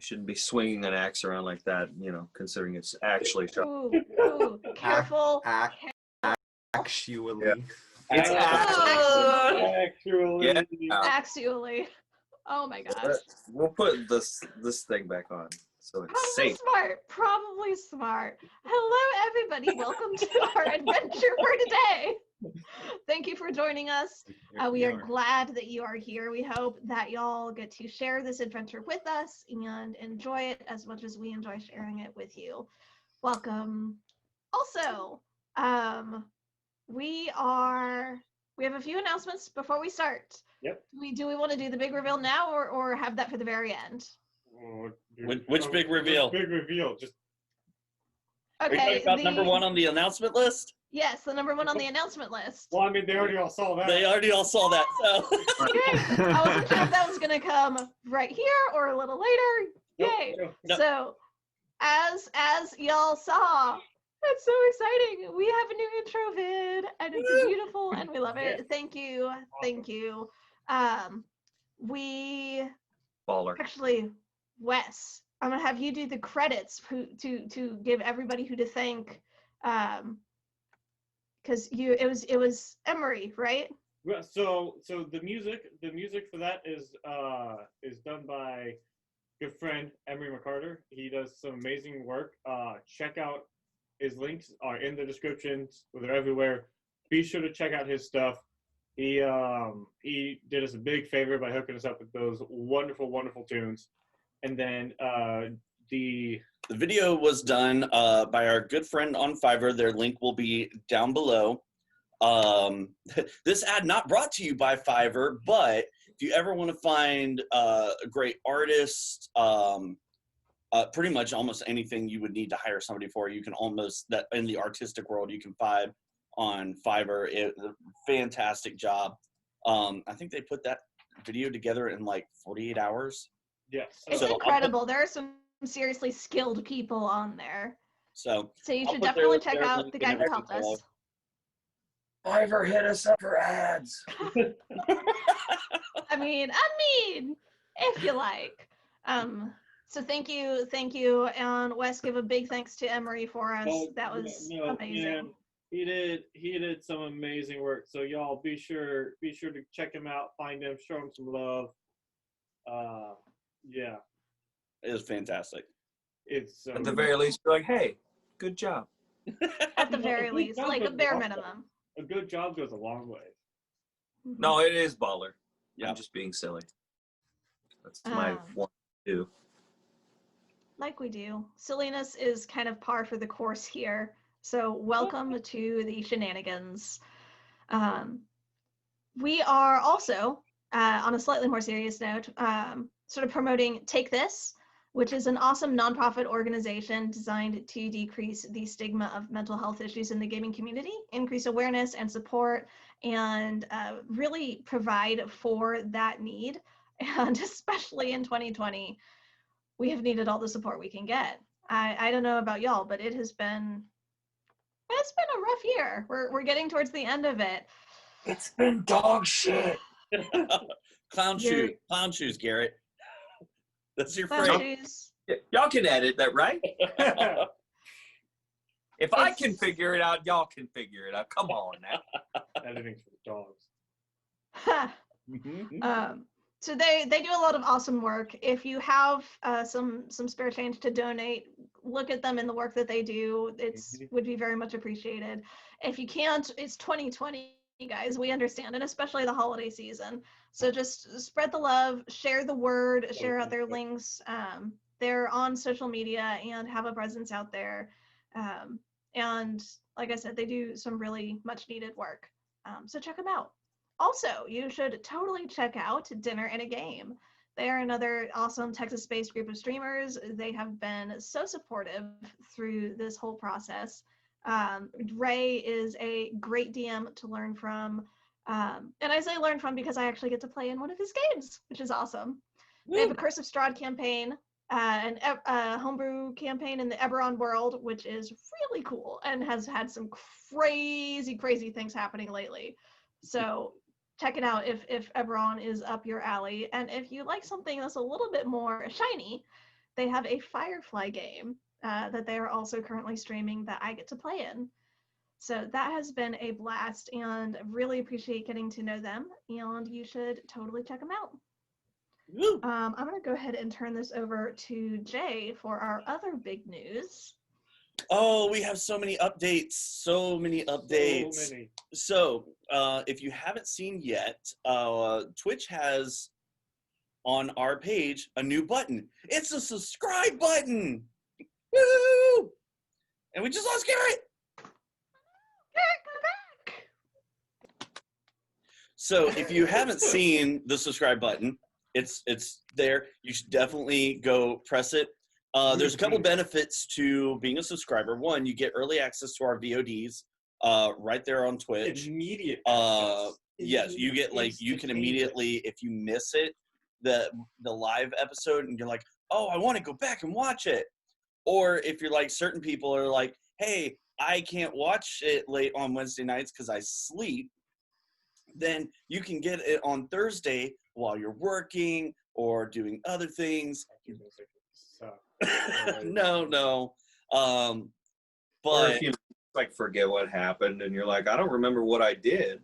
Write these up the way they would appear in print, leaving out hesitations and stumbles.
shouldn't be swinging an axe around like that, you know, considering it's actually Ooh, careful. Actually. Yeah. It's Actually. Yeah. Actually. Oh my gosh. We'll put this thing back on so it's safe. Probably smart. Hello, everybody. Welcome to our adventure for today. Thank you for joining us. We are glad that you are here. We hope that y'all get to share this adventure with us and enjoy it as much as we enjoy sharing it with you. Welcome. Also, we have a few announcements before we start. Yep. Do we want to do the big reveal now or have that for the very end? Which big reveal? Big reveal. Just okay. Are you talking about number one on the announcement list? Yes, the number one on the announcement list. Well, I mean, they already all saw that. They already all saw that. So. Yay. I wasn't sure if that was gonna come right here or a little later. Yay! Nope. So, as y'all saw, it's so exciting. We have a new intro vid, and it's beautiful, and we love it. Yeah. Thank you. We Baller. actually, Wes, I'm gonna have you do the credits to give everybody who to thank, because it was Emery, right? Well, so the music for that is done by good friend Emery McCarter. He does some amazing work. Check out his links are in the descriptions. They're everywhere. Be sure to check out his stuff. He did us a big favor by hooking us up with those wonderful tunes. And then the video was done by our good friend on Fiverr. Their link will be down below. This ad not brought to you by Fiverr, but if you ever want to find a great artist, pretty much almost anything you would need to hire somebody for, you can almost, that in the artistic world, you can find on Fiverr. Fantastic job. I think they put that video together in like 48 hours. yes. It's incredible. There are some seriously skilled people on there. So you I'll should put definitely check their out link the in guy who everything helped us. below. Fiverr, hit us up for ads. I mean, if you like. So thank you, and Wes, give a big thanks to Emery for us. That was amazing. Man, he did some amazing work. So y'all be sure to check him out, find him, show him some love. Yeah. It was fantastic. It's At the very least, be like, hey, good job. At the very least, like a bare minimum. A good job goes a long way. No, it is baller. Yeah. I'm just being silly. That's my one to do. Like we do. Silliness is kind of par for the course here. So welcome to the shenanigans. We are also, on a slightly more serious note, sort of promoting Take This, which is an awesome nonprofit organization designed to decrease the stigma of mental health issues in the gaming community, increase awareness and support, and really provide for that need. And especially in 2020, we have needed all the support we can get. I don't know about y'all, but it's been a rough year. We're getting towards the end of it. It's been dog shit. Clown shoes, Garrett. That's your Clown phrase. shoes. Y'all can edit that, right? If I can figure it out, y'all can figure it out. Come on now. Editing for the dogs. Ha. So they do a lot of awesome work. If you have some spare change to donate, look at them and the work that they do. It's would be very much appreciated. If you can't, it's 2020, guys. We understand, and especially the holiday season. So just spread the love, share the word, share out their links. They're on social media and have a presence out there. And like I said, they do some really much needed work. So check them out. Also, you should totally check out Dinner and a Game. They are another awesome Texas-based group of streamers. They have been so supportive through this whole process. Ray is a great DM to learn from. And I say learn from because I actually get to play in one of his games, which is awesome. They have a Curse of Strahd campaign, a homebrew campaign in the Eberron world, which is really cool and has had some crazy things happening lately. So check it out if Eberron is up your alley. And if you like something that's a little bit more shiny, they have a Firefly game that they are also currently streaming that I get to play in. So that has been a blast, and really appreciate getting to know them, and you should totally check them out. Woo. I'm going to go ahead and turn this over to Jay for our other big news. Oh, we have so many updates. So many updates. So many. So, if you haven't seen yet, Twitch has on our page a new button. It's a subscribe button. Woo! And we just lost Garrett. Garrett, come back! So, if you haven't seen the subscribe button, it's there. You should definitely go press it. There's a couple benefits to being a subscriber. One, you get early access to our VODs right there on Twitch. Immediate. Yes, you get you can immediately, if you miss it, the live episode, and you're like, oh, I want to go back and watch it. Or if you're like, certain people are like, hey, I can't watch it late on Wednesday nights because I sleep, then you can get it on Thursday while you're working or doing other things. No. Or But if you forget what happened and you're like, I don't remember what I did.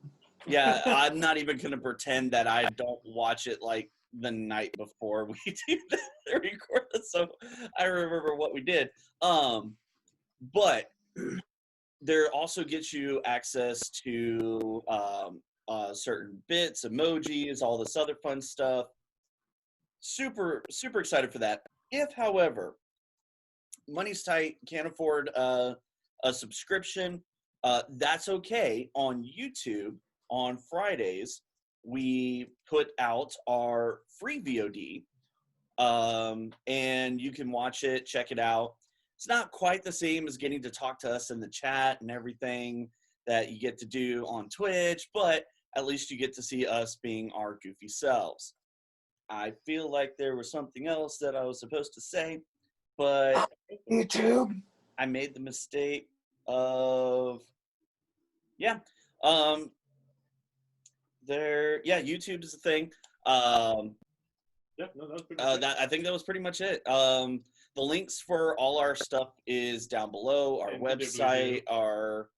yeah, I'm not even gonna pretend that I don't watch it like the night before we do the record, so I remember what we did. But there also gets you access to certain bits, emojis, all this other fun stuff. Super excited for that. If, however, money's tight, can't afford a subscription, that's okay. On YouTube, on Fridays, we put out our free VOD, and you can watch it, check it out. It's not quite the same as getting to talk to us in the chat and everything that you get to do on Twitch, but at least you get to see us being our goofy selves. I feel like there was something else that I was supposed to say, but YouTube. I made the mistake of, YouTube is a thing. Yeah, no, that was pretty much it. I think that was pretty much it. The links for all our stuff is down below. Our And website, our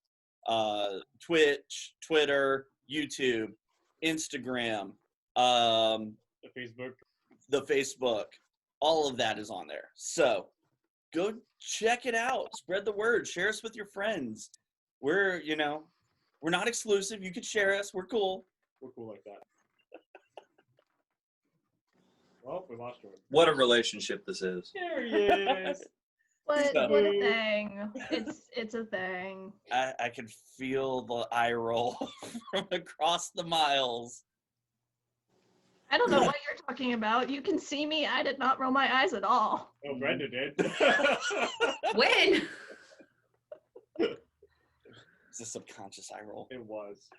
Twitch, Twitter, YouTube, Instagram, The Facebook. the Facebook, all of that is on there. So go check it out. Spread the word. Share us with your friends. We're not exclusive. You could share us. We're cool. We're cool like that. Well, we lost Jordan. What a relationship this is. There he is. What So- a thing. It's a thing. I could feel the eye roll from across the miles. I don't know what you're talking about. You can see me. I did not roll my eyes at all. Oh, Brenda did. When? It's a subconscious eye roll. It was.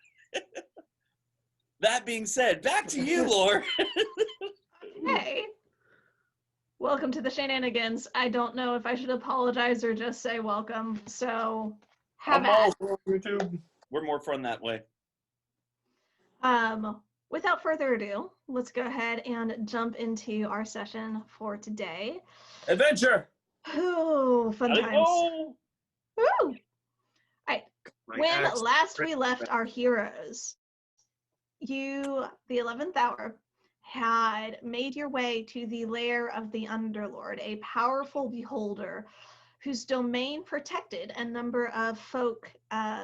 That being said, back to you, Lord. Hey, welcome to the shenanigans. I don't know if I should apologize or just say welcome. So have I'm at all for YouTube. We're more fun that way. Without further ado, let's go ahead and jump into our session for today. Adventure. Ooh, fun times. Oh, Woo! My When axe. last we left our heroes, you, the 11th Hour, had made your way to the lair of the Underlord, a powerful beholder whose domain protected a number of folk,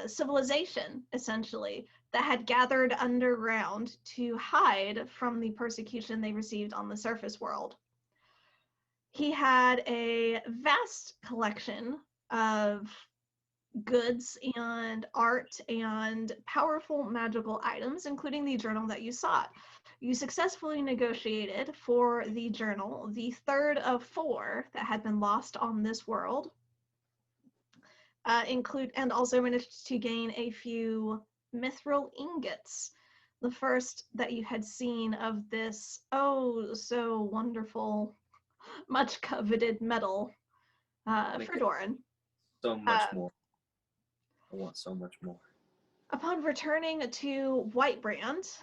civilization, essentially, that had gathered underground to hide from the persecution they received on the surface world. He had a vast collection of goods and art and powerful magical items, including the journal that you sought. You successfully negotiated for the journal, the third of 4 that had been lost on this world, and also managed to gain a few mithril ingots, the first that you had seen of this so wonderful, much coveted metal for Doran. So much more. I want so much more. Upon returning to Whitebrand,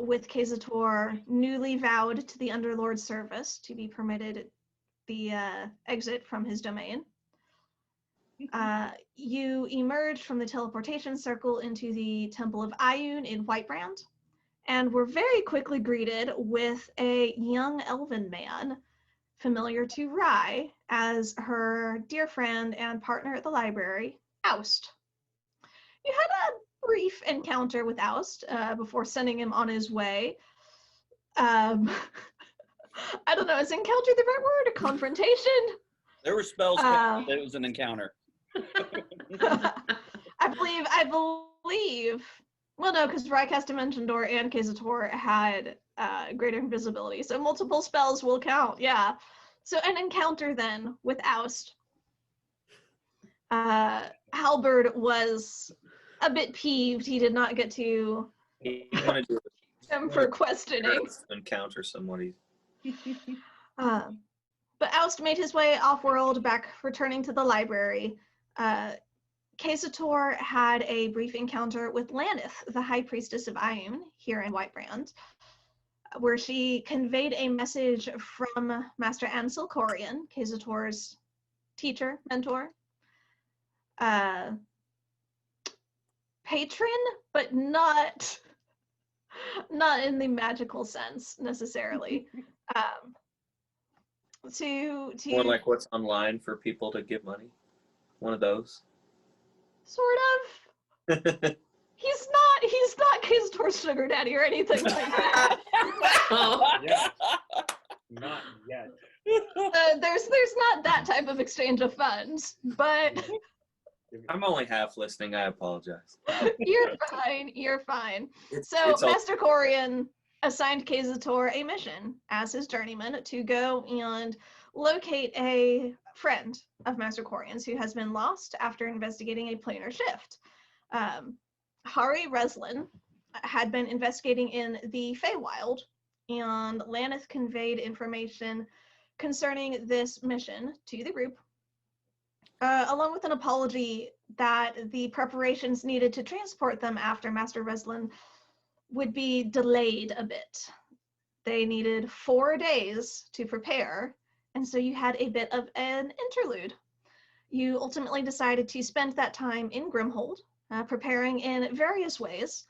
with Kazator newly vowed to the Underlord's service to be permitted the exit from his domain. You emerged from the teleportation circle into the Temple of Ioun in Whitebrand, and were very quickly greeted with a young elven man, familiar to Rye as her dear friend and partner at the library, Oust. You had a brief encounter with Oust before sending him on his way. I don't know, is encounter the right word? A confrontation? There were spells cast. It was an encounter. I believe. Well, no, because Rycast Dimension and Kazator had greater invisibility, so multiple spells will count. Yeah. So an encounter then with Oust. Halberd was a bit peeved. He did not get to He wanted to him for questioning. encounter somebody. But Oust made his way off-world, back returning to the library. Kazator had a brief encounter with Lanith, the High Priestess of Ioun, here in Whitebrand, where she conveyed a message from Master Ansel Corian, Kazator's teacher, mentor, patron, but not in the magical sense necessarily. To More like what's online for people to give money. One of those. sort of. He's not Kazator's sugar daddy or anything like that. Yeah. Not yet. There's not that type of exchange of funds, but I'm only half listening. I apologize. you're fine. You're fine. It's So all- Master Corian assigned Kazator a mission as his journeyman to go and locate a friend of Master Corian's who has been lost after investigating a planar shift. Hari Reslin had been investigating in the Feywild, and Lanith conveyed information concerning this mission to the group, along with an apology that the preparations needed to transport them after Master Reslin would be delayed a bit. They needed 4 days to prepare, and so you had a bit of an interlude. You ultimately decided to spend that time in Grimhold, preparing in various ways.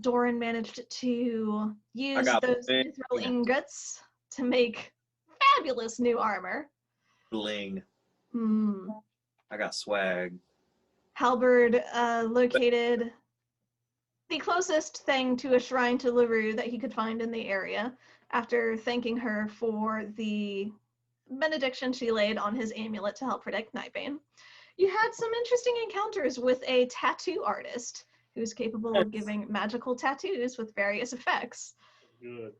Doran managed to use those mithril ingots to make fabulous new armor. bling. Hmm. I got swag. Halberd located the closest thing to a shrine to LaRue that he could find in the area after thanking her for the benediction she laid on his amulet to help protect Nightbane. You had some interesting encounters with a tattoo artist who's capable of giving magical tattoos with various effects. Good.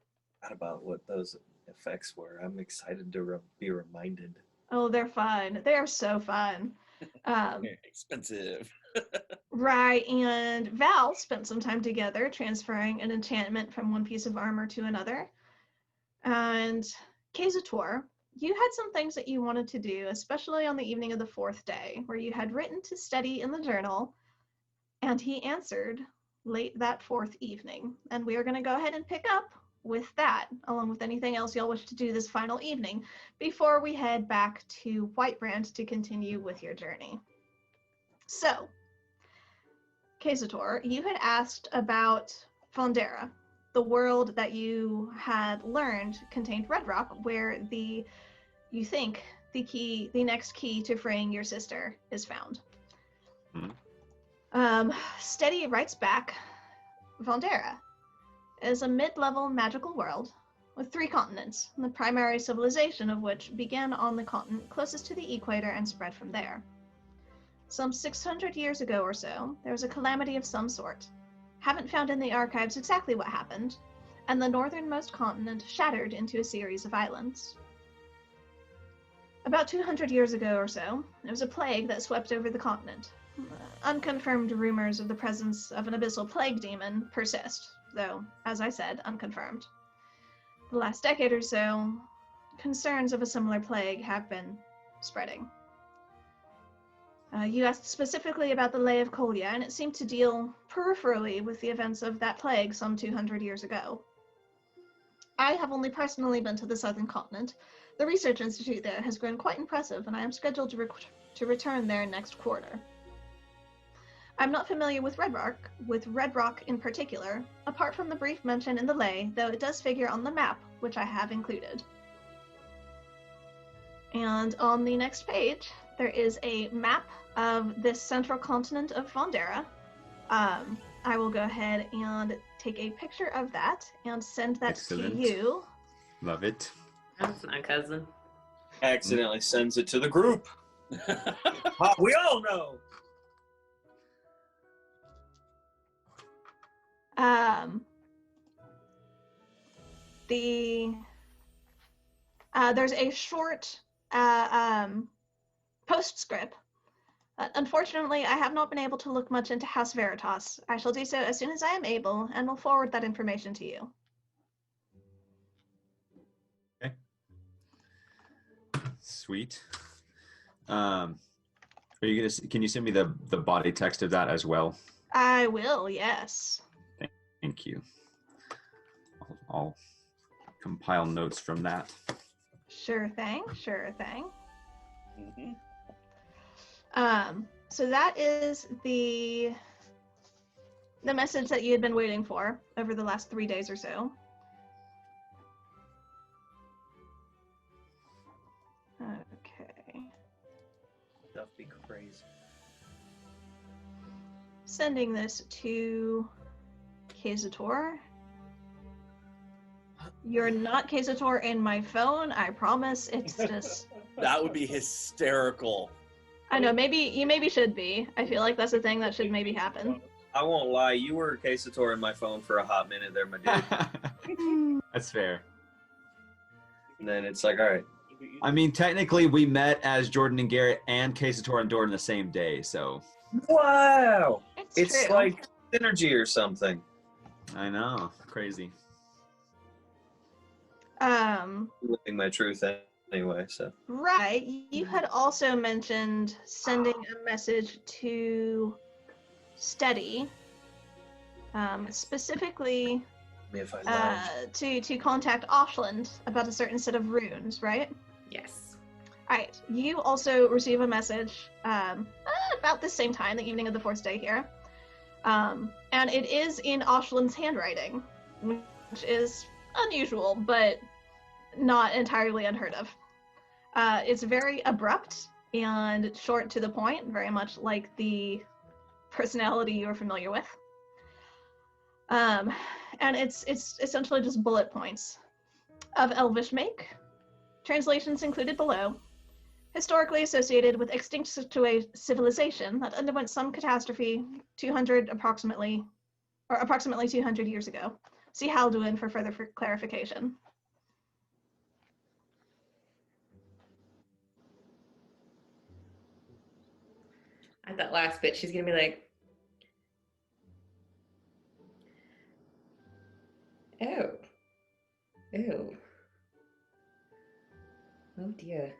Not about what those effects were. I'm excited to be reminded. Oh, they're fun. They are so fun. Expensive. Rye and Val spent some time together transferring an enchantment from one piece of armor to another. And Kazator, you had some things that you wanted to do, especially on the evening of the 4th day, where you had written to study in the journal, and he answered late that 4th evening. And we are going to go ahead and pick up with that, along with anything else y'all wish to do this final evening, before we head back to Whitebrand to continue with your journey. So, Kazator, you had asked about Fondera, the world that you had learned contained Red Rock, where you think the next key to freeing your sister is found. Steady writes back, Fondera is a mid-level magical world with 3 continents, the primary civilization of which began on the continent closest to the equator and spread from there. Some 600 years ago or so, there was a calamity of some sort. Haven't found in the archives exactly what happened, and the northernmost continent shattered into a series of islands. About 200 years ago or so, there was a plague that swept over the continent. Unconfirmed rumors of the presence of an abyssal plague demon persist, though, as I said, unconfirmed. The last decade or so, concerns of a similar plague have been spreading. You asked specifically about the Lay of Kolya, and it seemed to deal peripherally with the events of that plague some 200 years ago. I have only personally been to the southern continent. The research institute there has grown quite impressive, and I am scheduled to return there next quarter. I'm not familiar with Red Rock in particular, apart from the brief mention in the lay, though it does figure on the map, which I have included. And on the next page, there is a map of this central continent of Vondera. I will go ahead and take a picture of that and send that Excellent. to you. Love it. That's my cousin. Accidentally sends it to the group. We all know. There's a short postscript. Unfortunately, I have not been able to look much into House Veritas. I shall do so as soon as I am able, and will forward that information to you. Okay. Sweet. Are you gonna? Can you send me the body text of that as well? I will, yes. Thank you. I'll compile notes from that. Sure thing, sure thing. Mhm. So that is the message that you had been waiting for over the last 3 days or so. Okay. That'd be crazy. Sending this to Kazator. You're not Kazator in my phone, I promise. It's just... That would be hysterical. I know, you maybe should be. I feel like that's a thing that should maybe happen. I won't lie, you were Casator in my phone for a hot minute there, my dude. That's fair. And then it's like, all right. I mean, technically, we met as Jordan and Garrett and Casator and Dorn the same day, so Wow! It's It's true. like synergy or something. I know, crazy. Living my truth anyway, so. Right. You had also mentioned sending a message to Steady, specifically I mean, if I love to contact Offland about a certain set of runes, right? Yes. Alright. You also receive a message about the same time, the evening of the fourth day here. And it is in Offland's handwriting, which is unusual, but not entirely unheard of. It's very abrupt and short to the point, very much like the personality you're familiar with. And it's essentially just bullet points of Elvish make, translations included below, historically associated with extinct civilization that underwent some catastrophe approximately 200 years ago. See Halduin for further clarification. At that last bit, she's gonna be like, "Oh, oh, oh dear."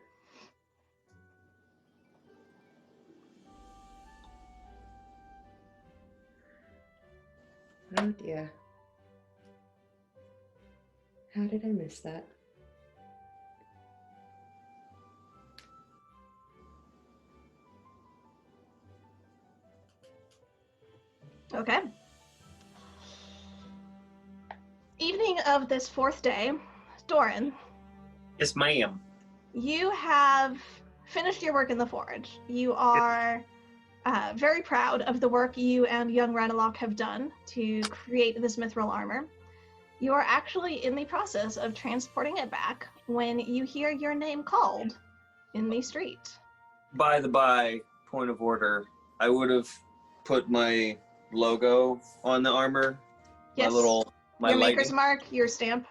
Oh dear. How did I miss that? Okay. Evening of this fourth day, Doran, yes, ma'am. you have finished your work in the forge. You are very proud of the work you and young Ranelok have done to create this mithril armor. You are actually in the process of transporting it back when you hear your name called in the street. By the by, point of order, I would have put my logo on the armor. Yes. My your lighting. maker's mark, your stamp.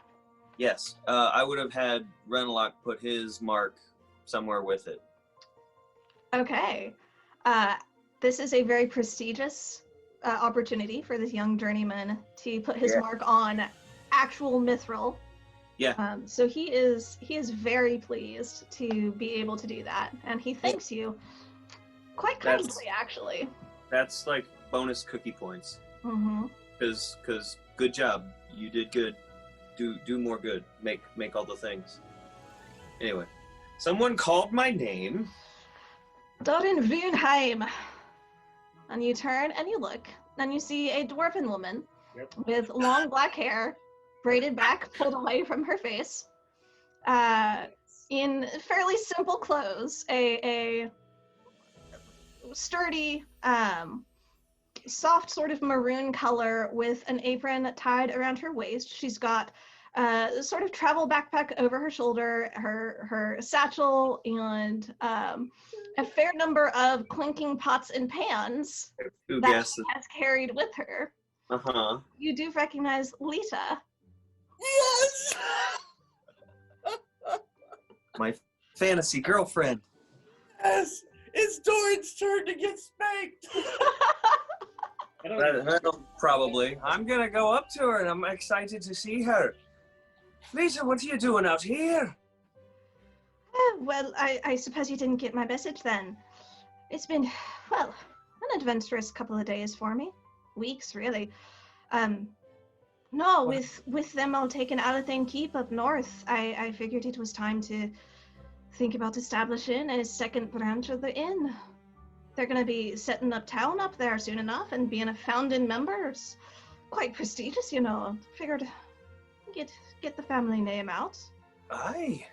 Yes, I would have had Renlock put his mark somewhere with it. Okay. This is a very prestigious opportunity for this young journeyman to put his mark on actual mithril. Yeah. So he is very pleased to be able to do that, and he thanks you quite kindly, actually. That's like bonus cookie points. Mm-hmm. Because good job, you did good. do more good. Make all the things. Anyway, someone called my name. Dorin Vunheim. And you turn and you look, and you see a dwarven woman with long black hair, braided back, pulled away from her face, in fairly simple clothes, a sturdy, soft sort of maroon color with an apron tied around her waist. She's got sort of travel backpack over her shoulder, her satchel, and a fair number of clinking pots and pans that she has carried with her. Uh-huh. You do recognize Lita. Yes! My fantasy girlfriend. Yes! It's Doran's turn to get spanked! Well, probably. I'm gonna go up to her and I'm excited to see her. Lisa, what are you doing out here? Well, I suppose you didn't get my message then. It's been, well, an adventurous couple of days for me. Weeks, really. No, with them all taken out of Thane Keep up north, I figured it was time to think about establishing a second branch of the inn. They're going to be setting up town up there soon enough, and being a founding member is quite prestigious, you know. Figured get the family name out. Aye.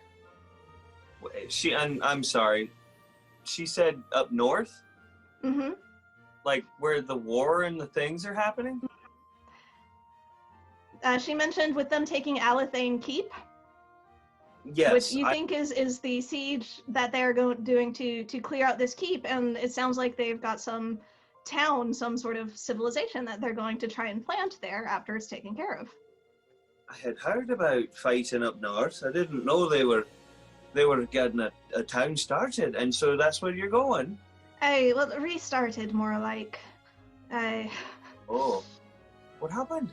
I'm sorry. She said up north? Mm-hmm. Like where the war and the things are happening? She mentioned with them taking Thane Keep. Yes. Which you think is the siege that they're doing to clear out this keep, and it sounds like they've got some town, some sort of civilization that they're going to try and plant there after it's taken care of. I had heard about fighting up north. I didn't know they were getting a town started, and so that's where you're going. Well, restarted more like. Oh, what happened?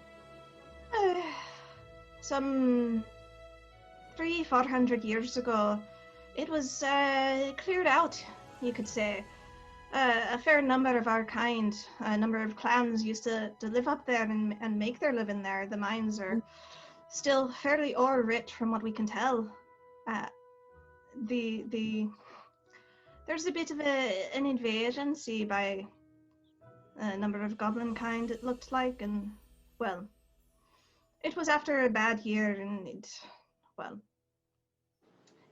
Some 300-400 years ago, it was cleared out, you could say. A fair number of our kind, a number of clans used to live up there and make their living there. The mines are still fairly ore-rich from what we can tell. There's a bit of an invasion, see, by a number of goblin kind, it looked like, and, well, it was after a bad year, and it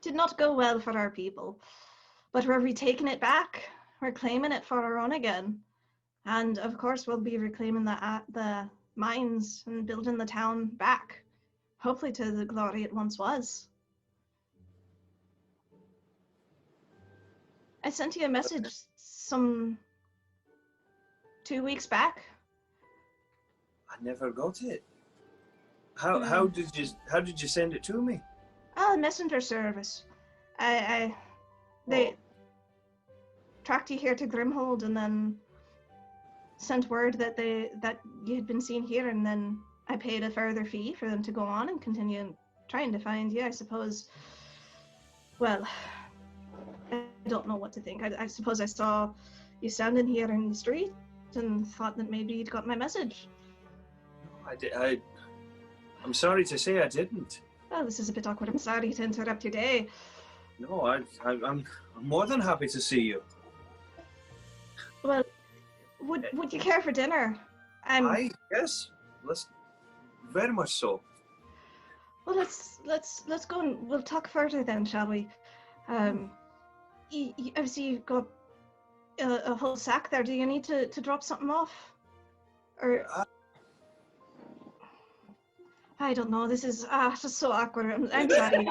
did not go well for our people. But we're retaking it back. We're claiming it for our own again. And of course, we'll be reclaiming the mines and building the town back. Hopefully to the glory it once was. I sent you a message some 2 weeks back. I never got it. How did you send it to me? Oh, messenger service. They tracked you here to Grimhold and then sent word that you had been seen here, and then I paid a further fee for them to go on and continue trying to find you. I suppose. Well, I don't know what to think. I suppose I saw you standing here in the street and thought that maybe you'd got my message. I'm sorry to say I didn't. Well, this is a bit awkward. I'm sorry to interrupt your day. No, I'm more than happy to see you. Well, would you care for dinner? Yes. Let's very much so. Well, let's go and we'll talk further then, shall we? Obviously you've got a whole sack there. Do you need to drop something off? Or I don't know. This is just so awkward. I'm sorry.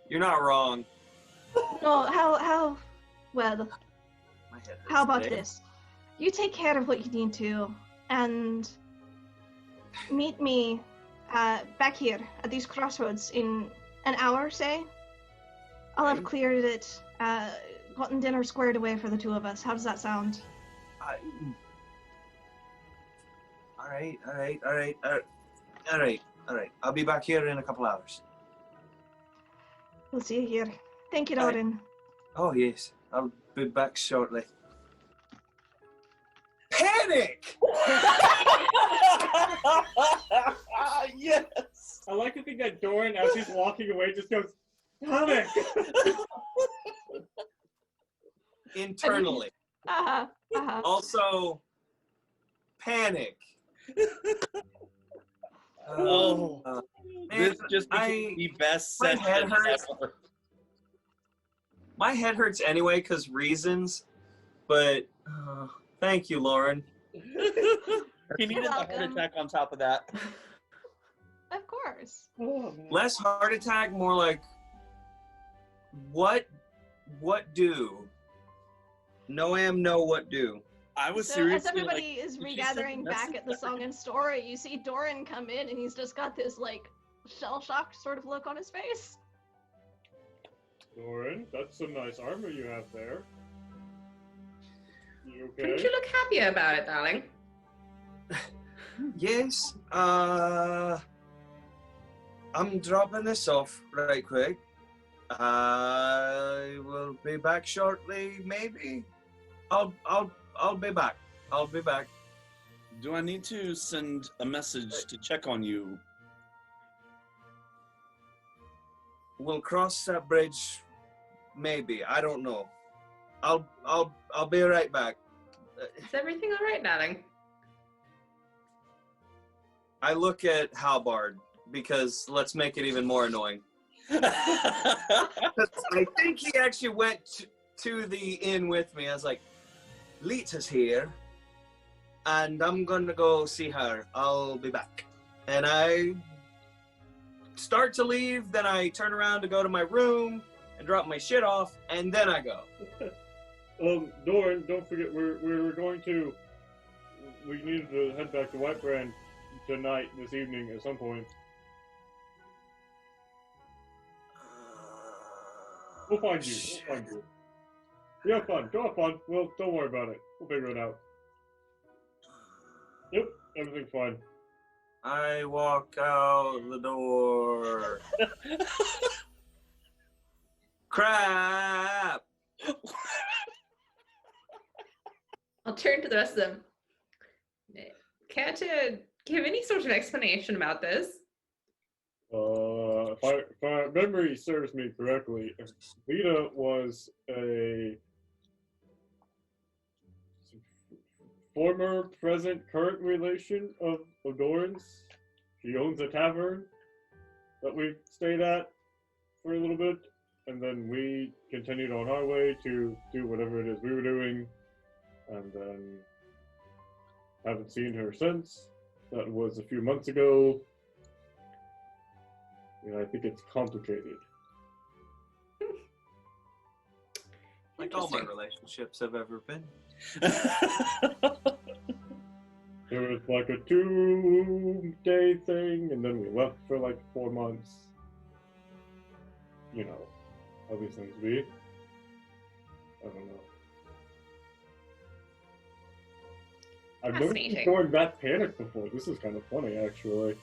You're not wrong. No, how well? My head hurts How about today. this? You take care of what you need to, and meet me back here at these crossroads in an hour, say. I'll have cleared it, gotten dinner squared away for the two of us. How does that sound? All right. I'll be back here in a couple hours. We'll see you here. Thank you, Aye. Doran. Oh yes, I'll be back shortly. Hey! Panic! Yes. I like to think that Doran, as he's walking away, just goes, panic! Internally. Also, panic. Oh. Man, This just became the best my head session hurts. ever. My head hurts anyway because reasons, but thank you, Lauren. He needed the heart welcome. attack on top of that. Of course. Oh, man. Less heart attack, more like what do? No what do? I was So seriously as everybody like, is did she regathering send a back message at the song and story, you see Doran come in and he's just got this like shell-shocked sort of look on his face. Doran, that's some nice armor you have there. You Couldn't okay? you look happier about it, darling? Yes. I'm dropping this off right quick. I will be back shortly, maybe. I'll be back. I'll be back. Do I need to send a message to check on you? We'll cross that bridge, maybe. I don't know. I'll be right back. Is everything all right, darling? I look at Halbard because let's make it even more annoying. 'Cause I think he actually went to the inn with me. I was like, Lita's here, and I'm gonna go see her. I'll be back. And I start to leave, then I turn around to go to my room and drop my shit off, and then I go. Doran, don't forget, we're going to, we needed to head back to White Brand tonight, this evening, at some point. We'll find you. We'll find you. You have fun. Go have fun. Well, don't worry about it. We'll figure it out. Yep, everything's fine. I walk out the door. Crap! I'll turn to the rest of them. Care to give any sort of explanation about this? If my memory serves me correctly, Lita was a former, present, current relation of Doran's. She owns a tavern that we stayed at for a little bit, and then we continued on our way to do whatever it is we were doing, and then haven't seen her since. That was a few months ago. And I think it's complicated. Like all my Interesting. relationships have ever been. There was like a 2-day thing, and then we left for like 4 months. You know, how these things be. I don't know. I've never seen Fascinating. Doran that panicked before. This is kind of funny, actually.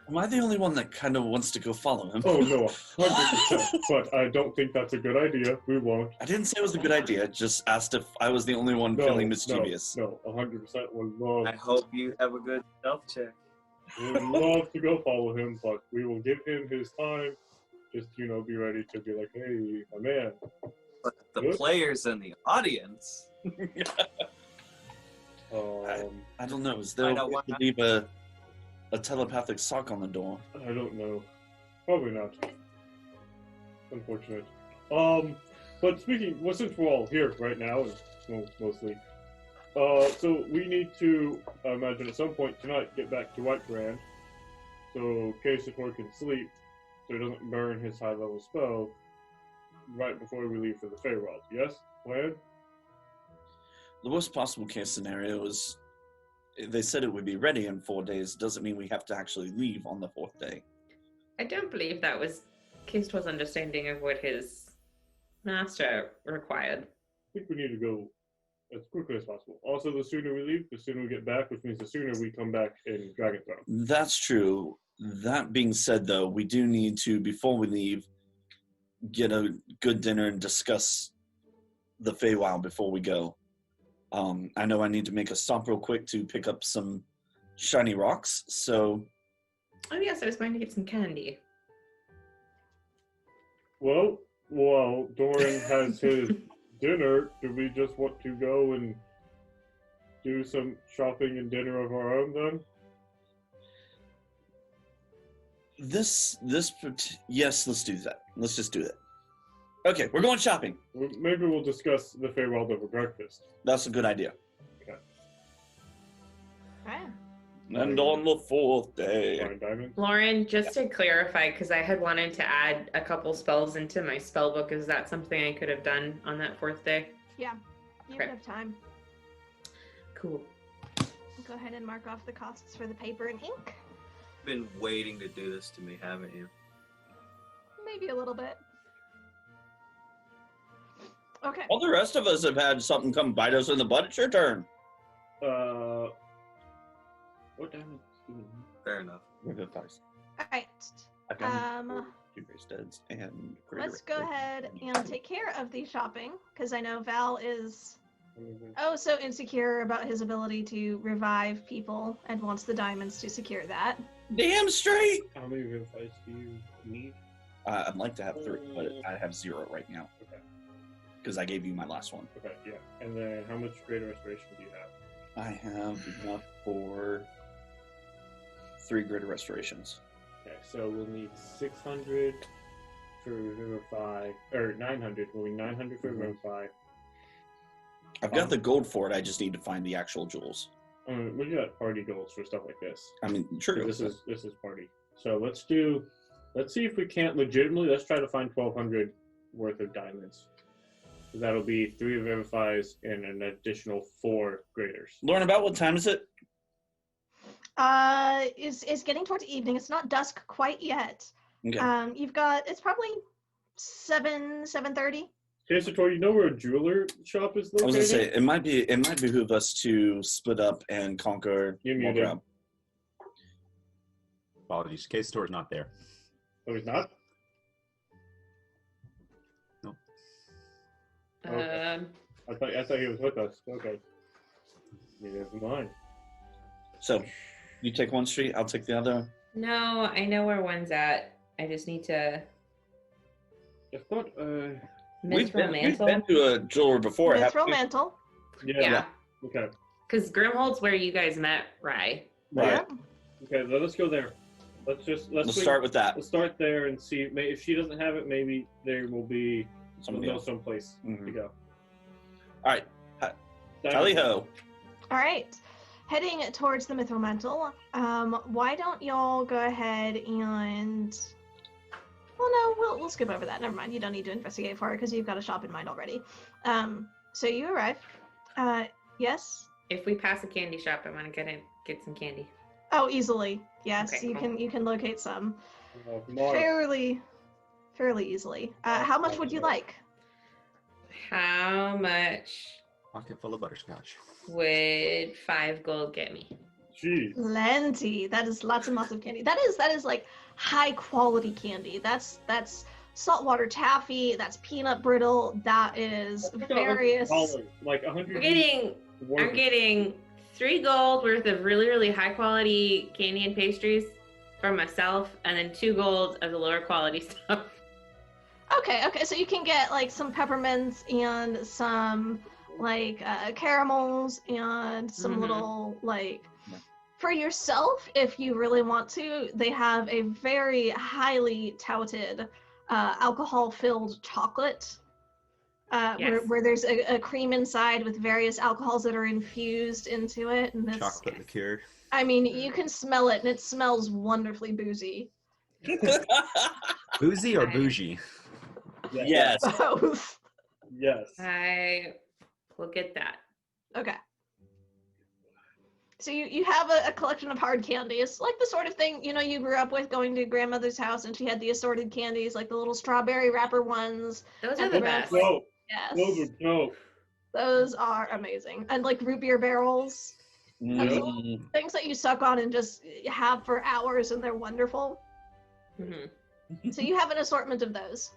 Am I the only one that kind of wants to go follow him? Oh no, 100%. But I don't think that's a good idea. We won't. I didn't say it was a good idea. Just asked if I was the only one feeling mischievous. No, 100% would love. I hope you have a good self check. We would love to go follow him, but we will give him his time. Just, you know, be ready to be like, hey, my man. But the Good. players in the audience. I don't know. Is there Find a out way what to leave a telepathic sock on the door? I don't know. Probably not. Unfortunate. But speaking, well, since we're all here right now, and well, mostly, so we need to, I imagine at some point tonight, get back to White Brand, so Kasich can sleep, so he doesn't burn his high-level spell right before we leave for the Feywilds. Yes? Plan? The worst possible case scenario is they said it would be ready in 4 days. Doesn't mean we have to actually leave on the 4th day. I don't believe that was Kistor's understanding of what his master required. I think we need to go as quickly as possible. Also, the sooner we leave, the sooner we get back, which means the sooner we come back in Dragonthrone. That's true. That being said, though, we do need to, before we leave, get a good dinner and discuss the Feywild before we go. I know I need to make a stop real quick to pick up some shiny rocks, so... Oh yes, I was going to get some candy. Well, while Doran has his dinner, do we just want to go and do some shopping and dinner of our own then? Yes, let's do that. Let's just do that. Okay, we're going shopping. Well, maybe we'll discuss the Feywild over breakfast. That's a good idea. Right. And on the 4th day. Find diamonds. Lauren, just to clarify, because I had wanted to add a couple spells into my spell book, is that something I could have done on that 4th day? Yeah, you Okay. have time. Cool. Go ahead and mark off the costs for the paper and ink. Been waiting to do this to me, haven't you? Maybe a little bit. Okay. All the rest of us have had something come bite us in the butt. It's your turn. What diamonds do we need? Fair enough. Revivify. All right. I've done Um, 2 grace deads and greater Let's go Deads. ahead and take care of the shopping, because I know Val is What is it? oh so insecure about his ability to revive people and wants the diamonds to secure that. Damn straight! How many revivifies do you need? I'd like to have 3, but I have 0 right now. Okay. Because I gave you my last one. Okay, yeah. And then how much greater restoration do you have? I have enough for 3 greater restorations. Okay, so we'll need 600 for Revivify, or 900. We'll need 900 for Revivify. I've got the gold for it. I just need to find the actual jewels. We got party goals for stuff like this. I mean, true. This is party. So let's see if we can't legitimately. Let's try to find 1,200 worth of diamonds. That'll be 3 Revivifies and an additional 4 graders. Lauren, about what time is it? Is getting towards evening. It's not dusk quite yet. Okay. You've got it's probably 7:30. Okay, so Tori, you know where a jeweler shop is I located? was gonna say it might behoove us to split up and conquer You're muted. Morgrab. Apologies. Case store's not there. Oh, he's not? Okay. I thought he was with us. Okay. Neither mine. So, you take one street, I'll take the other. No, I know where one's at. I just need to. I thought, We've Mithril Mantle. been to a jeweler before. haven't Mithril we? Mantle. Yeah. Okay. Because Grimhold's where you guys met, Rye. Right. Yep. Okay, let's go there. Let's Start with that. Let's start there and see. If she doesn't have it, maybe there will be Somebody else. someplace to Mhm. go. All right. Tally ho. All right. Heading towards the Mithril Mantle. Why don't y'all go ahead and? Well, no, we'll skip over that. Never mind. You don't need to investigate for it because you've got a shop in mind already. So you arrive. Yes. If we pass a candy shop, I want to get some candy. Oh, easily. Yes, Okay, you cool. can locate some Marv, fairly easily. How much would you like? How much Pocket full of butterscotch. would 5 gold get me? Jeez. Plenty. That is lots and lots of candy. That is like high quality candy. That's saltwater taffy. That's peanut brittle. That is various. Like 100. I'm getting 3 gold worth of really, really high quality candy and pastries for myself, and then 2 gold of the lower quality stuff. Okay. So you can get like some peppermints and some like caramels and some Mhm. little like for yourself if you really want to. They have a very highly touted alcohol-filled chocolate. Yes. Where there's a cream inside with various alcohols that are infused into it. And it's, Chocolate liqueur. I mean, you can smell it and it smells wonderfully boozy. Boozy or Nice. bougie? Yes. Both. Yes. I will get that. Okay. So you have a collection of hard candy. It's like the sort of thing, you grew up with going to your grandmother's house and she had the assorted candies, like the little strawberry wrapper ones. Those are And the the best. No, Yes. those are dope. Those are amazing. And like root beer barrels. Mm. Things that you suck on and just have for hours and they're wonderful. Mhm. So you have an assortment of those.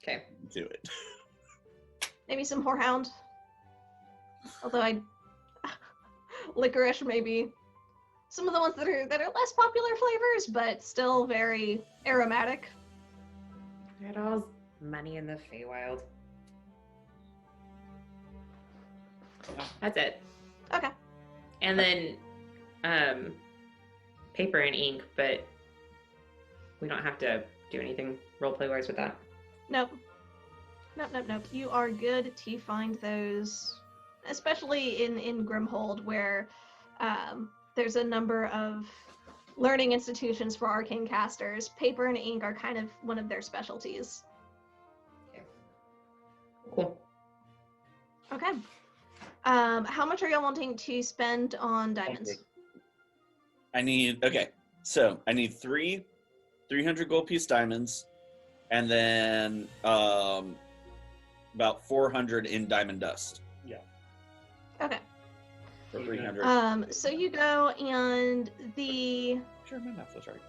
Okay. Do it. Maybe some horehound. Although licorice maybe some of the ones that are less popular flavors, but still very aromatic. It all's money in the Feywild. That's it. Okay. And then paper and ink, but we don't have to do anything roleplay wise with that. Nope. Nope. You are good to find those, especially in Grimhold, where there's a number of learning institutions for arcane casters. Paper and ink are kind of one of their specialties. Cool. Okay. How much are y'all wanting to spend on diamonds? I need 300 gold piece diamonds, and then about 400 in diamond dust. Yeah. Okay. For 300. So you go and Sure, my math was right.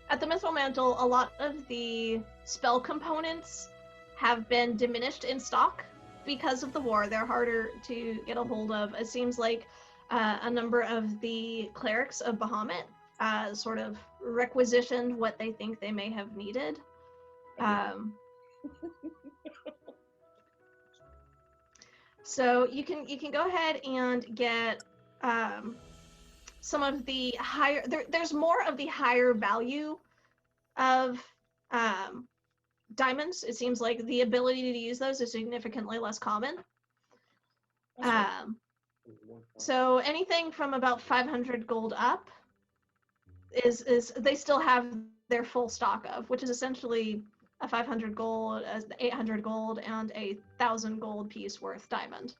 at the Mithril Mantle, a lot of the spell components have been diminished in stock because of the war. They're harder to get a hold of. It seems like a number of the clerics of Bahamut sort of requisitioned what they think they may have needed. So you can go ahead and get some of the higher. There's more of the higher value of diamonds. It seems like the ability to use those is significantly less common. So anything from about 500 gold up is they still have their full stock of, which is essentially a 500 gold, 800 gold, and 1,000 gold piece worth diamond,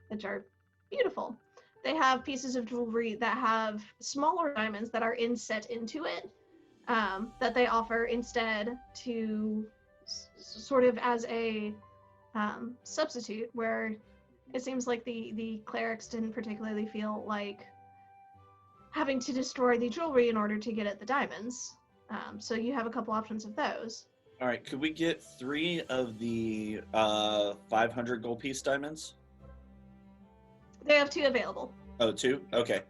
which are beautiful. They have pieces of jewelry that have smaller diamonds that are inset into it, that they offer instead to sort of as a substitute, where it seems like the clerics didn't particularly feel like having to destroy the jewelry in order to get at the diamonds. So you have a couple options of those. All right, could we get 3 of the 500 gold piece diamonds? They have 2 available. Oh, 2? Okay.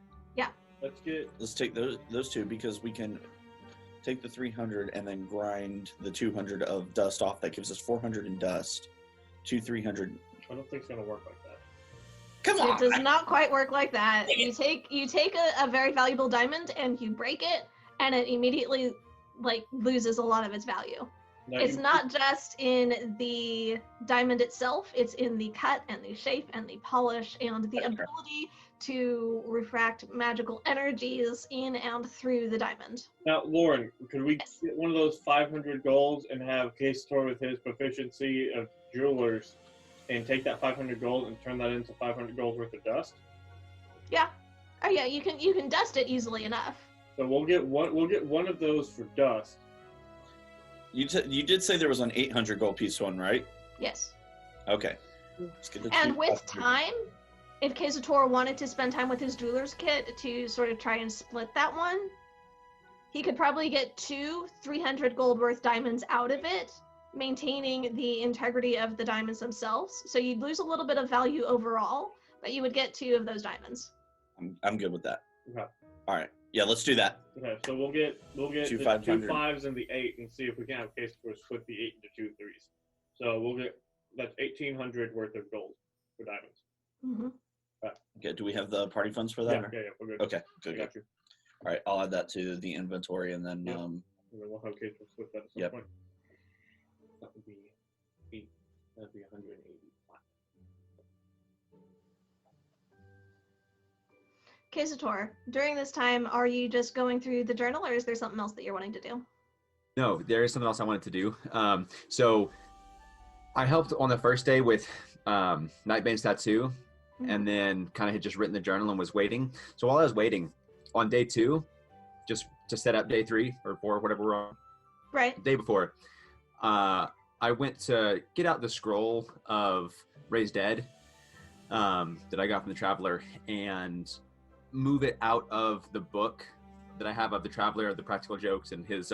Let's take those 2, because we can take the 300 and then grind the 200 of dust off. That gives us 400 in dust. 300. I don't think it's gonna work like that. Come on! It does not quite work like that. You take a very valuable diamond and you break it, and it immediately loses a lot of its value. No, It's not just in the diamond itself, it's in the cut and the shape and the polish and the ability to refract magical energies in and through the diamond. Now, Lauren, could we get one of those 500 golds and have Casator with his proficiency of jewelers and take that 500 gold and turn that into 500 gold worth of dust? Yeah. Oh yeah, you can dust it easily enough. So we'll get one of those for dust. You did say there was an 800 gold piece one, right? Yes. Okay. Let's get the And 2 with 500. time, if Casator wanted to spend time with his jeweler's kit to sort of try and split that one, he could probably get 2 300 gold worth diamonds out of it, maintaining the integrity of the diamonds themselves. So you'd lose a little bit of value overall, but you would get 2 of those diamonds. I'm good with that. Okay. All right. Yeah, let's do that. Okay, so we'll get 2 the 500. 2 5s and the 8 and see if we can have Casator split the 8 into 2 3s. So we'll get that's 1,800 worth of gold for diamonds. Mm-hmm. Okay. Do we have the party funds for that? Yeah, or- yeah, we're good. Okay. I Good. got you. All right. I'll add that to the inventory, and then Yeah. And then we'll have Casator split that at some Yep. point. That would be 8. That'd be 185. Casator, during this time, are you just going through the journal, or is there something else that you're wanting to do? No, there is something else I wanted to do. So I helped on the first day with Nightbane's tattoo, and then kind of had just written the journal and was waiting. So while I was waiting, on day 2, just to set up day 3 or 4, whatever we're on, Right. day before, I went to get out the scroll of Raised Dead that I got from the Traveler and move it out of the book that I have of the Traveler, the practical jokes and his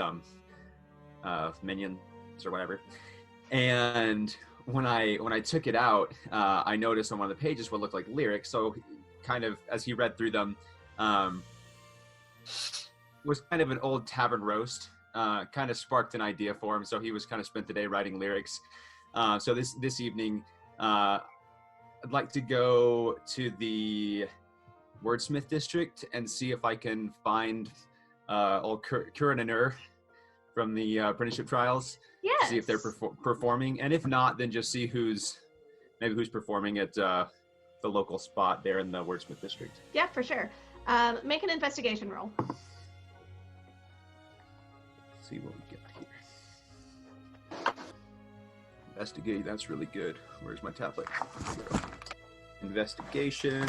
minions or whatever. And when I took it out, I noticed on one of the pages what looked like lyrics. So kind of as he read through them, was kind of an old tavern roast. Kind of sparked an idea for him. So he was kind of spent the day writing lyrics. So this evening, I'd like to go to the Wordsmith district and see if I can find old Curran and Ur from the apprenticeship trials. Yes. See if they're performing, and if not, then just see who's performing at the local spot there in the Wordsmith district. Yeah, for sure. Make an investigation roll. See what we got here. Investigate. That's really good. Where's my tablet? Here we go. Investigation.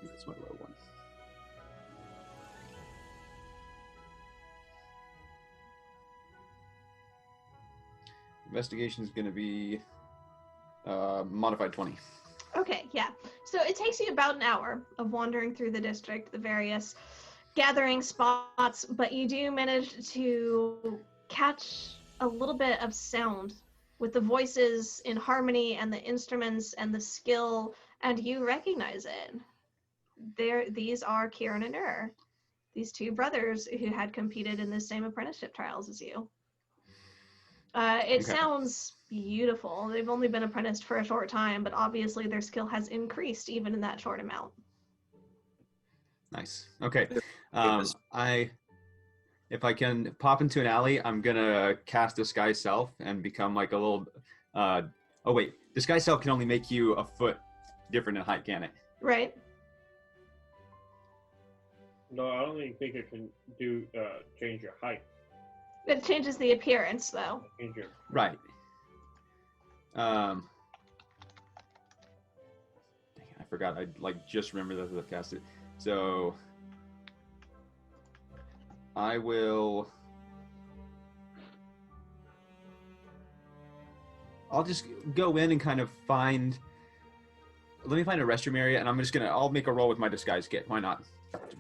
That's my low one. Investigation is going to be modified 20. Okay, yeah. So it takes you about an hour of wandering through the district, the various gathering spots, but you do manage to catch a little bit of sound with the voices in harmony and the instruments and the skill, and you recognize it. These are Kieran and Ur, these two brothers who had competed in the same apprenticeship trials as you. It sounds beautiful. They've only been apprenticed for a short time, but obviously their skill has increased even in that short amount. Nice. Okay. If I can pop into an alley, I'm gonna cast Disguise Self and become like a little. Oh wait, Disguise Self can only make you a foot different in height, can it? Right. No, I don't even think it can do change your height. It changes the appearance, though. Change your... Right. Dang it, I forgot. I just remembered that I cast it. So I will. I'll just go in and kind of find. Let me find a restroom area, and I'll make a roll with my disguise kit. Why not?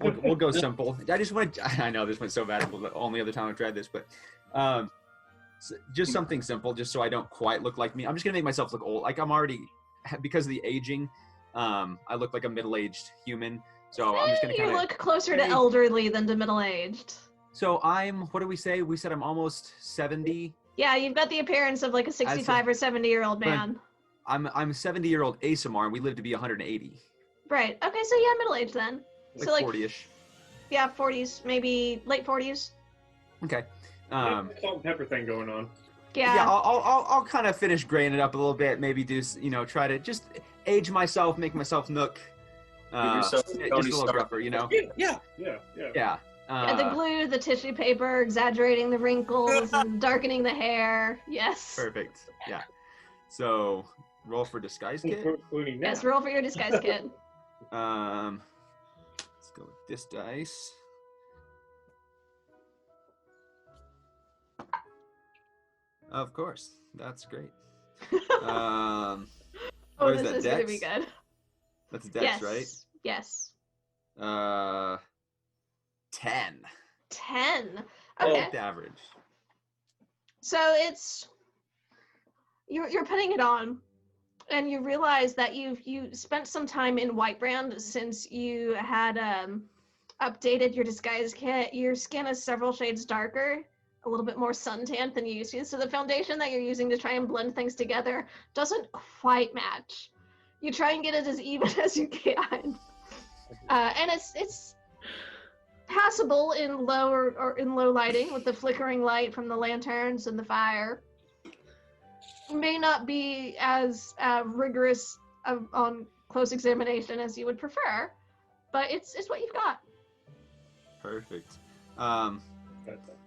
We'll go simple. I know this went so bad. The only other time I've tried this, but just something simple, just so I don't quite look like me. I'm just gonna make myself look old. Like I'm already, because of the aging, I look like a middle-aged human. So I'm just gonna kind of. You look closer to elderly than to middle-aged. So what do we say? We said I'm almost 70. Yeah, you've got the appearance of like a 65 or 70-year-old man. I'm 70-year-old ASMR, and we live to be 180. Right. Okay, so yeah, middle-aged then. Like so 40-ish. Yeah, 40s, maybe late 40s. Okay. Salt and pepper thing going on. Yeah. Yeah, I'll kind of finish graying it up a little bit. Maybe do try to just age myself, make myself look just a little rougher, Yeah. Yeah. And the glue, the tissue paper, exaggerating the wrinkles and darkening the hair. Yes. Perfect. Yeah. So roll for disguise kit. Yes, roll for your disguise kit. Let's go with this dice. Of course, that's great. Oh, what this that, is gonna be good. That's dex, right? Yes. 10. 10. Oh, Okay. the average. So you're putting it on, and you realize that you spent some time in Whitebrand since you had updated your disguise kit. Your skin is several shades darker, a little bit more suntanned than you used to. So the foundation that you're using to try and blend things together doesn't quite match. You try and get it as even as you can, and it's passable in low lighting with the flickering light from the lanterns and the fire. May not be as rigorous on close examination as you would prefer, but it's what you've got. Perfect.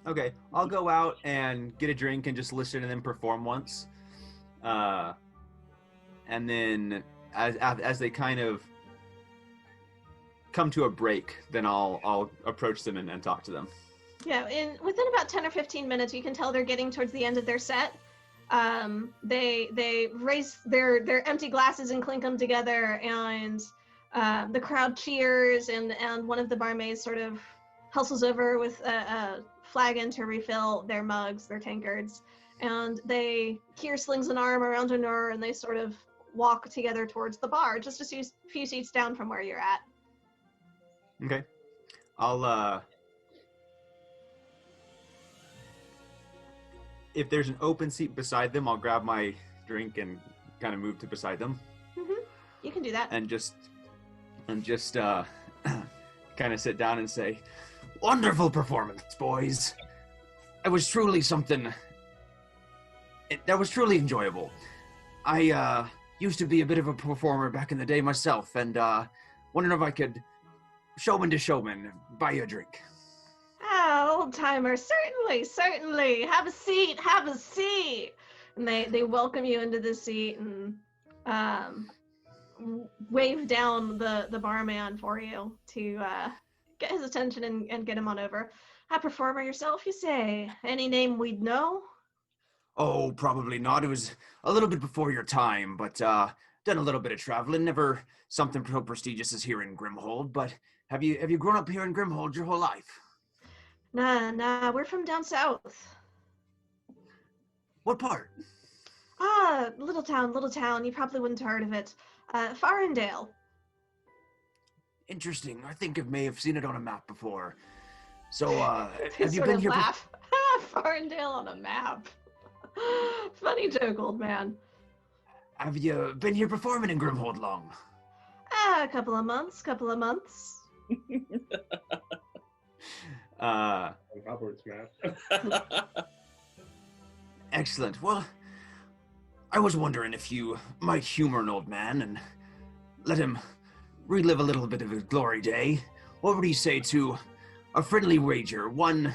Okay, I'll go out and get a drink and just listen to them perform once, and then as they kind of come to a break, then I'll approach them and talk to them. Yeah, within about 10 or 15 minutes, you can tell they're getting towards the end of their set. They raise their empty glasses and clink them together, and the crowd cheers, and one of the barmaids sort of hustles over with a flagon to refill their mugs, their tankards, and he slings an arm around Honor, and they sort of walk together towards the bar, just a few seats down from where you're at. Okay. I'll, if there's an open seat beside them, I'll grab my drink and kind of move to beside them. Mm-hmm. You can do that. And just kind of sit down and say, "Wonderful performance, boys. It was truly something. That was truly enjoyable. I used to be a bit of a performer back in the day myself, and wondering if I could, showman to showman, buy you a drink." Ah, old timer, certainly. Have a seat. And they welcome you into the seat and wave down the barman for you to get his attention and get him on over. A performer yourself, you say? Any name we'd know? Oh, probably not. It was a little bit before your time, but done a little bit of traveling. Never something so prestigious as here in Grimhold. But have you grown up here in Grimhold your whole life? Nah, we're from down south. What part? Little town. You probably wouldn't have heard of it. Farendale. Interesting. I think I may have seen it on a map before. So, They have you sort been of here? laugh. Farendale on a map. Funny joke, old man. Have you been here performing in Grimhold long? A couple of months. Robert's map. Excellent. Well, I was wondering if you might humor an old man and let him relive a little bit of his glory day. What would he say to a friendly wager? One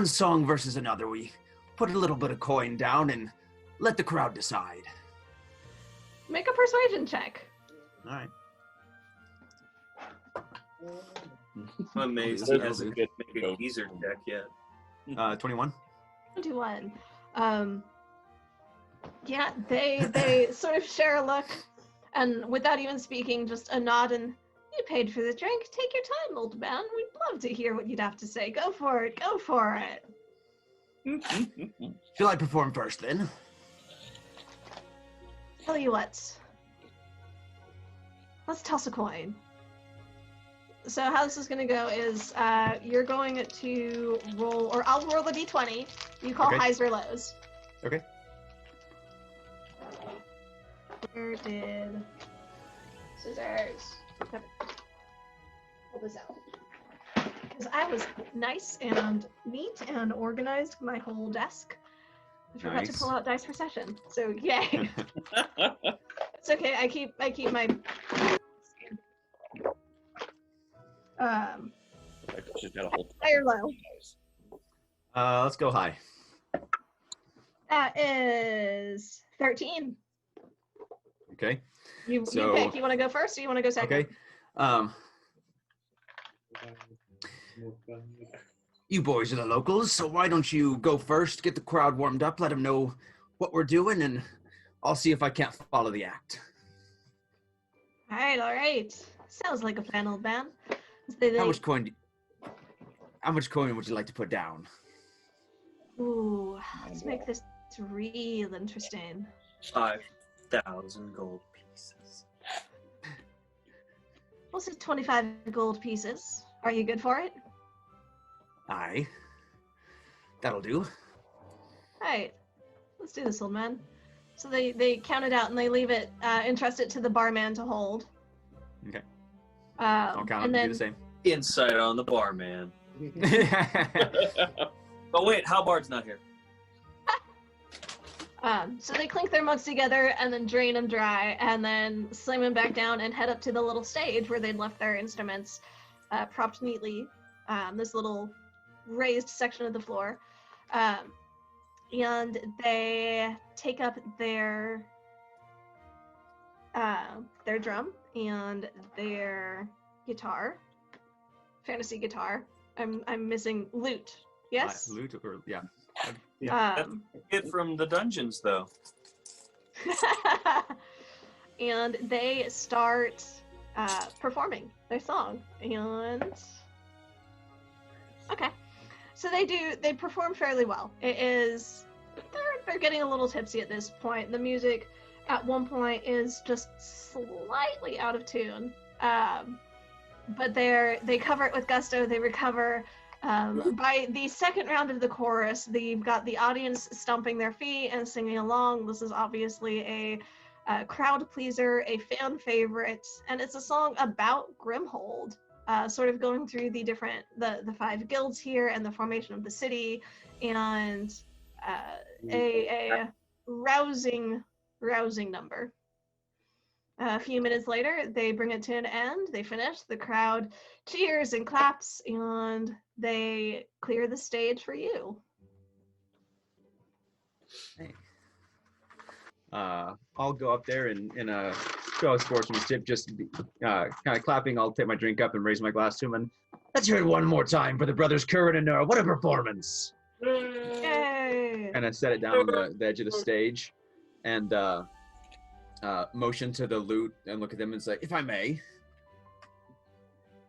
song versus another. We put a little bit of coin down and let the crowd decide. Make a persuasion check. All right. I'm amazed he hasn't made a teaser check yet. 21. 21. Yeah, they sort of share a look, and without even speaking, just a nod, and you paid for the drink. Take your time, old man. We'd love to hear what you'd have to say. Go for it. Shall I perform first, then? Tell you what. Let's toss a coin. So how this is going to go is you're going to roll, or I'll roll the d20. You call Okay. highs or lows. Okay. Where did scissors? Pull this out. Because I was nice and neat and organized my whole desk. I forgot to Nice. pull out dice for session. So yay. It's okay. I keep my. She's got a whole High or low? Let's go high. That is 13. Okay. You So- pick. You want to go first, or you want to go second? Okay. You boys are the locals, so why don't you go first, get the crowd warmed up, let them know what we're doing, and I'll see if I can't follow the act. All right. Sounds like a plan, old man. How much coin would you like to put down? Ooh, let's make this real interesting. 5,000 gold pieces. We'll say 25 gold pieces. Are you good for it? Aye. That'll do. All right. Let's do this, old man. So they count it out and they leave it, entrust it to the barman to hold. Okay. I'll count and and then do the same. Insight on the barman. Oh wait, Halbard's not here. So they clink their mugs together and then drain them dry and then slam them back down and head up to the little stage where they'd left their instruments propped neatly, this little raised section of the floor. And they take up their drum and their guitar, fantasy guitar. I'm missing lute. Yes. Loot or yeah. Get from the dungeons though. And they start performing their song. And okay, so they perform fairly well. It is they're getting a little tipsy at this point. The music at one point is just slightly out of tune, but they cover it with gusto. They recover. By the second round of the chorus, you've got the audience stomping their feet and singing along. This is obviously a crowd pleaser, a fan favorite, and it's a song about Grimhold, sort of going through the 5 guilds here and the formation of the city, and a rousing number. A few minutes later, they bring it to an end. They finish. The crowd cheers and claps, and they clear the stage for you. Hey. I'll go up there and show a sportsmanship, just kind of clapping. I'll take my drink up and raise my glass to him, and let's hear it one more time for the brothers Curran and Nora. What a performance! Yay! And I set it down on the edge of the stage, and motion to the lute and look at them and say, if I may,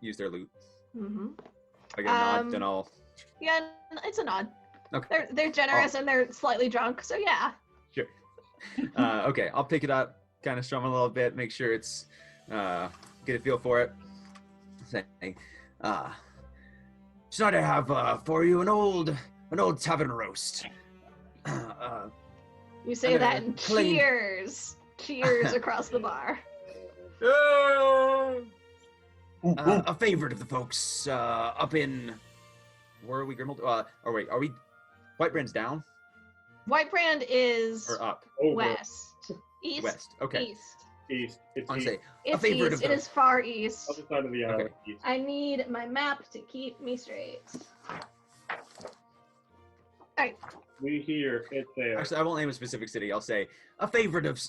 use their lute. Mm-hmm. I get a nod, then I'll... Yeah, it's a nod. Okay. They're generous and they're slightly drunk, so yeah. Sure. Okay, I'll pick it up, kind of strum a little bit, make sure it's, get a feel for it. Say, tonight I have for you an old tavern roast. You say that and cheers. Cheers across the bar. A favorite of the folks up in... Where are we, Grimald? Wait, are we... Whitebrand's down? Whitebrand is Or up? west. East. West, okay. East. It's I'll east. say, It's favorite east. of It is far east. Other side of the island. Okay. East. I need my map to keep me straight. Alright. We here, it's there. Actually, I won't name a specific city. I'll say, a favorite of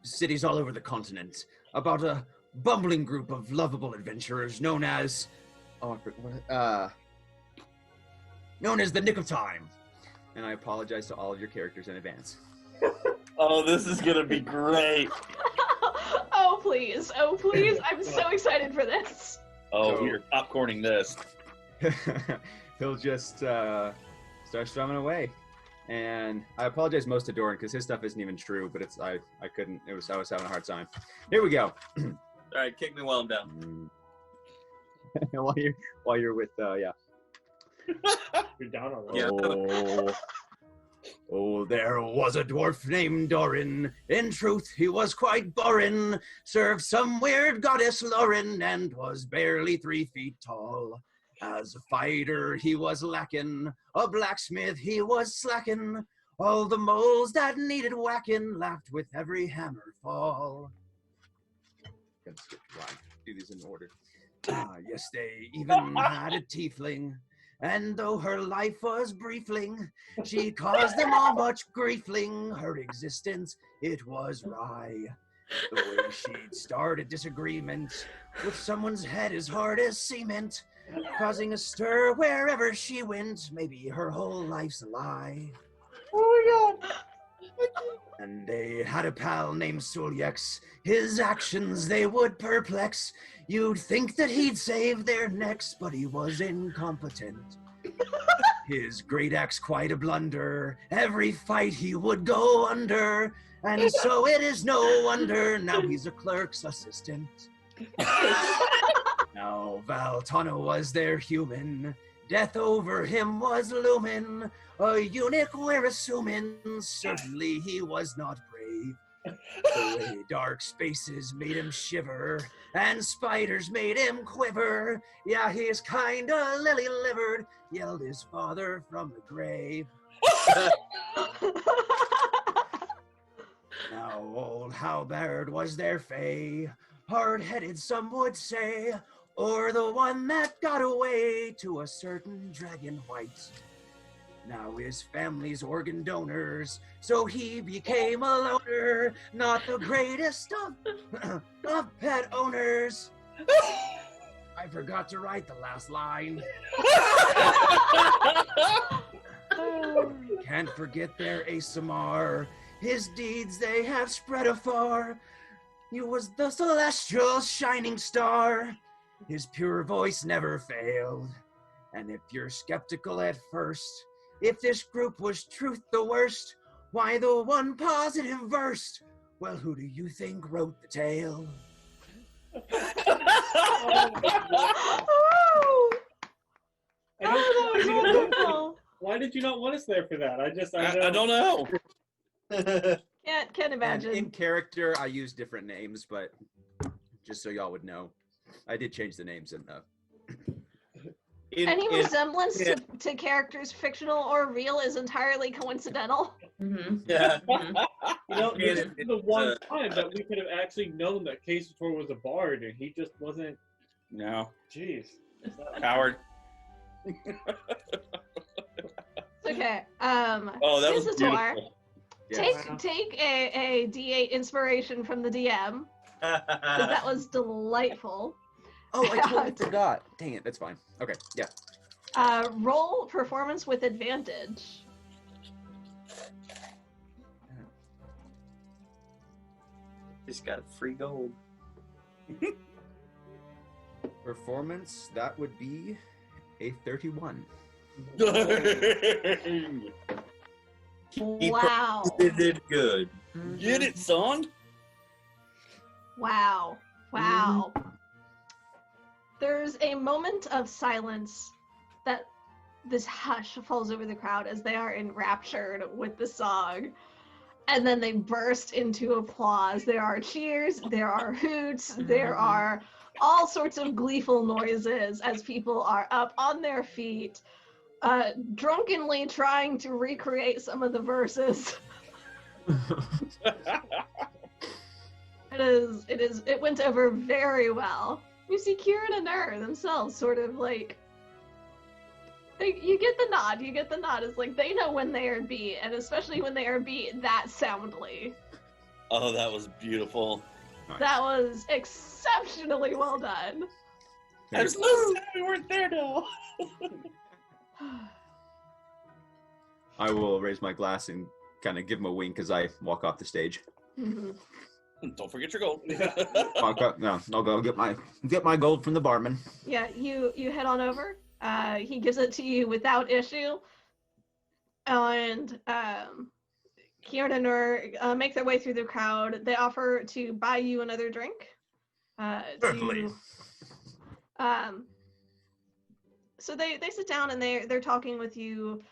cities all over the continent. About a bumbling group of lovable adventurers known as... known as the Nick of Time. And I apologize to all of your characters in advance. Oh, this is gonna be great. Oh, please. Oh, please. I'm so excited for this. Oh, So- we're popcorning this. He'll just start strumming away. And I apologize most to Doran because his stuff isn't even true, but I was having a hard time. Here we go. All right, kick me while I'm down. while you're with yeah. You're down on Yeah. Oh, there was a dwarf named Doran. In truth, he was quite boring. Served some weird goddess Lauren and was barely 3 feet tall. As a fighter, he was lacking. A blacksmith, he was slacking. All the moles that needed whacking laughed with every hammer fall. Gotta skip the line. Do these in order. Yes, they even had a tiefling. And though her life was briefling, she caused them all much griefling. Her existence, it was wry. The way she'd start a disagreement with someone's head as hard as cement, causing a stir wherever she went. Maybe her whole life's a lie. Oh my god! And they had a pal named Sulyex. His actions, they would perplex. You'd think that he'd save their necks, but he was incompetent. His great axe quite a blunder. Every fight he would go under. And so it is no wonder now he's a clerk's assistant. Now Valtano was their human. Death over him was looming. A eunuch we're assuming. Certainly he was not brave. The way dark spaces made him shiver, and spiders made him quiver. Yeah, he's kinda lily-livered, yelled his father from the grave. Now old Halberd was their fay, hard-headed some would say, or the one that got away to a certain dragon white. Now his family's organ donors, so he became a loner, not the greatest of pet owners. I forgot to write the last line. Can't forget their ASMR. His deeds they have spread afar. He was the celestial shining star. His pure voice never failed. And if you're skeptical at first, if this group was truth the worst, Why the one positive verse? Well, who do you think wrote the tale? Woo! I don't- Oh, that was wonderful. Why did you not want us there for that? I don't know. Can't And imagine. in character, I use different names, but just so y'all would know, I did change the names in the. Any resemblance to characters, fictional or real, is entirely coincidental. Mm-hmm. Yeah. You know, this is It- the one time that we could have actually known that Casator was a bard, and he just wasn't. No, Jeez. coward. Okay. Oh, that was Casator, beautiful. take a D8 inspiration from the DM, because that was delightful. Oh, I totally forgot. Dang it, that's fine. Okay, yeah. Roll performance with advantage. Just got free gold. Performance, that would be a 31. He Wow. did good. Get it, son? Wow. Wow. There's a moment of silence that this hush falls over the crowd as they are enraptured with the song. And then they burst into applause. There are cheers, there are hoots, there are all sorts of gleeful noises as people are up on their feet, drunkenly trying to recreate some of the verses. It went over very well. You see Kieran and Ner themselves sort of like, you get the nod. It's like they know when they are beat, and especially when they are beat that soundly. Oh, that was beautiful. That was exceptionally well done. I'm so sad we weren't there now. I will raise my glass and kind of give him a wink as I walk off the stage. Mhm. Don't forget your gold. Walk up, no, I'll go get my gold from the barman. Yeah, you head on over. He gives it to you without issue, and Kieran and Ner make their way through the crowd. They offer to buy you another drink. Certainly. So they sit down and they're talking with you,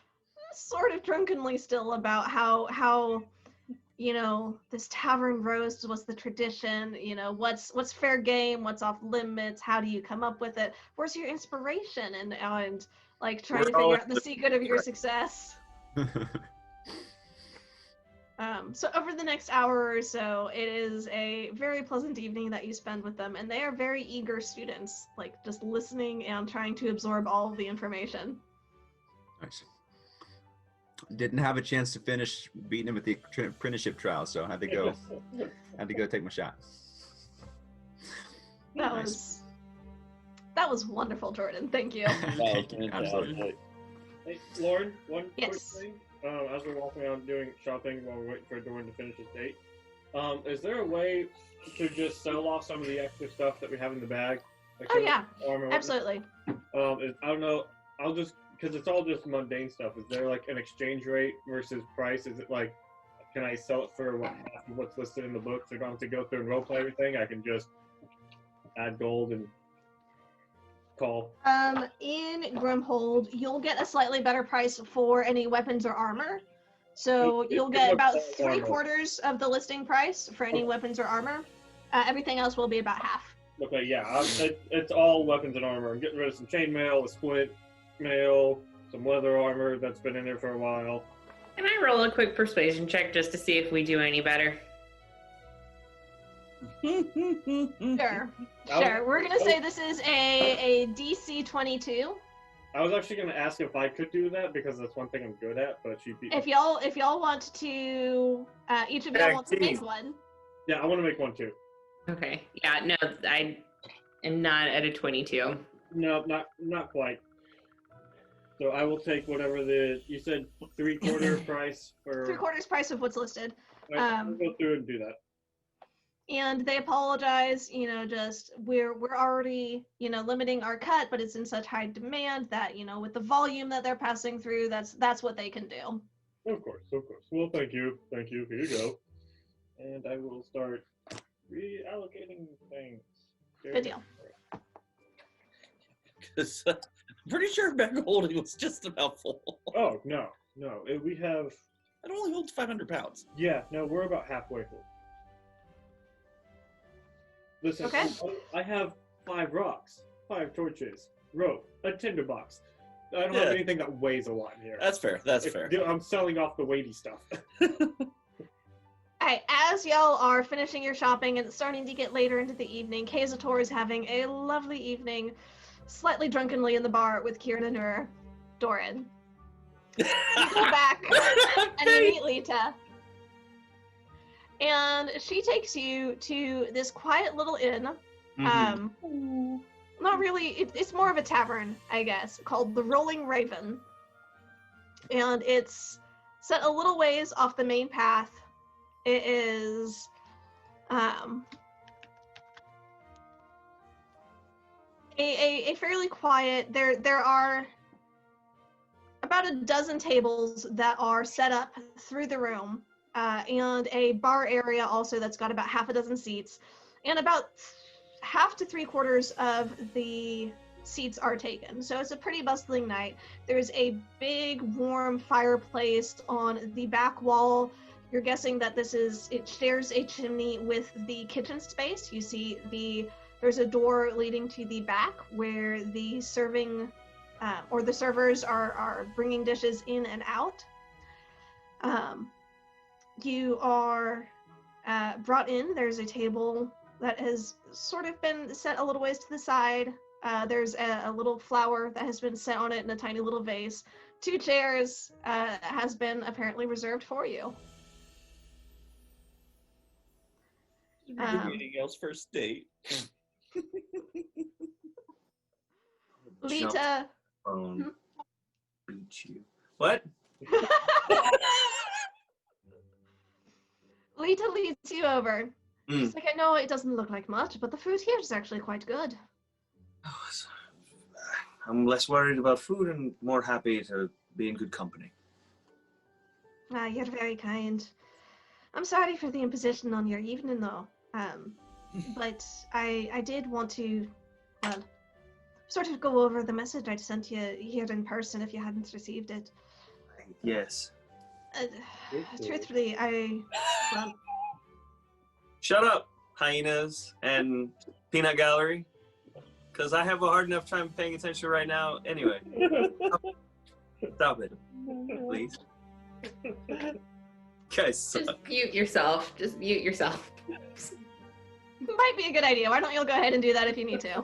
sort of drunkenly still, about how this tavern roast was the tradition. What's fair game, what's off limits, how do you come up with it, where's your inspiration, and like trying to figure out the secret of your success. So over the next hour or so, it is a very pleasant evening that you spend with them, and they are very eager students, like just listening and trying to absorb all of the information. Nice. Didn't have a chance to finish beating him at the apprenticeship trial, so I had to go take my shot. That was wonderful, Jordan. Thank you. Absolutely. Hey, Lauren, one Yes. quick thing. As we're walking around doing shopping while we're waiting for Jordan to finish his date, is there a way to just sell off some of the extra stuff that we have in the bag? Like Oh yeah, armor, absolutely. I don't know. I'll just, because it's all just mundane stuff. Is there like an exchange rate versus price? Is it like, can I sell it for half of what's listed in the book? So I don't have to go through and roleplay everything. I can just add gold and call. In Grimhold, you'll get a slightly better price for any weapons or armor. So you'll get about 3/4 of the listing price for any weapons or armor. Everything else will be about half. Okay, yeah, it's all weapons and armor. I'm getting rid of some chainmail, a splint mail, some leather armor that's been in there for a while. Can I roll a quick persuasion check just to see if we do any better? Sure. We're gonna say this is a DC 22. I was actually going to ask if I could do that because that's one thing I'm good at, but she beat me. If y'all want to, each of y'all want to make one. Yeah, I want to make one too. Okay. Yeah, no, I am not at a 22. No, not quite. So I will take whatever you said 3/4 price for. 3/4 price of what's listed. I'll go through and do that. And they apologize, just we're already, limiting our cut, but it's in such high demand that, with the volume that they're passing through, that's what they can do. Of course. Well, thank you. Here you go. And I will start reallocating things. Good deal. Because I'm pretty sure bag holding was just about full. Oh, no. We have... It only holds 500 pounds. Yeah, no, we're about halfway full. Listen, Okay. I have 5 rocks, 5 torches, rope, a tinderbox. I don't have anything that weighs a lot in here. That's fair. I'm selling off the weighty stuff. Alright, as y'all are finishing your shopping and it's starting to get later into the evening, Kazator is having a lovely evening, slightly drunkenly in the bar with Kieran and her Doran. You go back and you meet Lita. And she takes you to this quiet little inn. Not really, it's more of a tavern, I guess, called the Rolling Raven. And it's set a little ways off the main path. It is a fairly quiet, there are about a dozen tables that are set up through the room, and a bar area also that's got about half a dozen seats, and about half to 3/4 of the seats are taken. So it's a pretty bustling night. There's a big warm fireplace on the back wall. You're guessing that it shares a chimney with the kitchen space. You see there's a door leading to the back where the serving or the servers are bringing dishes in and out. You are brought in. There's a table that has sort of been set a little ways to the side. There's a little flower that has been set on it in a tiny little vase. 2 chairs has been apparently reserved for you. Anything else first date? Lita. Beat you. What? Lita leads you over. Mm. She's like, I know it doesn't look like much, but the food here is actually quite good. I'm less worried about food and more happy to be in good company. You're very kind. I'm sorry for the imposition on your evening, though. But I did want to, well, sort of go over the message I'd sent you here in person if you hadn't received it. Yes. Truthfully, well... Shut up, hyenas and peanut gallery. Because I have a hard enough time paying attention right now. Anyway. Stop it. Please. Guys, suck. Just mute yourself. Might be a good idea. Why don't you go ahead and do that if you need to?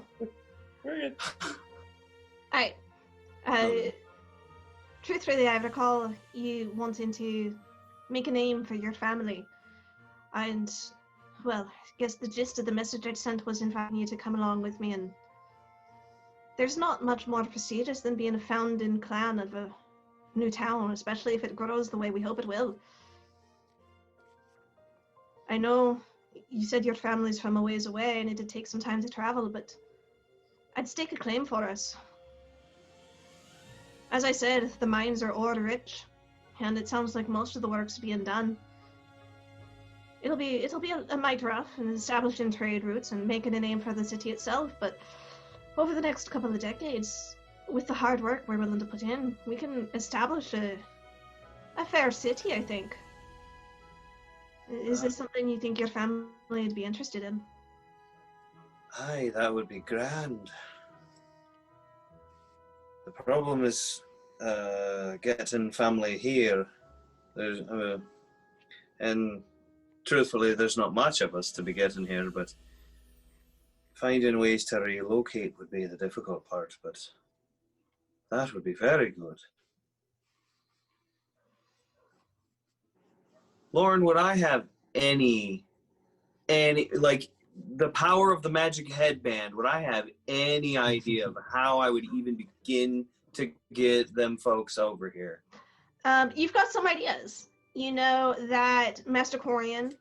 Alright. Truthfully, I recall you wanting to make a name for your family. And, well, I guess the gist of the message I'd sent was inviting you to come along with me, and there's not much more prestigious than being a founding clan of a new town, especially if it grows the way we hope it will. I know you said your family's from a ways away and it did take some time to travel, but I'd stake a claim for us. As I said, the mines are ore rich, and it sounds like most of the work's being done. It'll be a mite rough in establishing trade routes and making a name for the city itself, but over the next couple of decades, with the hard work we're willing to put in, we can establish a fair city, I think. Is this something you think your family would be interested in? Aye, that would be grand. The problem is getting family here. There's, and truthfully, there's not much of us to be getting here, but finding ways to relocate would be the difficult part, but that would be very good. Lauren, would I have any, like, the power of the magic headband, would I have any idea of how I would even begin to get them folks over here? You've got some ideas. You know that Master Corian,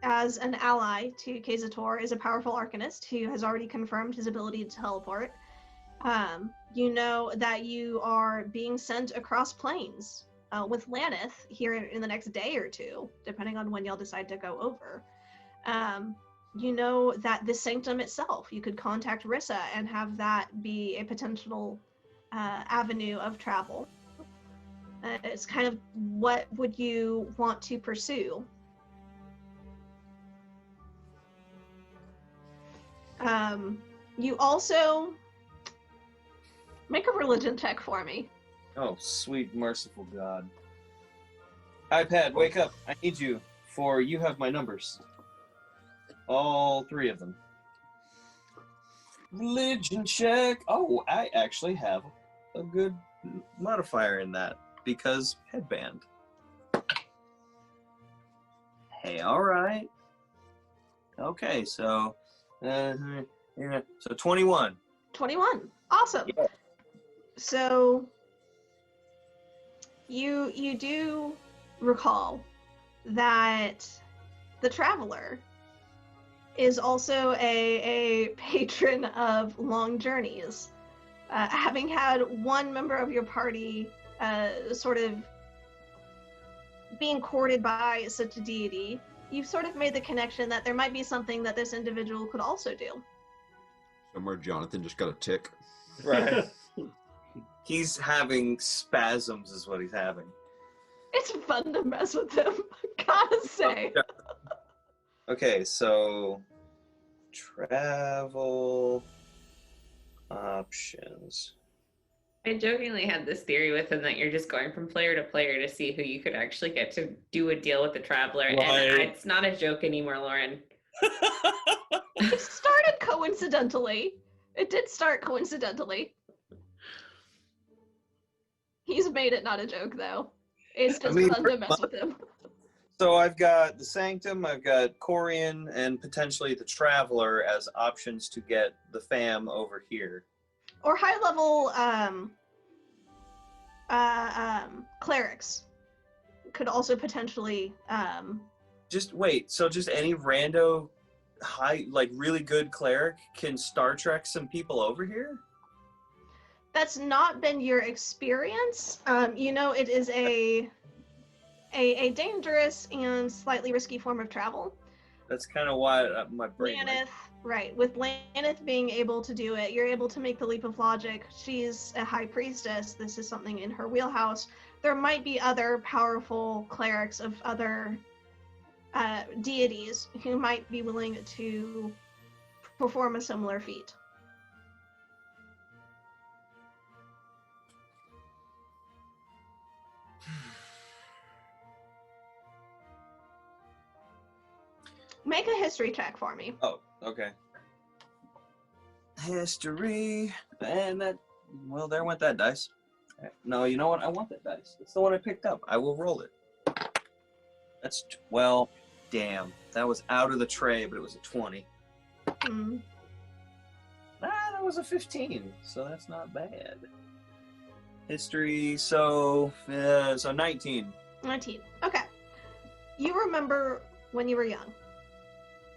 as an ally to Kazator, is a powerful arcanist who has already confirmed his ability to teleport. You know that you are being sent across planes with Laneth here in the next day or two, depending on when y'all decide to go over. You know that the Sanctum itself, you could contact Rissa and have that be a potential avenue of travel. It's kind of, what would you want to pursue? You also make a religion check for me. Oh, sweet, merciful God. iPad, wake up. I need you, for you have my numbers. All 3 of them. Religion check. Oh, I actually have a good modifier in that, because headband. Hey, all right. Okay, so, so 21. 21. Awesome. Yeah. So you do recall that the Traveler is also a patron of long journeys. Having had one member of your party sort of being courted by such a deity, you've sort of made the connection that there might be something that this individual could also do. Somewhere Jonathan just got a tick. Right. He's having spasms is what he's having. It's fun to mess with him, gotta say. Okay, so travel options. I jokingly had this theory with him that you're just going from player to player to see who you could actually get to do a deal with the Traveler. Right. And it's not a joke anymore, Lauren. It started coincidentally. It did start coincidentally. He's made it not a joke, though. It's just fun to mess with him. So I've got the Sanctum, I've got Corian, and potentially the Traveler as options to get the fam over here. Or high-level clerics could also potentially... Just wait, so just any rando really good cleric can Star Trek some people over here? That's not been your experience. You know, it is a dangerous and slightly risky form of travel. That's kind of why my brain... Laneth, right. With Laneth being able to do it, you're able to make the leap of logic. She's a high priestess. This is something in her wheelhouse. There might be other powerful clerics of other deities who might be willing to perform a similar feat. Make a history check for me. Oh, okay. History, and that, well, there went that dice. No, you know what? I want that dice. It's the one I picked up. I will roll it. That's, well, damn. That was out of the tray, but it was a 20. Hmm. That was a 15, so that's not bad. History, so 19. 19. Okay. You remember when you were young,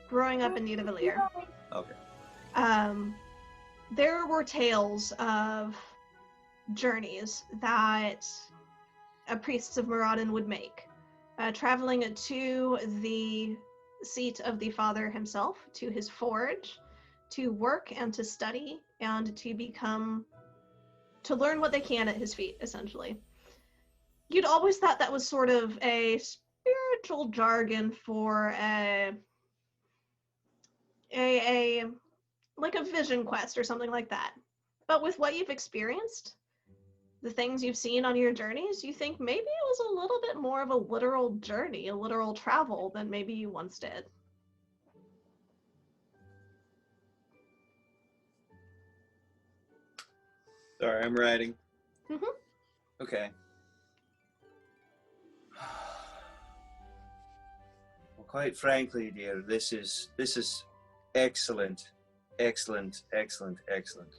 growing up in Nidavellir. Okay. There were tales of journeys that priests of Moradin would make, traveling to the seat of the father himself, to his forge, to work and to study and to learn what they can at his feet, essentially. You'd always thought that was sort of a spiritual jargon for like a vision quest or something like that. But with what you've experienced, the things you've seen on your journeys, you think maybe it was a little bit more of a literal journey, a literal travel than maybe you once did. Sorry, I'm writing. Mm-hmm. Okay. Well, quite frankly, dear, this is excellent. Excellent, excellent, excellent.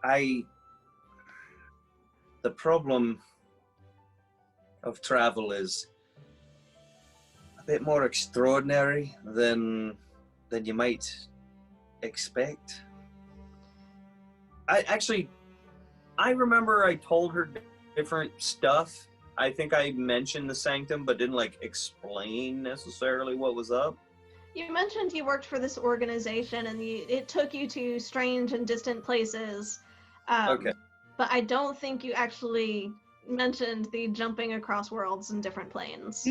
The problem of travel is a bit more extraordinary than you might expect. I remember I told her different stuff. I think I mentioned the Sanctum, but didn't like explain necessarily what was up. You mentioned you worked for this organization and it took you to strange and distant places. Okay. But I don't think you actually mentioned the jumping across worlds and different planes.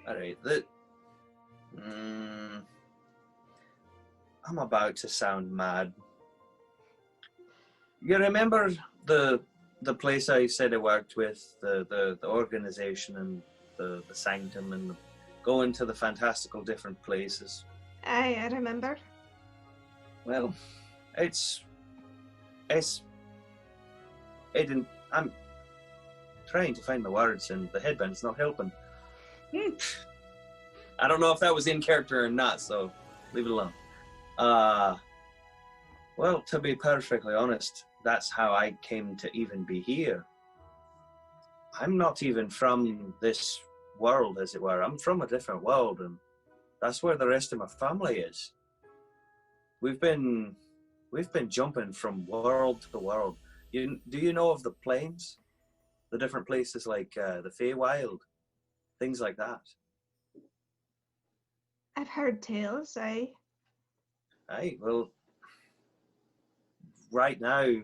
All right. I'm about to sound mad. You remember the place I said I worked with, the organization and the Sanctum and going to the fantastical different places? I remember. Well, I'm trying to find the words and the headband's not helping. I don't know if that was in character or not, so leave it alone. Well, to be perfectly honest, that's how I came to even be here. I'm not even from this world, as it were. I'm from a different world, and that's where the rest of my family is. We've been jumping from world to world. Do you know of the planes? The different places like the Feywilds, things like that. I've heard tales, Aye, well, right now,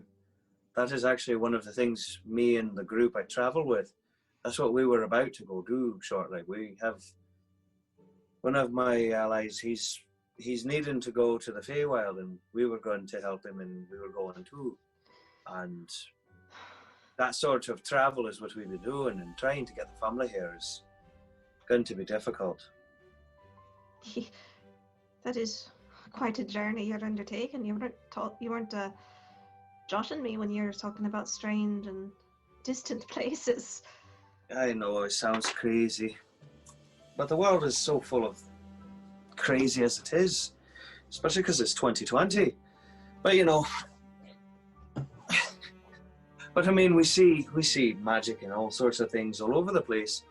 that is actually one of the things me and the group I travel with, that's what we were about to go do shortly. We have one of my allies, he's needing to go to the Feywild, and we were going to help him, and we were going too. And that sort of travel is what we've been doing, and trying to get the family here is going to be difficult. That is quite a journey you're undertaking. You weren't joshing me when you were talking about strange and distant places. I know it sounds crazy, but the world is so full of crazy as it is, especially because it's 2020. But you know, but I mean, we see magic and all sorts of things all over the place.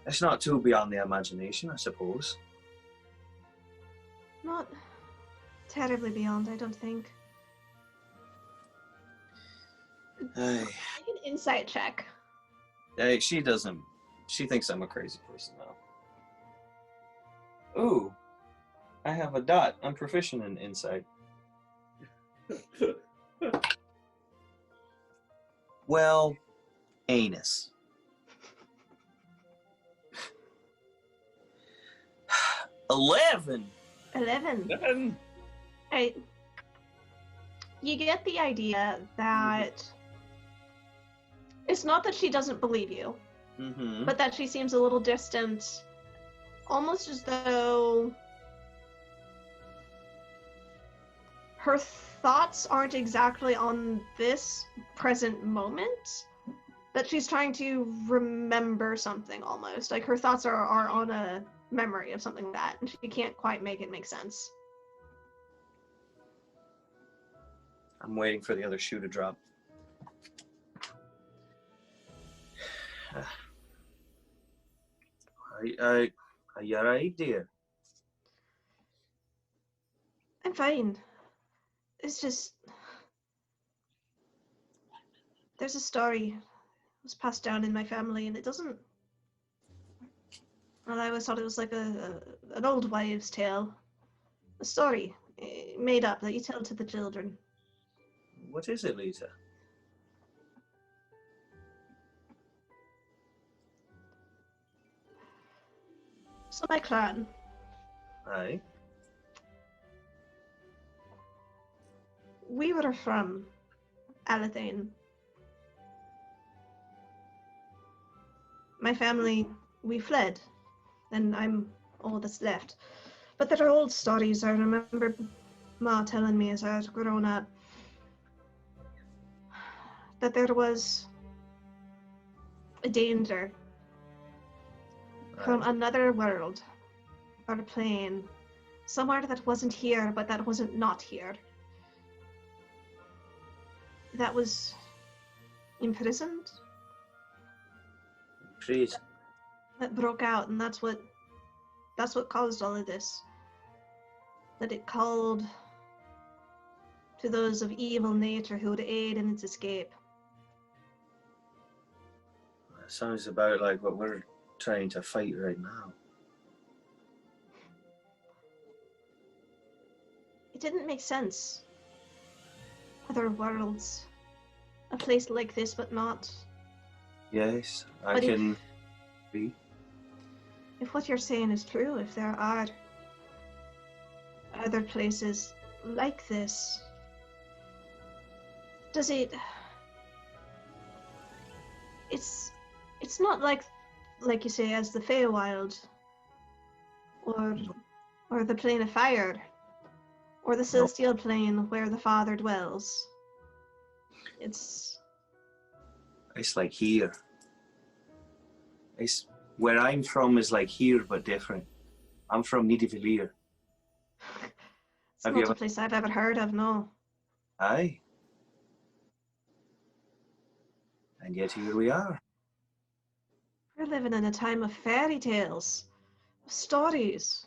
It's not too beyond the imagination, I suppose. Not terribly beyond, I don't think. Aye. Make an insight check. Hey, she doesn't. She thinks I'm a crazy person now. Ooh, I have a dot. I'm proficient in insight. Well, anus. 11. 11. Right. You get the idea that it's not that she doesn't believe you, but that she seems a little distant, almost as though her thoughts aren't exactly on this present moment, that she's trying to remember something almost. Like her thoughts are on a memory of something like that, and she can't quite make it make sense. I'm waiting for the other shoe to drop. Are you alright, dear? I'm fine. It's just there's a story that was passed down in my family, and it doesn't. Well, I always thought it was like an old wives' tale, a story made up that you tell to the children. What is it, Lita? So my clan, Aye. we were from Eleventh. My family, we fled, and I'm all that's left. But there are old stories I remember Ma telling me as I was growing up, that there was a danger from another world or a plane, somewhere that wasn't here, but that wasn't not here. That was imprisoned. Please. That broke out, and that's what caused all of this. That it called to those of evil nature who would aid in its escape. That sounds about like what we're trying to fight right now. It didn't make sense. Other worlds. A place like this, but not. Yes, I But can be. If what you're saying is true, if there are other places like this, does it... It's not like you say, as the Feywild, or the Plane of Fire, or the Celestial Plane where the Father dwells. It's like here. Where I'm from is like here, but different. I'm from Nidavellir. it's not a place I've ever heard of, no. Aye. And yet here we are. We're living in a time of fairy tales, of stories.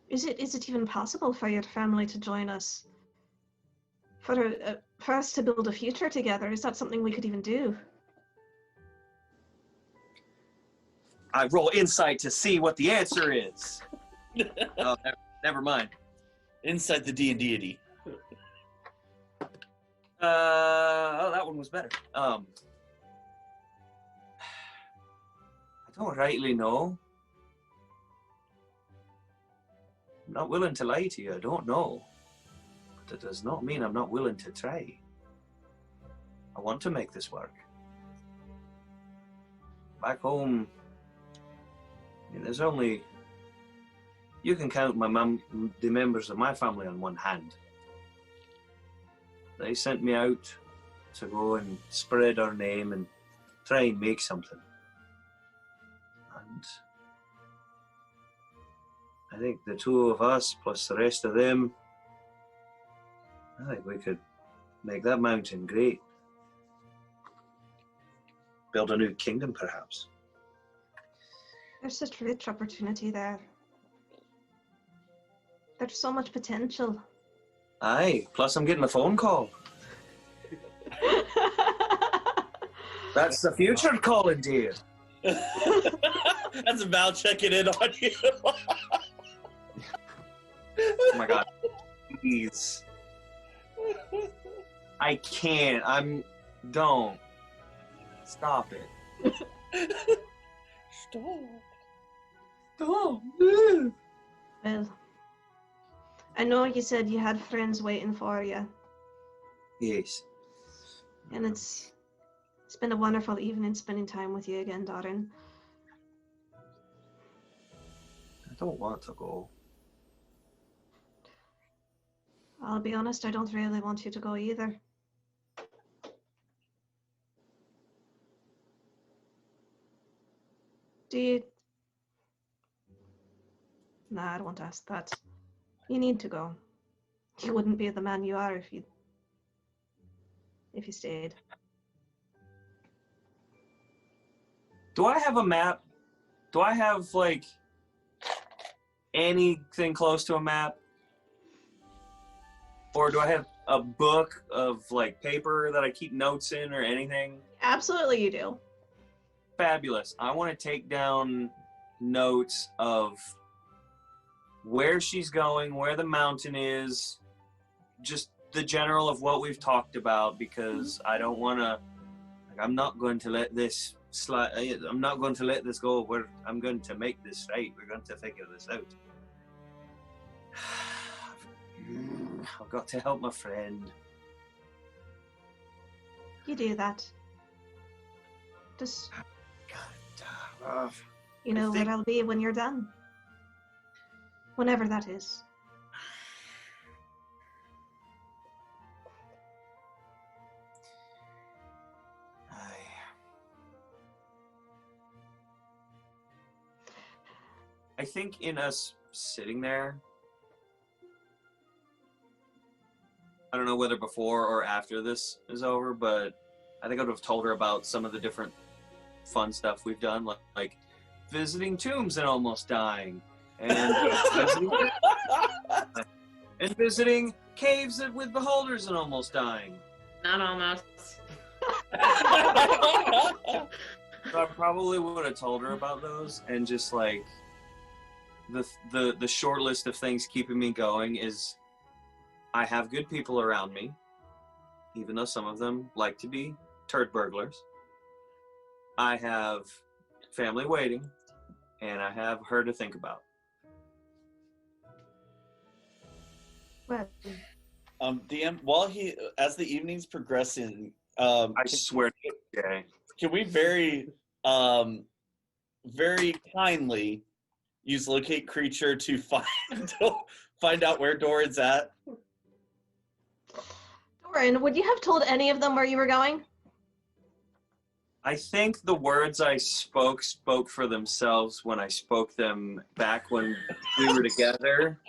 Is it even possible for your family to join us? For us to build a future together? Is that something we could even do? I roll insight to see what the answer is. Oh, never mind. Inside the deity. Oh, that one was better. I don't rightly know. I'm not willing to lie to you. I don't know. But that does not mean I'm not willing to try. I want to make this work. Back home, I mean, there's only... You can count the members of my family on one hand. They sent me out to go and spread our name and try and make something. And I think the two of us plus the rest of them, I think we could make that mountain great. Build a new kingdom, perhaps. There's such rich opportunity there. There's so much potential. Aye, plus I'm getting a phone call. That's the future calling, dear. That's Val checking in on you. Oh my god. Please. I can't. Don't. Stop it. Stop. Stop. Well, I know you said you had friends waiting for you, Yes. and it's been a wonderful evening spending time with you again, Darren. I don't want to go. I'll be honest, I don't really want you to go either. Do you... Nah, I don't want to ask that. You need to go. You wouldn't be the man you are if you stayed. Do I have a map? Do I have, like, anything close to a map? Or do I have a book of, like, paper that I keep notes in or anything? Absolutely you do. Fabulous. I want to take down notes of where she's going, where the mountain is, just the general of what we've talked about, because I don't want to, like, I'm not going to let this slide. I'm not going to let this go. I'm going to make this right. We're going to figure this out. I've got to help my friend. You do that. Just, God, you know where I'll be when you're done. Whenever that is. I think in us sitting there, I don't know whether before or after this is over, but I think I would have told her about some of the different fun stuff we've done, like visiting tombs and almost dying, and and visiting caves with beholders and almost dying. Not almost. So I probably would have told her about those, and just like the short list of things keeping me going is I have good people around me, even though some of them like to be turd burglars. I have family waiting, and I have her to think about. Well, DM, as the evening's progressing, I swear to you, Jay. can we very kindly use locate creature to find out where Doran's at? Doran, would you have told any of them where you were going? I think the words I spoke for themselves when I spoke them back when we were together.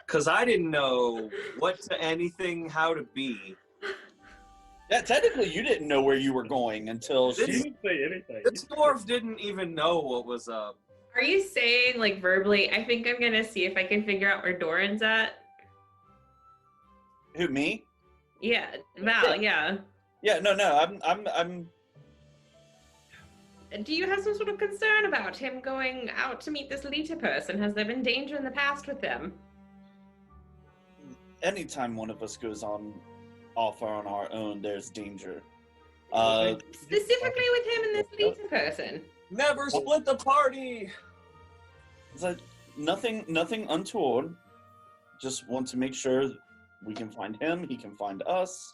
Because I didn't know how to be. Yeah, technically you didn't know where you were going until She she... didn't say anything. This dwarf didn't even know what was up. Are you saying, like, verbally, I think I'm gonna see if I can figure out where Doran's at? Who, me? Yeah, Val, yeah. Yeah, no, I'm... Do you have some sort of concern about him going out to meet this Lita person? Has there been danger in the past with them? Anytime one of us goes off on our own, there's danger. Specifically with him and this Lita person? Never split the party! It's like nothing untoward. Just want to make sure we can find him, he can find us.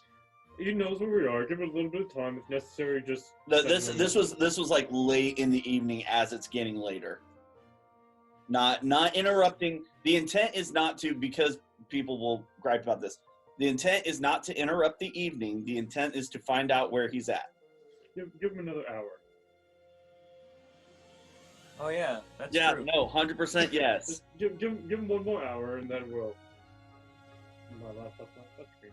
He knows where we are. Give it a little bit of time if necessary. Just This was like late in the evening as it's getting later. Not interrupting. The intent is not to, because people will gripe about this. The intent is not to interrupt the evening. The intent is to find out where he's at. give him another hour. Oh yeah, that's Yeah, true. no, 100% yes. Just give him one more hour, and then we'll. My laptop's not touchscreen.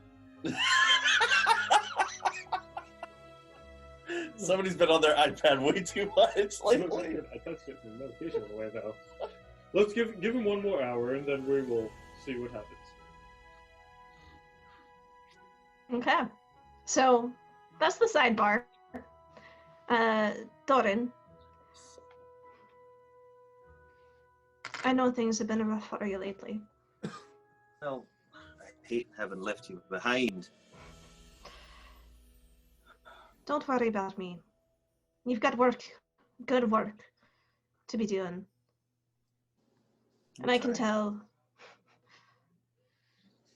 Somebody's been on their iPad way too much lately. I touched it in the notification away though. Let's give him one more hour, and then we will see what happens. Okay. So that's the sidebar. Doran. I know things have been rough for you lately. Well, I hate having left you behind. Don't worry about me. You've got good work to be doing. And I can tell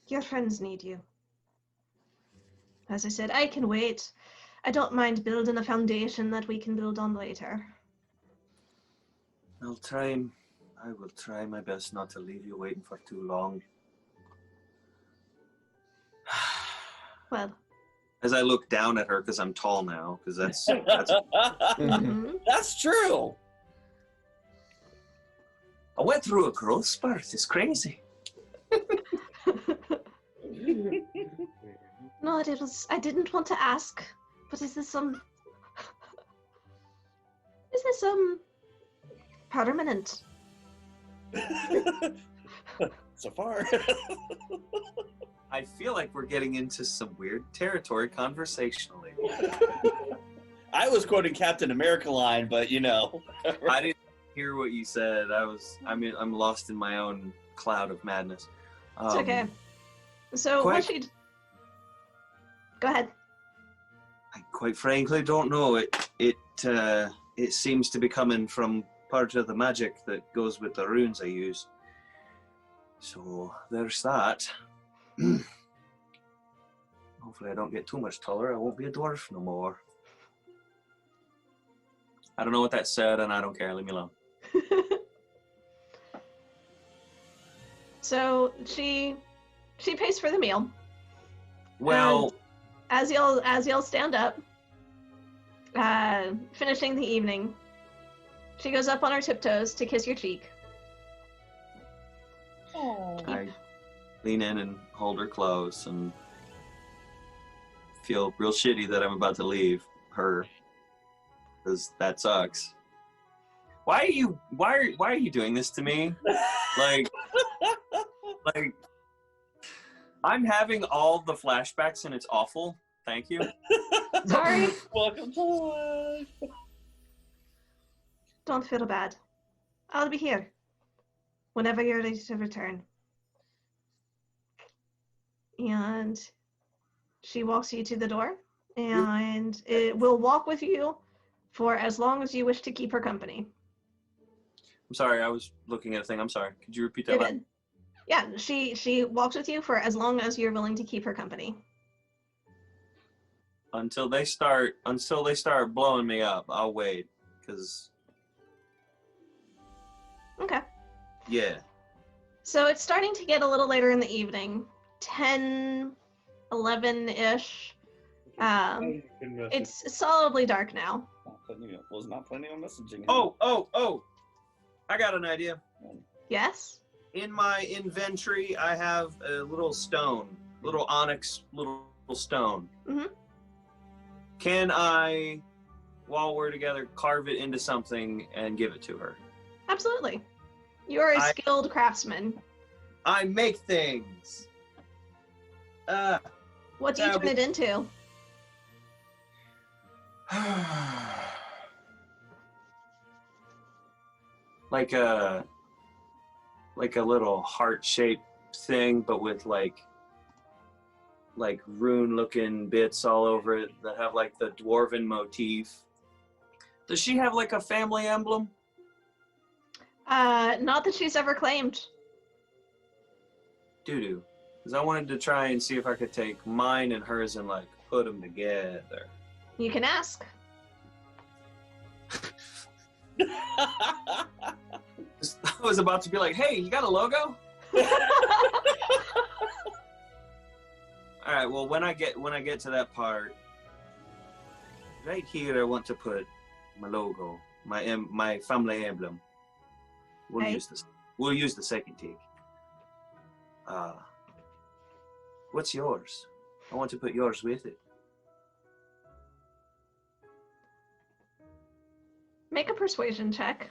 your friends need you. As I said, I can wait. I don't mind building a foundation that we can build on later. I will try my best not to leave you waiting for too long. Well. As I look down at her, because I'm tall now, because that's Mhm. That's true. I went through a growth spurt. It's crazy. No, I didn't want to ask, but is this permanent? So far. I feel like we're getting into some weird territory conversationally. I was quoting Captain America line, but you know. I didn't hear what you said. I'm lost in my own cloud of madness. It's okay. So what she... Go ahead. I quite frankly don't know. It seems to be coming from part of the magic that goes with the runes I use. So there's that. Hopefully I don't get too much taller. I won't be a dwarf no more. I don't know what that said, and I don't care. Leave me alone. So she pays for the meal. Well, As y'all stand up, finishing the evening, she goes up on her tiptoes to kiss your cheek. I lean in and hold her close and feel real shitty that I'm about to leave her, because that sucks. Why are you doing this to me? Like I'm having all the flashbacks and it's awful. Thank you. Sorry. Welcome to life. Don't feel bad. I'll be here whenever you're ready to return. And she walks you to the door, and it will walk with you for as long as you wish to keep her company. I'm sorry, I was looking at a thing. I'm sorry. Could you repeat that? You're last- good. Yeah, she walks with you for as long as you're willing to keep her company. Until they start blowing me up, I'll wait. Cause Okay. yeah. So it's starting to get a little later in the evening, 10, 11-ish. It's solidly dark now. Was not planning on messaging him. Oh! I got an idea. Yes? In my inventory, I have a little stone, little onyx, little stone. Mhm. Can I, while we're together, carve it into something and give it to her? Absolutely. You're a skilled craftsman. I make things. What do you turn it into? like a little heart-shaped thing, but with like rune-looking bits all over it that have like the dwarven motif. Does she have like a family emblem? Not that she's ever claimed. Doo-doo. Because I wanted to try and see if I could take mine and hers and like put them together. You can ask. I was about to be like, hey, you got a logo? All right, well, when I get to that part, right here, I want to put my logo, my family emblem. We'll Right. use this. We'll use the second take. What's yours? I want to put yours with it. Make a persuasion check.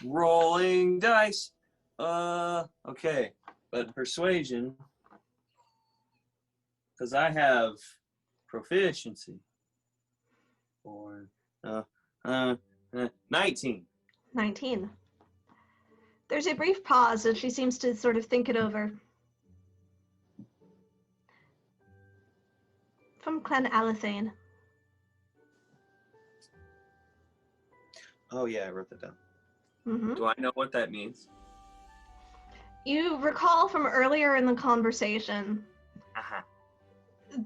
Rolling dice. Okay, but persuasion, because I have proficiency. 19. 19. There's a brief pause as she seems to sort of think it over. From Clan Alathane. Oh yeah, I wrote that down. Mm-hmm. Do I know what that means? You recall from earlier in the conversation, Uh-huh.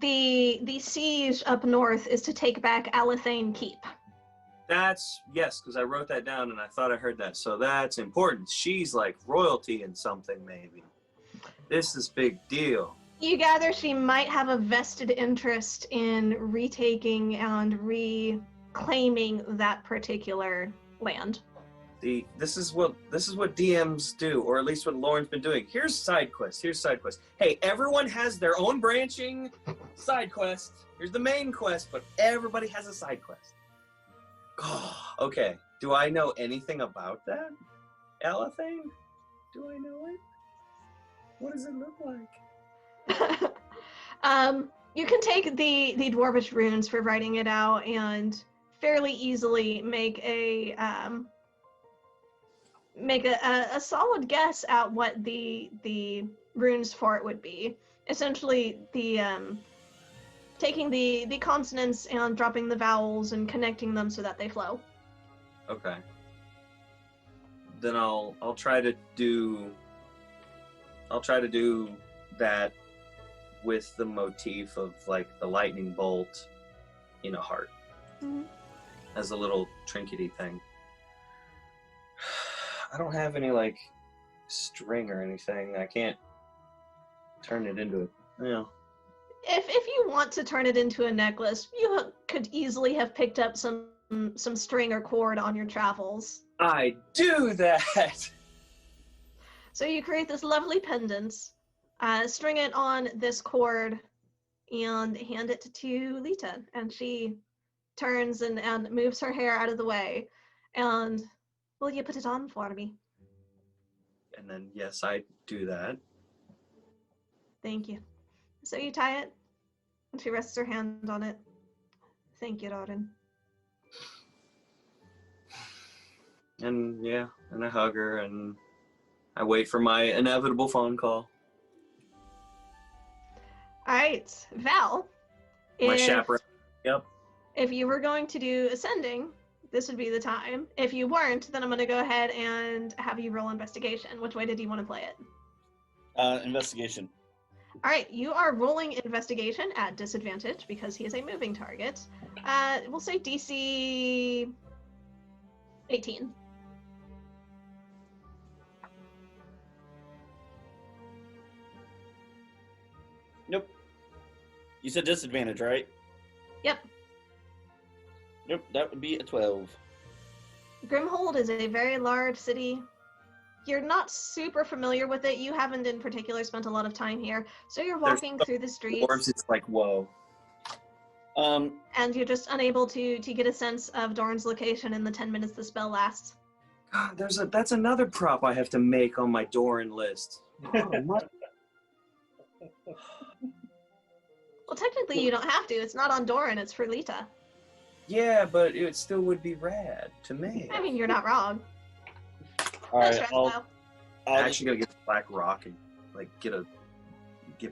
the siege up north is to take back Alathane Keep. Yes, because I wrote that down and I thought I heard that. So that's important. She's like royalty in something, maybe. This is big deal. You gather she might have a vested interest in retaking and reclaiming that particular land. This is what DMs do, or at least what Lauren's been doing. Here's side quest. Hey, everyone has their own branching side quest. Here's the main quest, but everybody has a side quest. Oh, okay. Do I know anything about that? Alathane? Do I know it? What does it look like? You can take the dwarvish runes for writing it out and fairly easily make a solid guess at what the runes for it would be. Essentially, taking the consonants and dropping the vowels and connecting them so that they flow. Okay. Then I'll try to do that with the motif of like the lightning bolt in a heart. Mhm. As a little trinkety thing. I don't have any like string or anything. I can't turn it into it. Yeah. If you want to turn it into a necklace, you could easily have picked up some string or cord on your travels. I do that. So you create this lovely pendant, string it on this cord, and hand it to Lita. And she turns and moves her hair out of the way. And will you put it on for me? And then, yes, I do that. Thank you. So you tie it, and she rests her hand on it. Thank you, Doran. And yeah, and I hug her, and I wait for my inevitable phone call. All right, Val. My if- chaperone. Yep. If you were going to do ascending, this would be the time. If you weren't, then I'm going to go ahead and have you roll investigation. Which way did you want to play it? Investigation. All right, you are rolling investigation at disadvantage because he is a moving target. We'll say DC 18. Nope. You said disadvantage, right? Yep. Nope, that would be a 12. Grimhold is a very large city. You're not super familiar with it. You haven't in particular spent a lot of time here. So you're walking through the streets. Dwarves, it's like, whoa. And you're just unable to get a sense of Doran's location in the 10 minutes the spell lasts. God, that's another prop I have to make on my Doran list. Oh, Well, technically you don't have to. It's not on Doran, it's for Lita. yeah, but it still would be rad to me. I mean, you're not wrong. All No right, stress, I'll though. I'm actually gonna get Black Rock and like get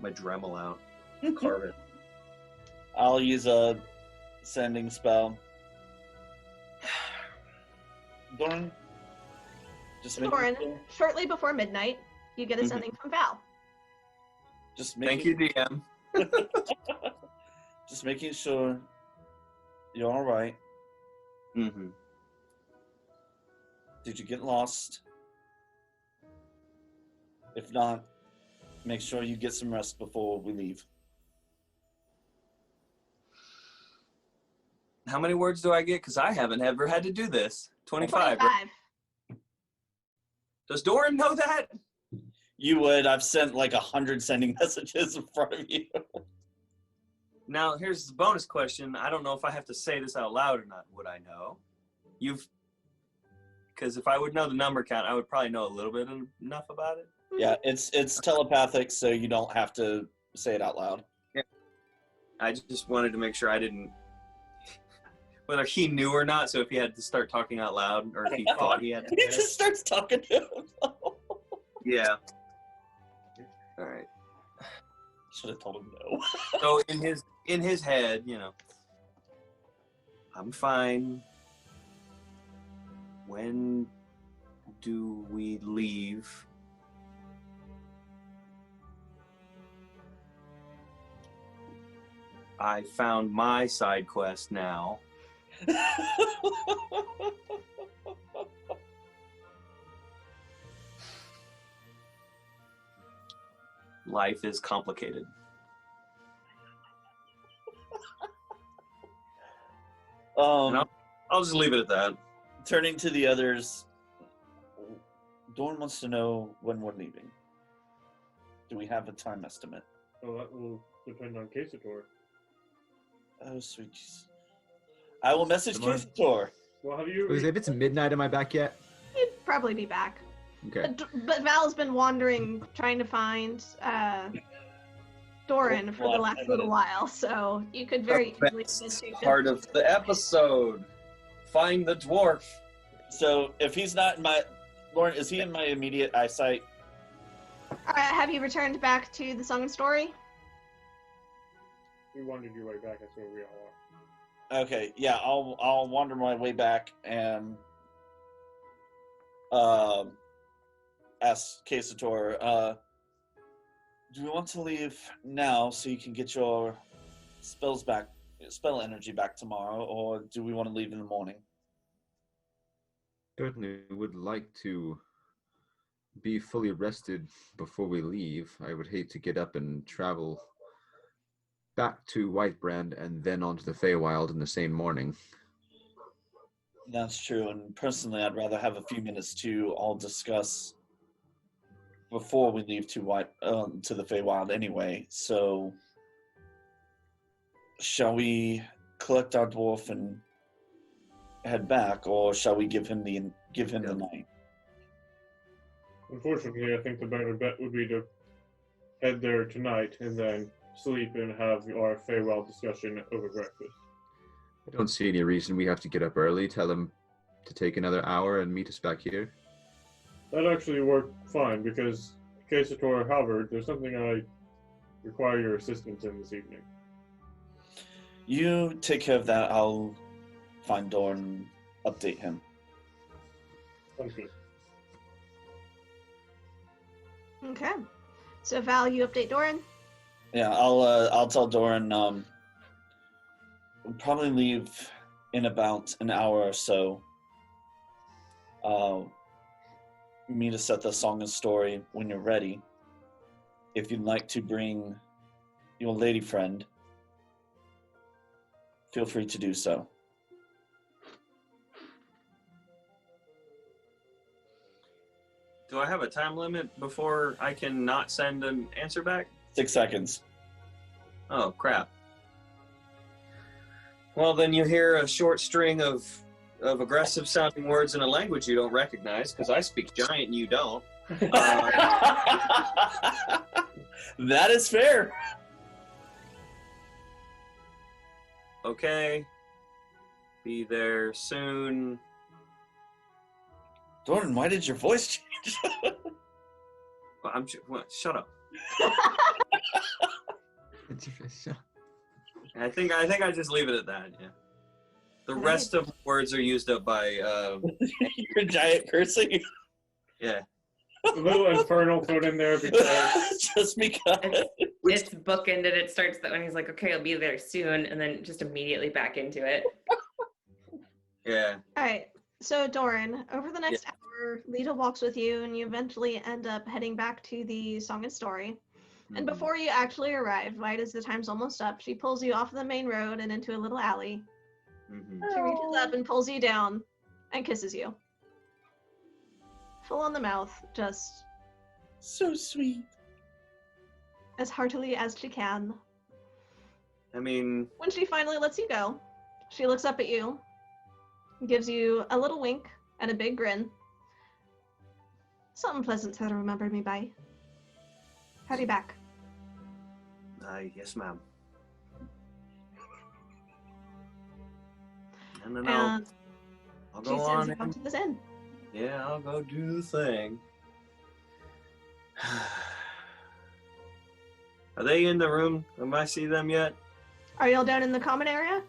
my Dremel out, carve it. I'll use a sending spell. Doran, just making Doran, sure. shortly before midnight, you get a sending from Val. Just Thank making, you, DM. just making sure you're all right. Mm-hmm. Did you get lost? If not, make sure you get some rest before we leave. How many words do I get? Because I haven't ever had to do this. 25. 25. Does Doran know that? You would. I've sent like 100 sending messages in front of you. Now, here's the bonus question. I don't know if I have to say this out loud or not. Would I know? Because if I would know the number count, I would probably know a little bit enough about it. Yeah, it's telepathic, so you don't have to say it out loud. Yeah. I just wanted to make sure I didn't, whether he knew or not, so if he had to start talking out loud, or if he thought he had to. He just starts talking to himself. Yeah. All right. Should have told him no. So in his head, I'm fine. When do we leave? I found my side quest now. Life is complicated. I'll just leave it at that. Turning to the others, Dorn wants to know when we're leaving. Do we have a time estimate? Well, that will depend on Quesator. Oh, sweet Jesus. I will message Come on. Quesator. Well, have you? Because if it's midnight, am I back yet? He'd probably be back. Okay. But Val's been wandering, trying to find Doran for the last little while, so you could very easily Best convince part of the episode. Find the dwarf. So if he's not in my... Lauren, is he in my immediate eyesight? Have you returned back to the Song and Story? We wandered your way back. That's where we all are. Okay, yeah, I'll wander my way back and ask Quesator, do we want to leave now so you can get your spell energy back tomorrow, or do we want to leave in the morning? Certainly would like to be fully rested before we leave. I would hate to get up and travel back to Whitebrand and then onto the Feywild in the same morning. That's true, and personally, I'd rather have a few minutes to all discuss before we leave to the Feywild anyway. So, shall we collect our dwarf and head back, or shall we give him the night? Unfortunately, I think the better bet would be to head there tonight and then sleep and have our Feywild discussion over breakfast. I don't see any reason we have to get up early, tell them to take another hour and meet us back here. That actually worked fine because, Casator Halberd, there's something I require your assistance in this evening. You take care of that. I'll find Dorn, update him. Sounds good. Okay. So Val, you update Doran. Yeah, I'll tell Doran. We'll probably leave in about an hour or so. Meet us at the Song and Story when you're ready. If you'd like to bring your lady friend, feel free to do so. Do I have a time limit before I can not send an answer back? 6 seconds. Oh, crap. Well, then you hear a short string of aggressive sounding words in a language you don't recognize, because I speak giant and you don't. That is fair. Okay. Be there soon. Dorn, why did your voice change? Well, shut up. I think I just leave it at that. Yeah. The rest of the words are used up by. Your giant cursing. Yeah. A little infernal thrown in there because Just because. It's bookended. It starts that when he's like, okay, I'll be there soon, and then just immediately back into it. Yeah. All right. So Doran, over the next hour, Lita walks with you, and you eventually end up heading back to the Song and Story. And before you actually arrive, right as the time's almost up, she pulls you off the main road and into a little alley. She reaches up and pulls you down and kisses you. Full on the mouth, just So sweet. as heartily as she can. I mean, When she finally lets you go, she looks up at you, gives you a little wink and a big grin. Something pleasant to remember me by. Howdy back. yes, ma'am. And then And I'll she go sends on. you up to this inn. Yeah, I'll go do the thing. Are they in the room? Have I see them yet? Are y'all down in the common area?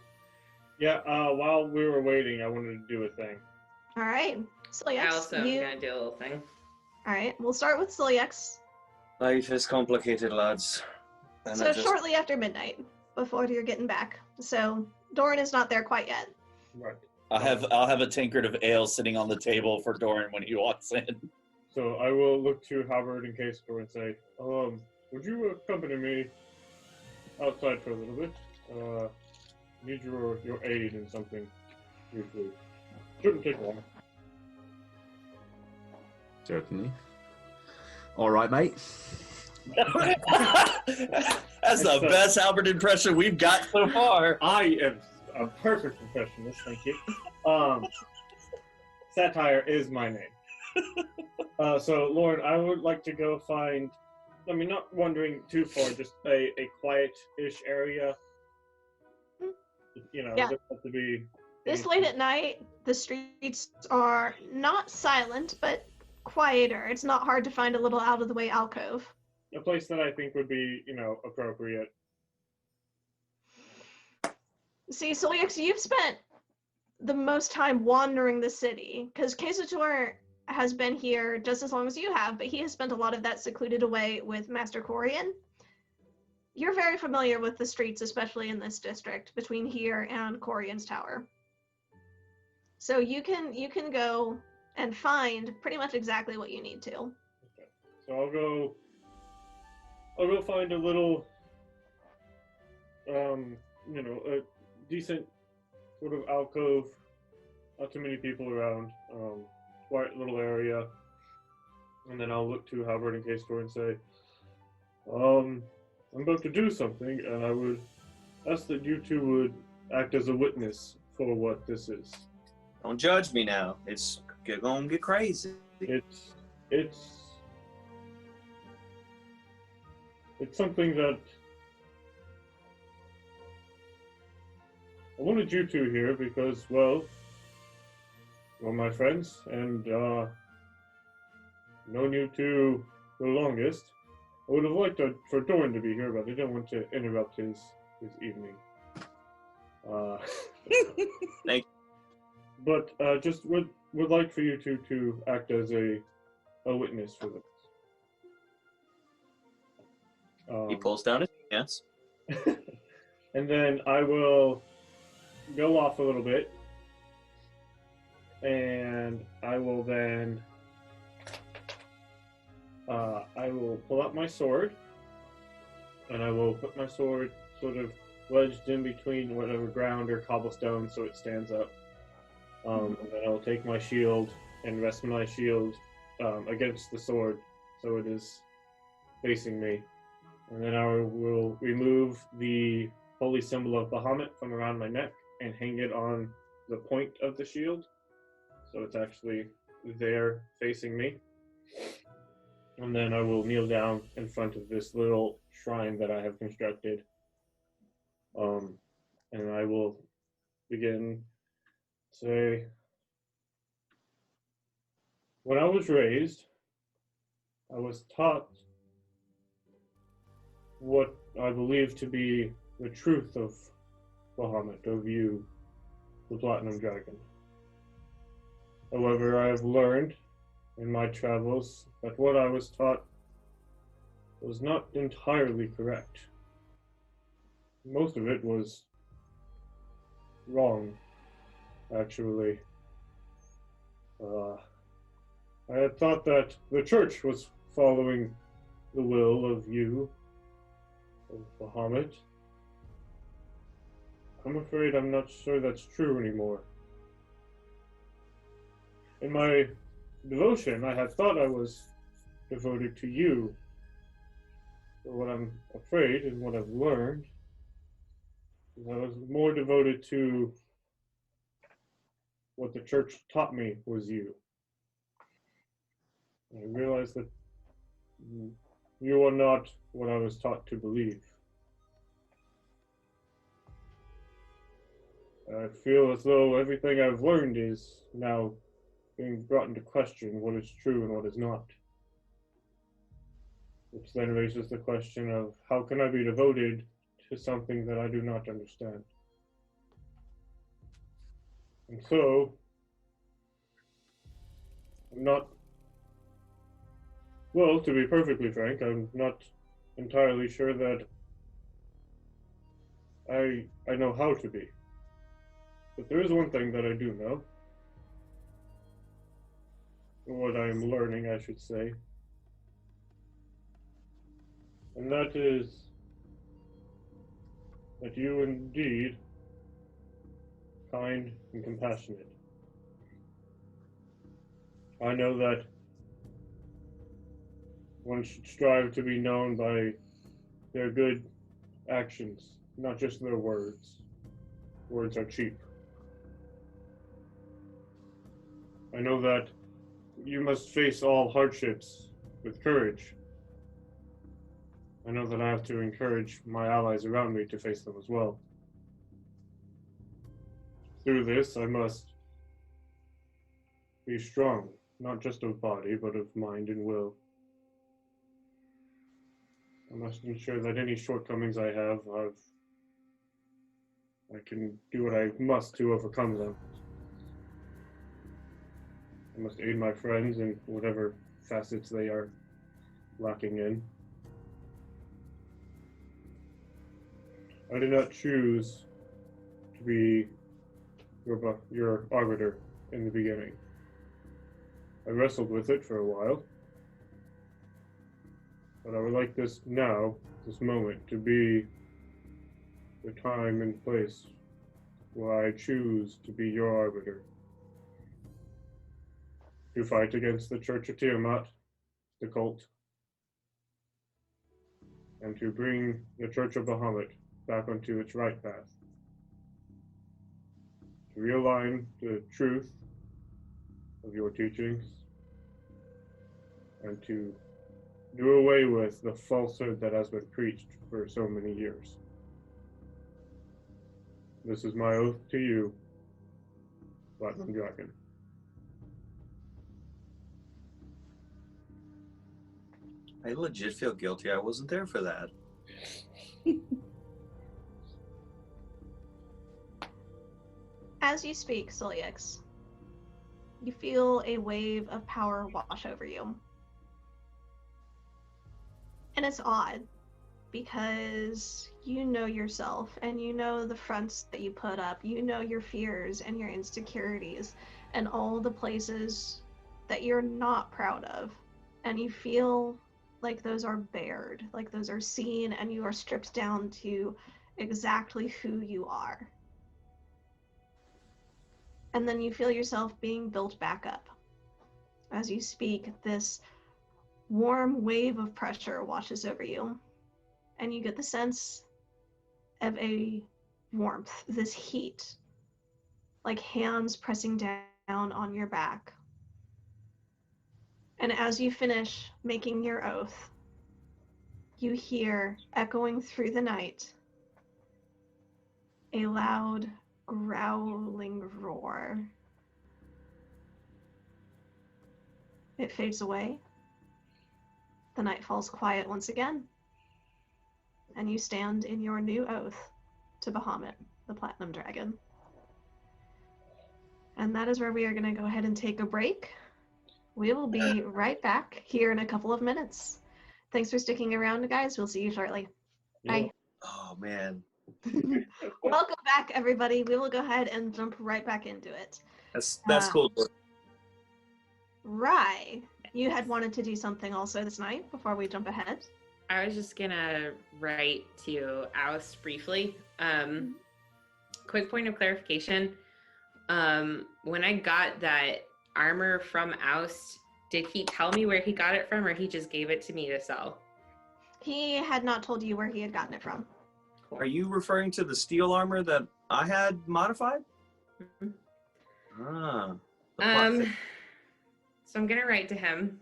yeah. While we were waiting, I wanted to do a thing. All right. Silyax, I also am you... gonna do a little thing. All right, we'll start with Silyax. Life is complicated, lads. And So shortly after midnight, before you're getting back. So Doran is not there quite yet. Right. I'll have a tankard of ale sitting on the table for Doran when he walks in. So I will look to Halberd and Casator and say, would you accompany me outside for a little bit? Need your aid in something briefly. Shouldn't take long. Certainly. All right, mate. That's the best Albert impression we've got so far. I am a perfect professionalist, thank you. Satire is my name. So, Lauren, I would like to go find, I mean, not wandering too far, just a quiet-ish area. You know, Yeah. it doesn't have to be... This late at night, the streets are not silent, but quieter. It's not hard to find a little out-of-the-way alcove. A place that I think would be, you know, appropriate. See, Silyax, you've spent the most time wandering the city, because Casator has been here just as long as you have, but he has spent a lot of that secluded away with Master Corian. You're very familiar with the streets, especially in this district, between here and Corian's Tower. So you can go and find pretty much exactly what you need to. Okay. So I'll go find a little, you know, a decent sort of alcove, not too many people around, quiet little area, and then I'll look to Halberd and Casator and say, I'm about to do something, and I would ask that you two would act as a witness for what this is. Don't judge me now. It's gonna get crazy. It's it's something that I wanted you two here because, well, you're my friends, and known you two the longest. I would have liked for Doran to be here, but I didn't want to interrupt his evening. Thank you. But just would like for you two to act as a witness for this. He pulls down his pants. And then I will go off a little bit, and I will then I will pull out my sword, and I will put my sword sort of wedged in between whatever ground or cobblestone so it stands up. And then I'll take my shield and rest my shield against the sword so it is facing me. And then I will remove the holy symbol of Bahamut from around my neck and hang it on the point of the shield. So it's actually there facing me. And then I will kneel down in front of this little shrine that I have constructed. And I will begin to say, when I was raised, I was taught what I believe to be the truth of Bahamut, of you, the Platinum Dragon. However, I have learned in my travels that what I was taught was not entirely correct. Most of it was wrong, actually. I had thought that the church was following the will of you, of Bahamut. I'm afraid I'm not sure that's true anymore. In my devotion, I had thought I was devoted to you. But what I'm afraid and what I've learned is I was more devoted to what the church taught me was you. I realized that you are not what I was taught to believe. I feel as though everything I've learned is now being brought into question, what is true and what is not. Which then raises the question of how can I be devoted to something that I do not understand? And so, I'm not, well, to be perfectly frank, I'm not entirely sure that I know how to be. But there is one thing that I do know. What I am learning, I should say. And that is that you indeed kind and compassionate. I know that one should strive to be known by their good actions, not just their words. Words are cheap. I know that you must face all hardships with courage. I know that I have to encourage my allies around me to face them as well. Through this, I must be strong, not just of body, but of mind and will. I must ensure that any shortcomings I have, I can do what I must to overcome them. I must aid my friends in whatever facets they are lacking in. I did not choose to be your arbiter in the beginning. I wrestled with it for a while, but I would like this now, this moment, to be the time and place where I choose to be your arbiter. To fight against the Church of Tiamat, the cult, and to bring the Church of Bahamut back onto its right path. To realign the truth of your teachings, and to Do away with the falsehood that has been preached for so many years. This is my oath to you, Platinum Dragon. I legit feel guilty. I wasn't there for that. As you speak, Solix, you feel a wave of power wash over you. And it's odd because you know yourself and you know the fronts that you put up. You know your fears and your insecurities and all the places that you're not proud of. And you feel like those are bared, like those are seen, and you are stripped down to exactly who you are. And then you feel yourself being built back up. As you speak, this warm wave of pressure washes over you, and you get the sense of a warmth, this heat, like hands pressing down on your back. And as you finish making your oath, you hear echoing through the night a loud growling roar. It fades away. The night falls quiet once again, and you stand in your new oath to Bahamut, the Platinum Dragon. And that is where we are going to go ahead and take a break. We will be right back here in a couple of minutes. Thanks for sticking around, guys. We'll see you shortly. Bye. Oh, man. Welcome back, everybody. We will go ahead and jump right back into it. That's cool. Rye, you had wanted to do something also this night before we jump ahead. I was just gonna write to Alice briefly. Quick point of clarification. When I got that armor from Oust, did he tell me where he got it from, or he just gave it to me to sell? He had not told you where he had gotten it from. Are you referring to the steel armor that I had modified? So I'm gonna write to him.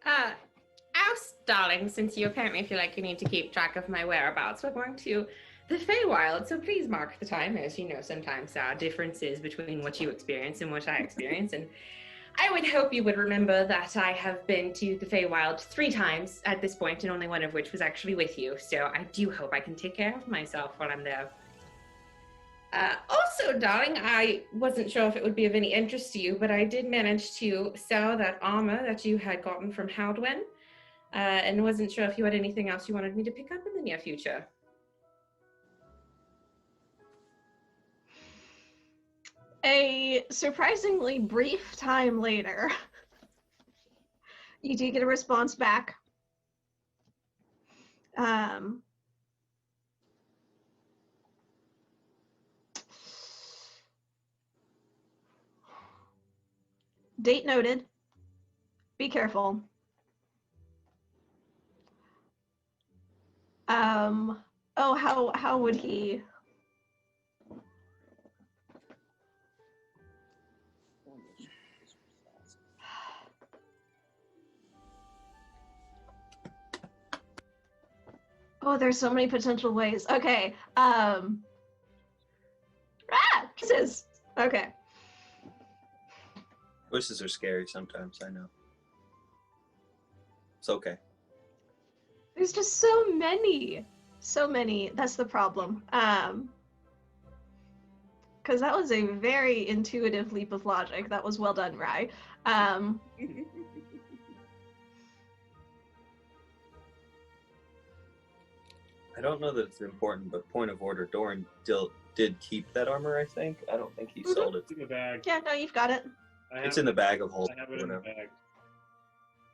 Oust, darling, since you apparently feel like you need to keep track of my whereabouts, we're going to the Feywilds, so please mark the time. As you know, sometimes there are differences between what you experience and what I experience, and I would hope you would remember that I have been to the Feywild 3 times at this point, and only one of which was actually with you, so I do hope I can take care of myself while I'm there. Also, darling, I wasn't sure if it would be of any interest to you, but I did manage to sell that armor that you had gotten from Haldwin, and wasn't sure if you had anything else you wanted me to pick up in the near future. A surprisingly brief time later, you do get a response back. Date noted. Be careful. Oh, how would he? Oh, there's so many potential ways. Okay. Kisses. Okay. Wishes are scary sometimes, I know. It's okay. There's just so many. So many. That's the problem. Because that was a very intuitive leap of logic. That was well done, Rye. I don't know that it's important, but point of order, Doran did keep that armor, I think. I don't think he sold it. It's in the bag. Yeah, no, you've got it. It's in the bag of holding. I have it in the bag.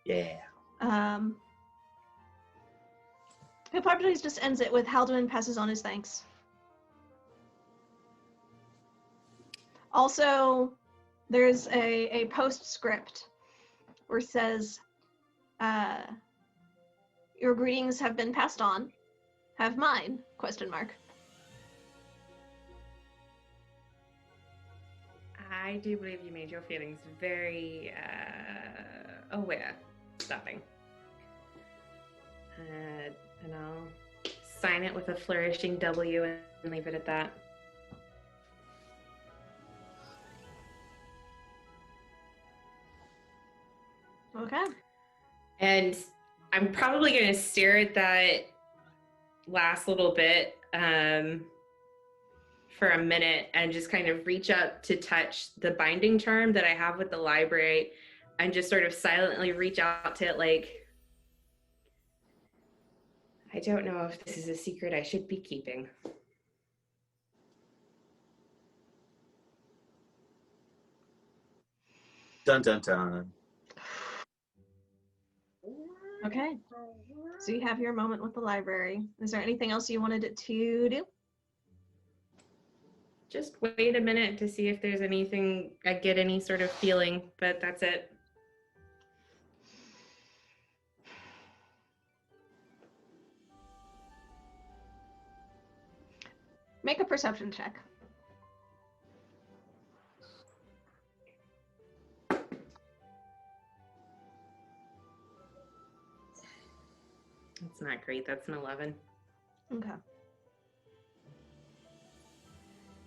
Yeah. Hippocrates just ends it with Haldwin passes on his thanks. Also, there's a postscript where it says, your greetings have been passed on. Have mine? ? I do believe you made your feelings very aware, darling. And I'll sign it with a flourishing W and leave it at that. Okay. And I'm probably going to stare at that last little bit for a minute and just kind of reach up to touch the binding charm that I have with the library and just sort of silently reach out to it like, I don't know if this is a secret I should be keeping. Dun dun dun. Okay. So you have your moment with the library. Is there anything else you wanted it to do? Just wait a minute to see if there's anything, I get any sort of feeling, but that's it. Make a perception check. That's not great. That's an 11. Okay.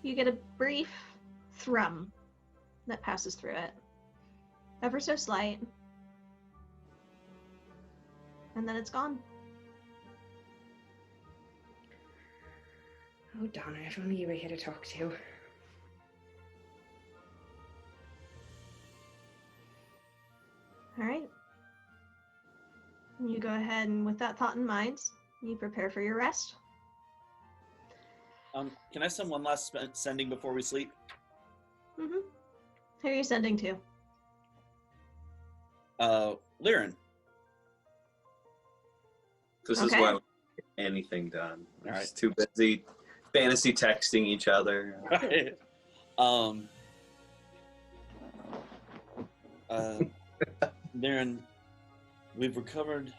You get a brief thrum that passes through it. Ever so slight. And then it's gone. Oh, Donna, if only you were here to talk to. All right. You go ahead and with that thought in mind, you prepare for your rest. Can I send one last sending before we sleep? Mm-hmm. Who are you sending to? Lyran. This is Okay. why we don't get anything done. We're All just too busy fantasy texting each other. Right. Lyran, we've recovered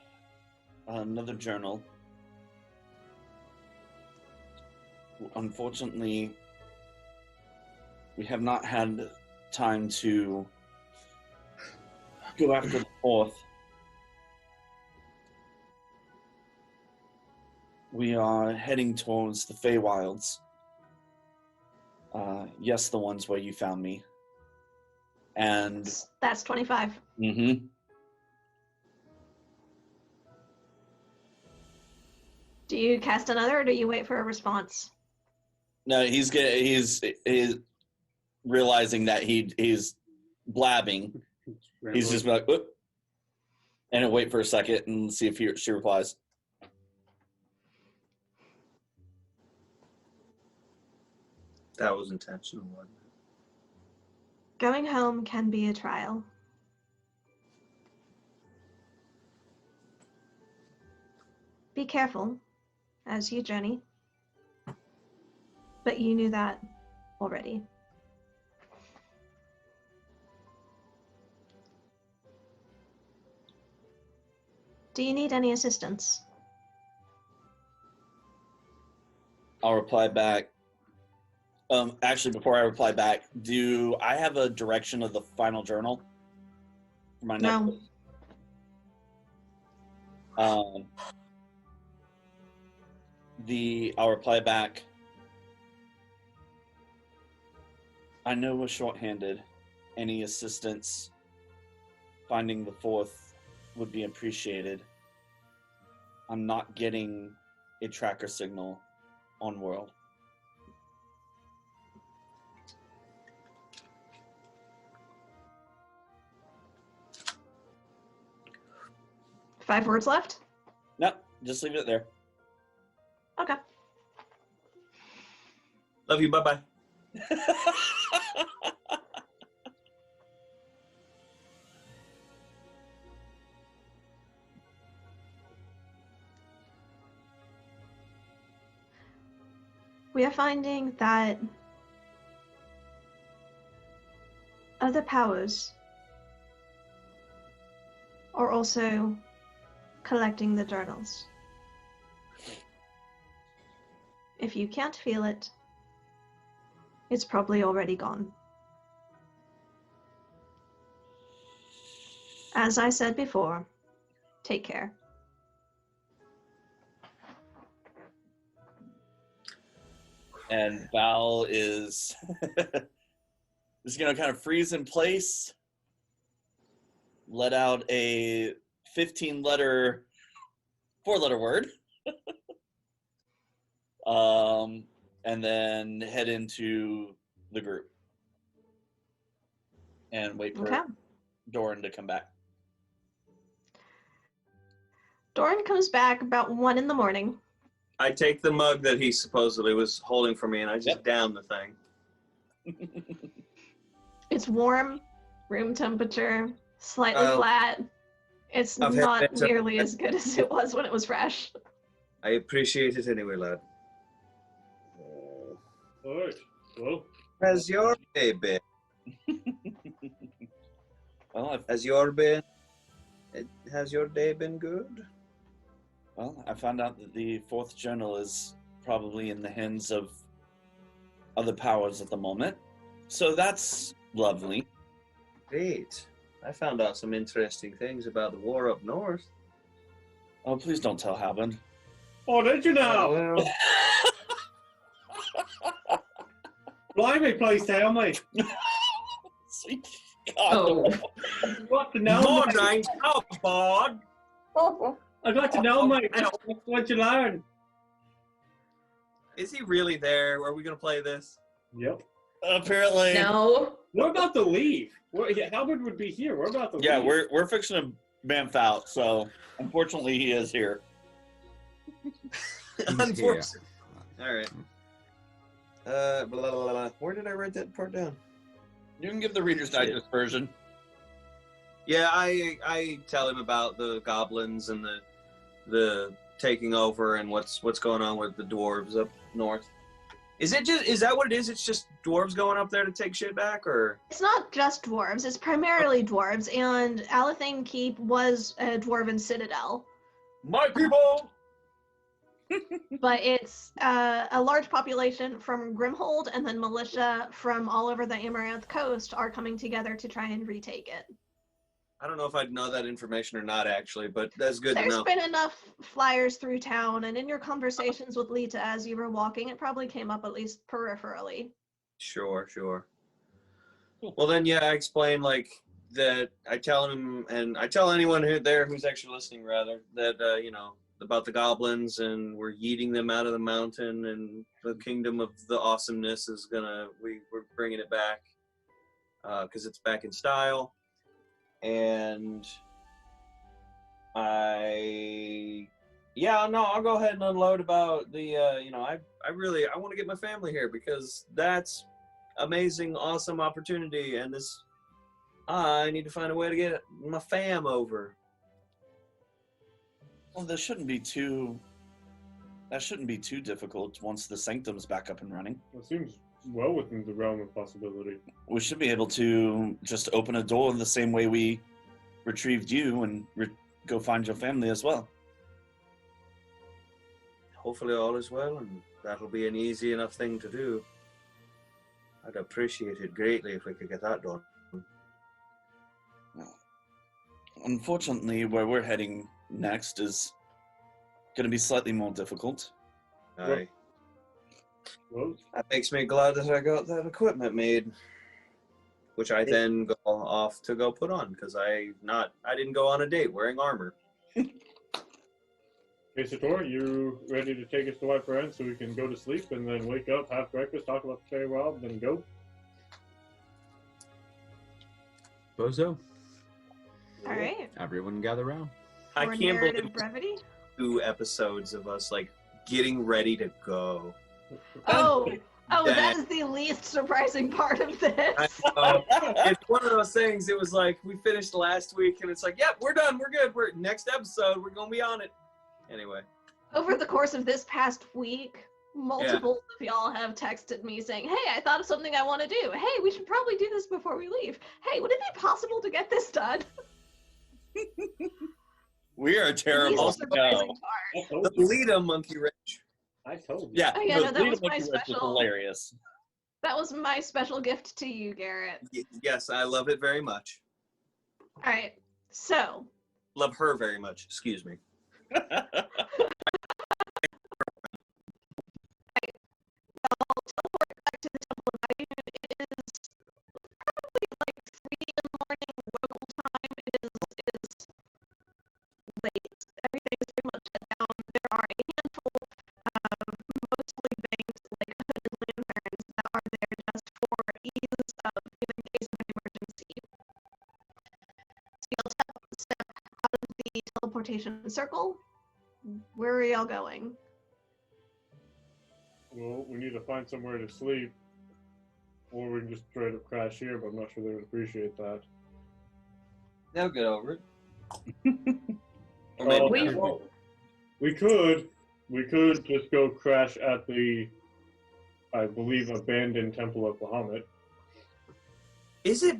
another journal. Unfortunately, we have not had time to go after the fourth. We are heading towards the Feywilds. Yes, the ones where you found me. And That's 25. mm-hmm. Do you cast another or do you wait for a response? No, he's realizing that he's blabbing. He's just like, whoop, and he'll wait for a second and see if she replies. That was intentional, wasn't it? Going home can be a trial. Be careful as you journey. But you knew that already. Do you need any assistance? I'll reply back. Actually, before I reply back, do I have a direction of the final journal for my No. I'll reply back. I know we're shorthanded. Any assistance finding the fourth would be appreciated. I'm not getting a tracker signal on world. Five words left? No, just leave it there. Okay. Love you. Bye-bye. We are finding that other powers are also collecting the journals. If you can't feel it, it's probably already gone. As I said before, take care. And Val is just gonna kind of freeze in place, let out a 15-letter, 4-letter word, and then head into the group and wait for Okay. Doran to come back. Doran comes back about 1 in the morning. I take the mug that he supposedly was holding for me, and I just down the thing. It's warm, room temperature, slightly Oh. flat. It's I've had not it, so- nearly as good as it was when it was fresh. I appreciate it anyway, lad. All right. Well, Has your day been? Well, Has your day been good? I found out that the 4th journal is probably in the hands of other powers at the moment. So that's lovely. Great. I found out some interesting things about the war up north. Oh, please don't tell Halberd. oh, did you know? Well, Blimey, please tell me. Sweet Oh. God. I got to know, mate. Bod. I got to know, mate. That's what you learn. Is he really there? Are we going to play this? Yep. Apparently. No. We're about to leave. Halberd would be here. We're about to Yeah, leave. we're fixing to bamf out, so unfortunately he is here. Unfortunately. All right. Blah, blah, blah, blah. Where did I write that part down? You can give the Reader's Digest version. Yeah, I tell him about the goblins and the taking over and what's going on with the dwarves up north. Is that what it is? It's just dwarves going up there to take shit back, or? It's not just dwarves, it's primarily dwarves, and Alathane Keep was a dwarven citadel. My people! But it's a large population from Grimhold, and then militia from all over the Amaranth coast are coming together to try and retake it. I don't know if I'd know that information or not, actually, but that's good to There's know. been enough flyers through town, and in your conversations with Lita as you were walking, it probably came up at least peripherally. Sure. Well, then, yeah, I explain, like, that I tell him, and I tell anyone who's actually listening, rather, that, about the goblins, and we're yeeting them out of the mountain, and the kingdom of the awesomeness is we're bringing it back, because it's back in style. And I'll go ahead and unload about the, I want to get my family here because that's amazing, awesome opportunity. And I need to find a way to get my fam over. Well, that shouldn't be too difficult once the Sanctum's back up and running. It seems well within the realm of possibility. We should be able to just open a door the same way we retrieved you and go find your family as well. Hopefully all is well, and that'll be an easy enough thing to do. I'd appreciate it greatly if we could get that done. Unfortunately, where we're heading next is going to be slightly more difficult. Aye. Well, That makes me glad that I got that equipment made, which I then go off to go put on because I didn't go on a date wearing armor. Sator, you ready to take us to White Friend so we can go to sleep and then wake up, have breakfast, talk about the Feywild, then go? Bozo, All right. everyone gather round. I For can't narrative believe brevity. 2 episodes of us like getting ready to go. Oh, Dang. that is the least surprising part of this. It's one of those things. It was like we finished last week, and it's like, yep, we're done, we're good. We're next episode, we're gonna be on it. Anyway, Over the course of this past week, multiple of y'all have texted me saying, hey, I thought of something I want to do. Hey, we should probably do this before we leave. Hey, would it be possible to get this done? We are Least terrible. surprising No. part. I told the you. Lita Monkey Wrench. I told you. Yeah, Oh, yeah, no, that Lita was my Monkey Wrench is special. hilarious. That was my special gift to you, Garrett. Yes, I love it very much. All right, so Love her very much. Excuse me. teleportation circle. Where are y'all going? Well, we need to find somewhere to sleep. Or we can just straight up crash here, but I'm not sure they would appreciate that. They'll get over it. Or Oh, maybe We- not. we could just go crash at the, I believe, abandoned Temple of Bahamut. Is it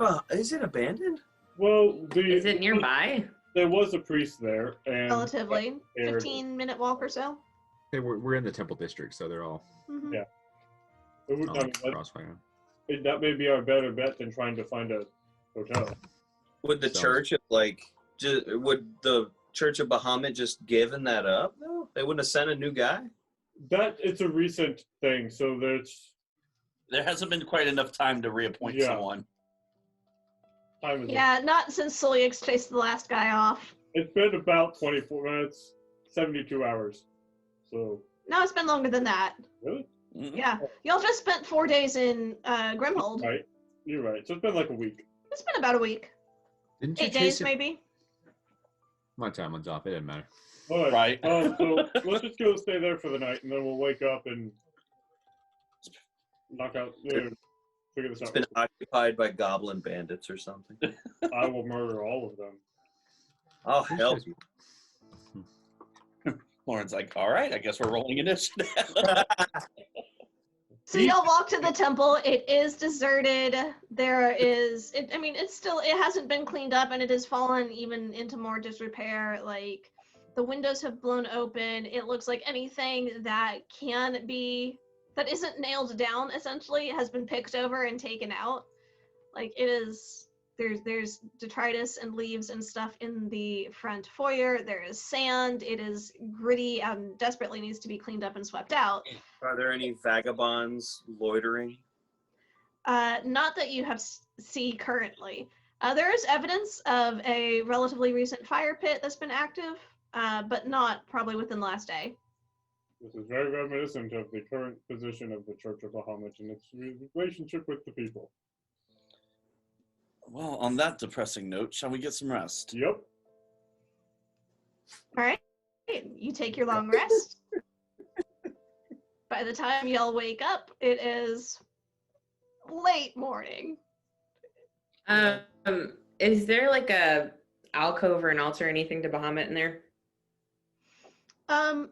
abandoned? Well, Is it nearby? There was a priest there, and Relatively, aired- 15-minute walk or so. Okay, we're in the temple district, so they're all Mhm. Yeah. it would, on I mean, crossfire. that may be our better bet than trying to find a hotel. Would the Sounds- church have would the Church of Bahamut just given that up? No, they wouldn't have sent a new guy. That it's a recent thing, so there's There hasn't been quite enough time to reappoint Yeah. someone. time is Yeah, not since Soleux chased the last guy off. It's been about 24 minutes, 72 hours. So No, it's been longer than that. really, Mhm. Yeah, y'all just spent 4 days in Grimhold. right? You're right. So it's been like a week. It's been about a week. Didn't you 8 chase days, it? maybe. My time's off. It didn't matter. All right. Right. So let's just go stay there for the night, and then we'll wake up and knock out. Figure this It's out. been occupied by goblin bandits or something. I will murder all of them. I'll help you. Lauren's like, all right, I guess we're rolling initiative. So y'all walk to the temple. It is deserted. There is, it hasn't been cleaned up, and it has fallen even into more disrepair. Like, the windows have blown open. It looks like anything that isn't nailed down, essentially, has been picked over and taken out. Like, it is, there's detritus and leaves and stuff in the front foyer. There is sand. It is gritty and desperately needs to be cleaned up and swept out. Are there any vagabonds loitering? Not that you see currently. There is evidence of a relatively recent fire pit that's been active, but not probably within the last day. This is very reminiscent of the current position of the Church of Bahamut and its relationship with the people. Well, on that depressing note, shall we get some rest? Yep. All right, you take your long rest. By the time y'all wake up, it is late morning. Is there like a alcove or an altar or anything to Bahamut in there? Yeah,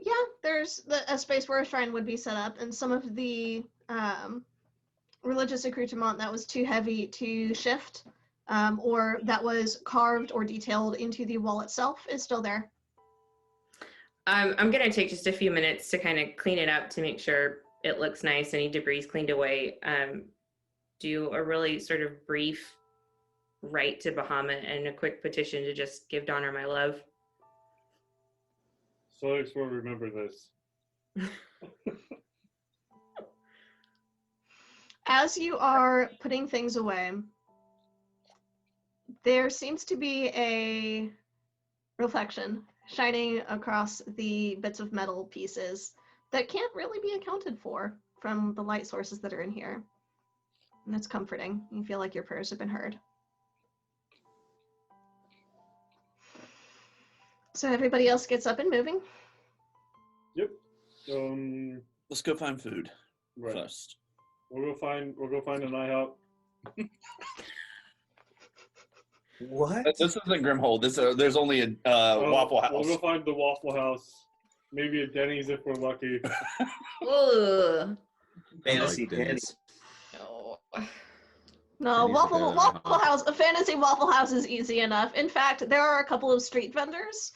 there's a space where a shrine would be set up, and some of the religious accoutrement that was too heavy to shift, or that was carved or detailed into the wall itself is still there. I'm gonna take just a few minutes to kind of clean it up to make sure it looks nice, any debris cleaned away. Do a really sort of brief rite to Bahamut and a quick petition to just give Donner my love. Solex will remember this. As you are putting things away, there seems to be a reflection shining across the bits of metal pieces that can't really be accounted for from the light sources that are in here. And it's comforting. You feel like your prayers have been heard. So everybody else gets up and moving. Yep. Let's go find food Right. first. We'll go find an IHOP. What? This isn't Grimhold. There's only a Waffle House. We'll go find the Waffle House. Maybe a Denny's if we're lucky. Ugh. Fantasy I like Danny. Denny's. No. No, Denny's is better than Waffle IHOP. House, a fantasy Waffle House is easy enough. In fact, there are a couple of street vendors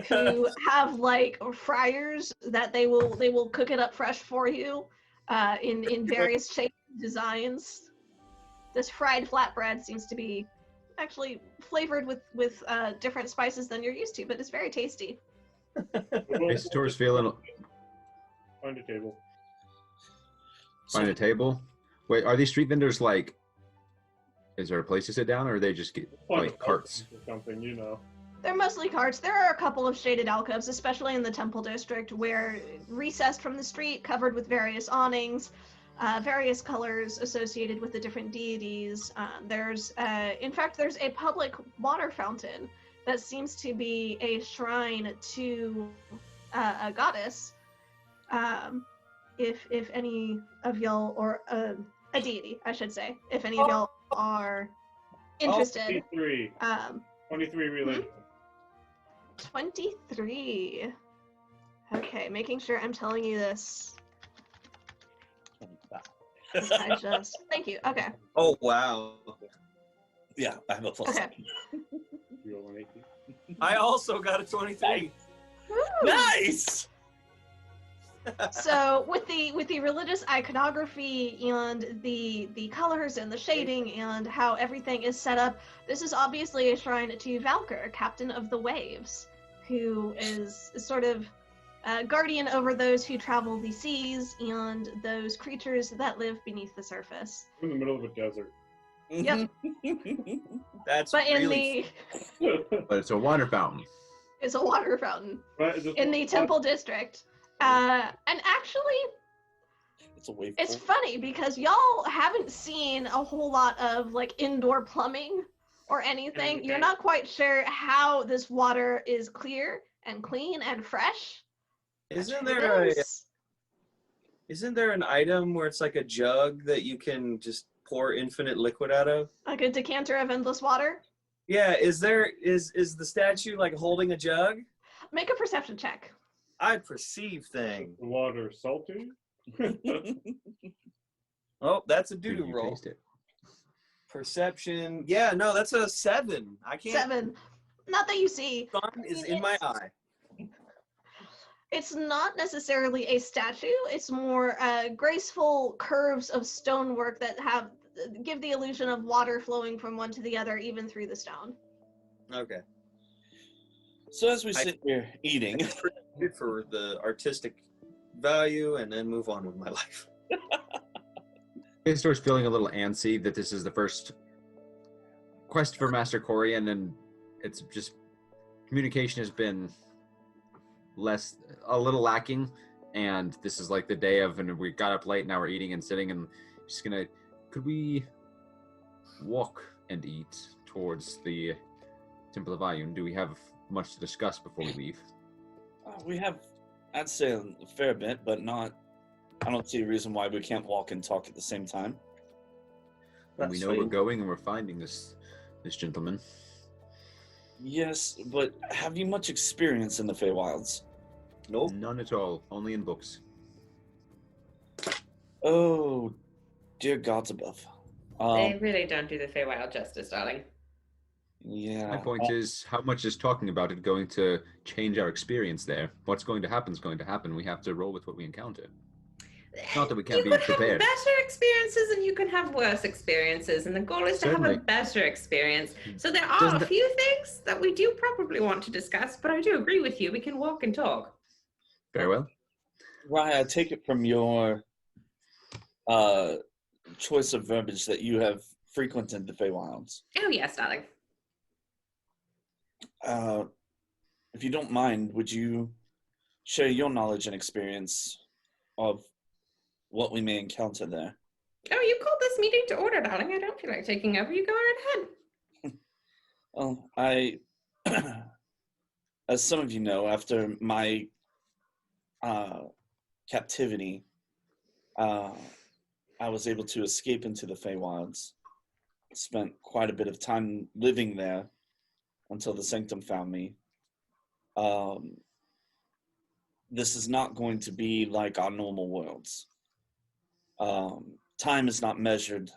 who have like fryers that they will cook it up fresh for you in various shapes and designs. This fried flatbread seems to be actually flavored with different spices than you're used to, but it's very tasty. Base tour's feeling. Find a table. Find a table. Wait, are these street vendors like? Is there a place to sit down, or they just get Find like a carts? or something, you know. They're mostly carts. There are a couple of shaded alcoves, especially in the temple district, where recessed from the street, covered with various awnings, various colors associated with the different deities. In fact, there's a public water fountain that seems to be a shrine to a goddess. If any of y'all, or a deity, I should say, if any of y'all are interested. 23. 23 religion. 23. Okay, making sure I'm telling you this. Thank you. Okay. Oh, wow. Yeah, I have a plus. Okay. You roll an 18. I also got a 23. Nice! So with the religious iconography and the colors and the shading and how everything is set up, this is obviously a shrine to Valkyr, captain of the waves, who is sort of guardian over those who travel the seas and those creatures that live beneath the surface. We're in the middle of a desert. Yep. That's But in really But it's a water fountain. it's a water fountain Right, is this in the Temple District. And actually, It's a wave. it's funny because y'all haven't seen a whole lot of like indoor plumbing or anything. You're not quite sure how this water is clear and clean and fresh. Isn't It there is. isn't there an item where it's like a jug that you can just pour infinite liquid out of? Like a decanter of endless water? Yeah, is the statue like holding a jug? Make a perception check. I perceive thing. The water salty? Oh, that's a Did doo-doo you roll. taste it? Perception. Yeah, no, that's a 7. I can't. 7. Not that you see. Sun is in my eye. It's not necessarily a statue. It's more graceful curves of stonework that give the illusion of water flowing from one to the other, even through the stone. Okay. So as we sit here eating, Good for the artistic value, and then move on with my life. Istor's feeling a little antsy that this is the first quest for Master Corey, and then it's just communication has been a little lacking, and this is like the day of, and we got up late, now we're eating and sitting, and just could we walk and eat towards the Temple of Ayun? Do we have much to discuss before we leave? we have, I'd say, a fair bit, but not. I don't see a reason why we can't walk and talk at the same time. And we know we're going and we're finding this gentleman. Yes, but have you much experience in the Feywilds? Nope. None at all, only in books. Oh, dear gods above. They really don't do the Feywild justice, darling. Yeah. My point is, how much is talking about it going to change our experience there? What's going to happen is going to happen. We have to roll with what we encounter. Not that we can't be You can prepared. have better experiences and you can have worse experiences, and the goal is to have Certainly. a better experience. So there are Doesn't a that- few things that we do probably want to discuss, but I do agree with you. We can walk and talk. Very well. Raya, I take it from your choice of verbiage that you have frequented the Feywilds. Oh yes, darling. If you don't mind, would you share your knowledge and experience of what we may encounter there? Oh, you called this meeting to order, darling. I don't feel like taking over. You go right ahead. Well, as some of you know, after my captivity, I was able to escape into the Feywilds. Spent quite a bit of time living there until the Sanctum found me. This is not going to be like our normal worlds. Time is not measured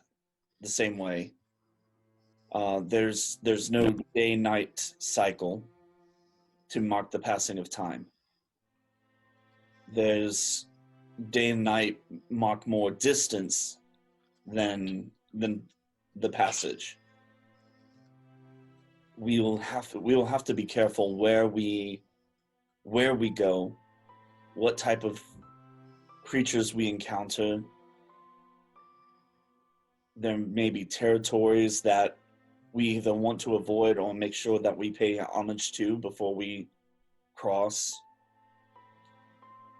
the same way. There's no day-night cycle to mark the passing of time. There's day and night mark more distance than the passage. We will have to be careful where we go, what type of creatures we encounter. There may be territories that we either want to avoid or make sure that we pay homage to before we cross.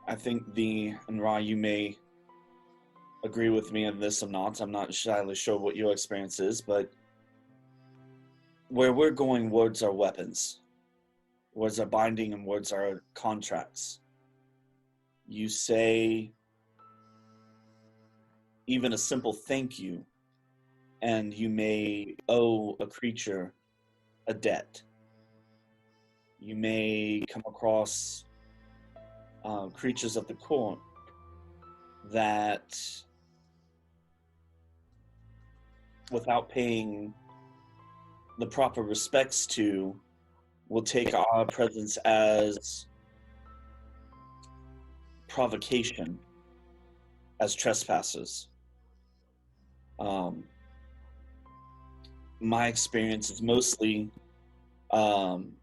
I think and Ra, you may agree with me on this or not. I'm not entirely sure what your experience is, but where we're going, words are weapons. Words are binding and words are contracts. You say even a simple thank you, and you may owe a creature a debt. You may come across creatures of the court that, without paying the proper respects to, will take our presence as provocation, as trespassers. My experience is mostly in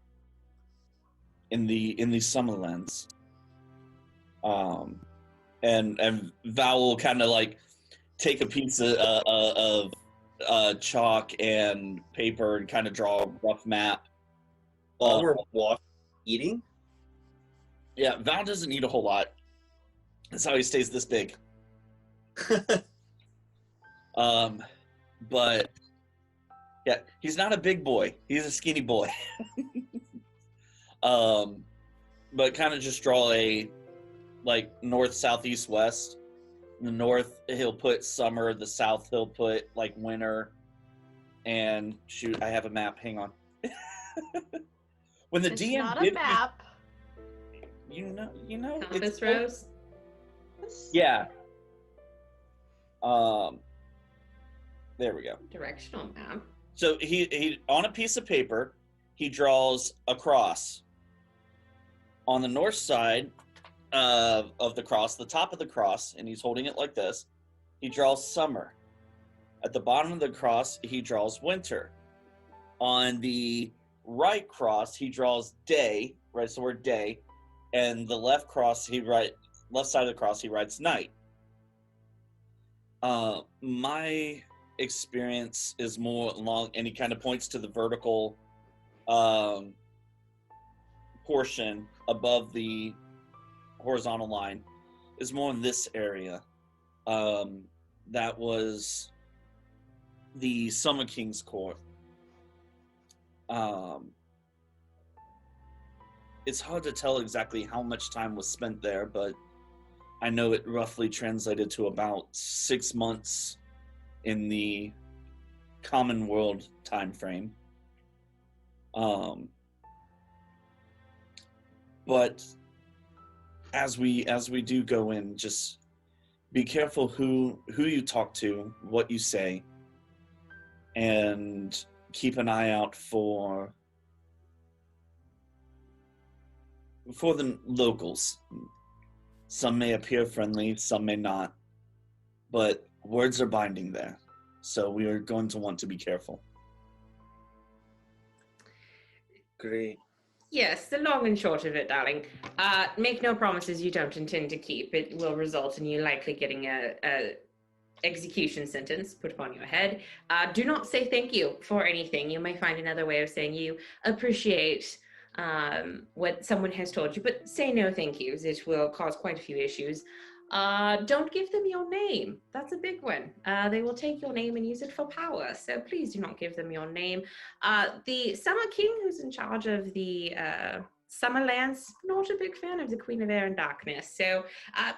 the Summerlands, and Val will kind of like take a piece of chalk and paper and kind of draw a rough map. While we're eating? Yeah, Val doesn't eat a whole lot. That's how he stays this big. But yeah, he's not a big boy. He's a skinny boy. But kind of just draw a like north, south, east, west. In the north, he'll put summer. The south, he'll put like winter. And shoot, I have a map. Hang on. When the It's DM not a map. you know, Compass rose. Yeah. There we go. Directional map. So he on a piece of paper, he draws a cross. On the north side of the cross, the top of the cross, and he's holding it like this, he draws summer. At the bottom of the cross, he draws winter. On the right cross, he draws day, writes the word day, and the left cross, left side of the cross, he writes night. My experience is more along, and he kind of points to the vertical portion above the horizontal line, is more in this area. That was the Summer King's court. It's hard to tell exactly how much time was spent there, but I know it roughly translated to about 6 months in the common world time frame. But as we do go in, just be careful who you talk to, what you say, and keep an eye out for the locals. Some may appear friendly, some may not, but words are binding there, so we are going to want to be careful. Great. Yes, the long and short of it, darling. Make no promises you don't intend to keep. It will result in you likely getting a execution sentence put upon your head. Do not say thank you for anything. You may find another way of saying you appreciate what someone has told you, but say no thank yous. It will cause quite a few issues. Don't give them your name. That's a big one. They will take your name and use it for power. So please do not give them your name. The Summer King, who's in charge of the Summerlands, not a big fan of the Queen of Air and Darkness. So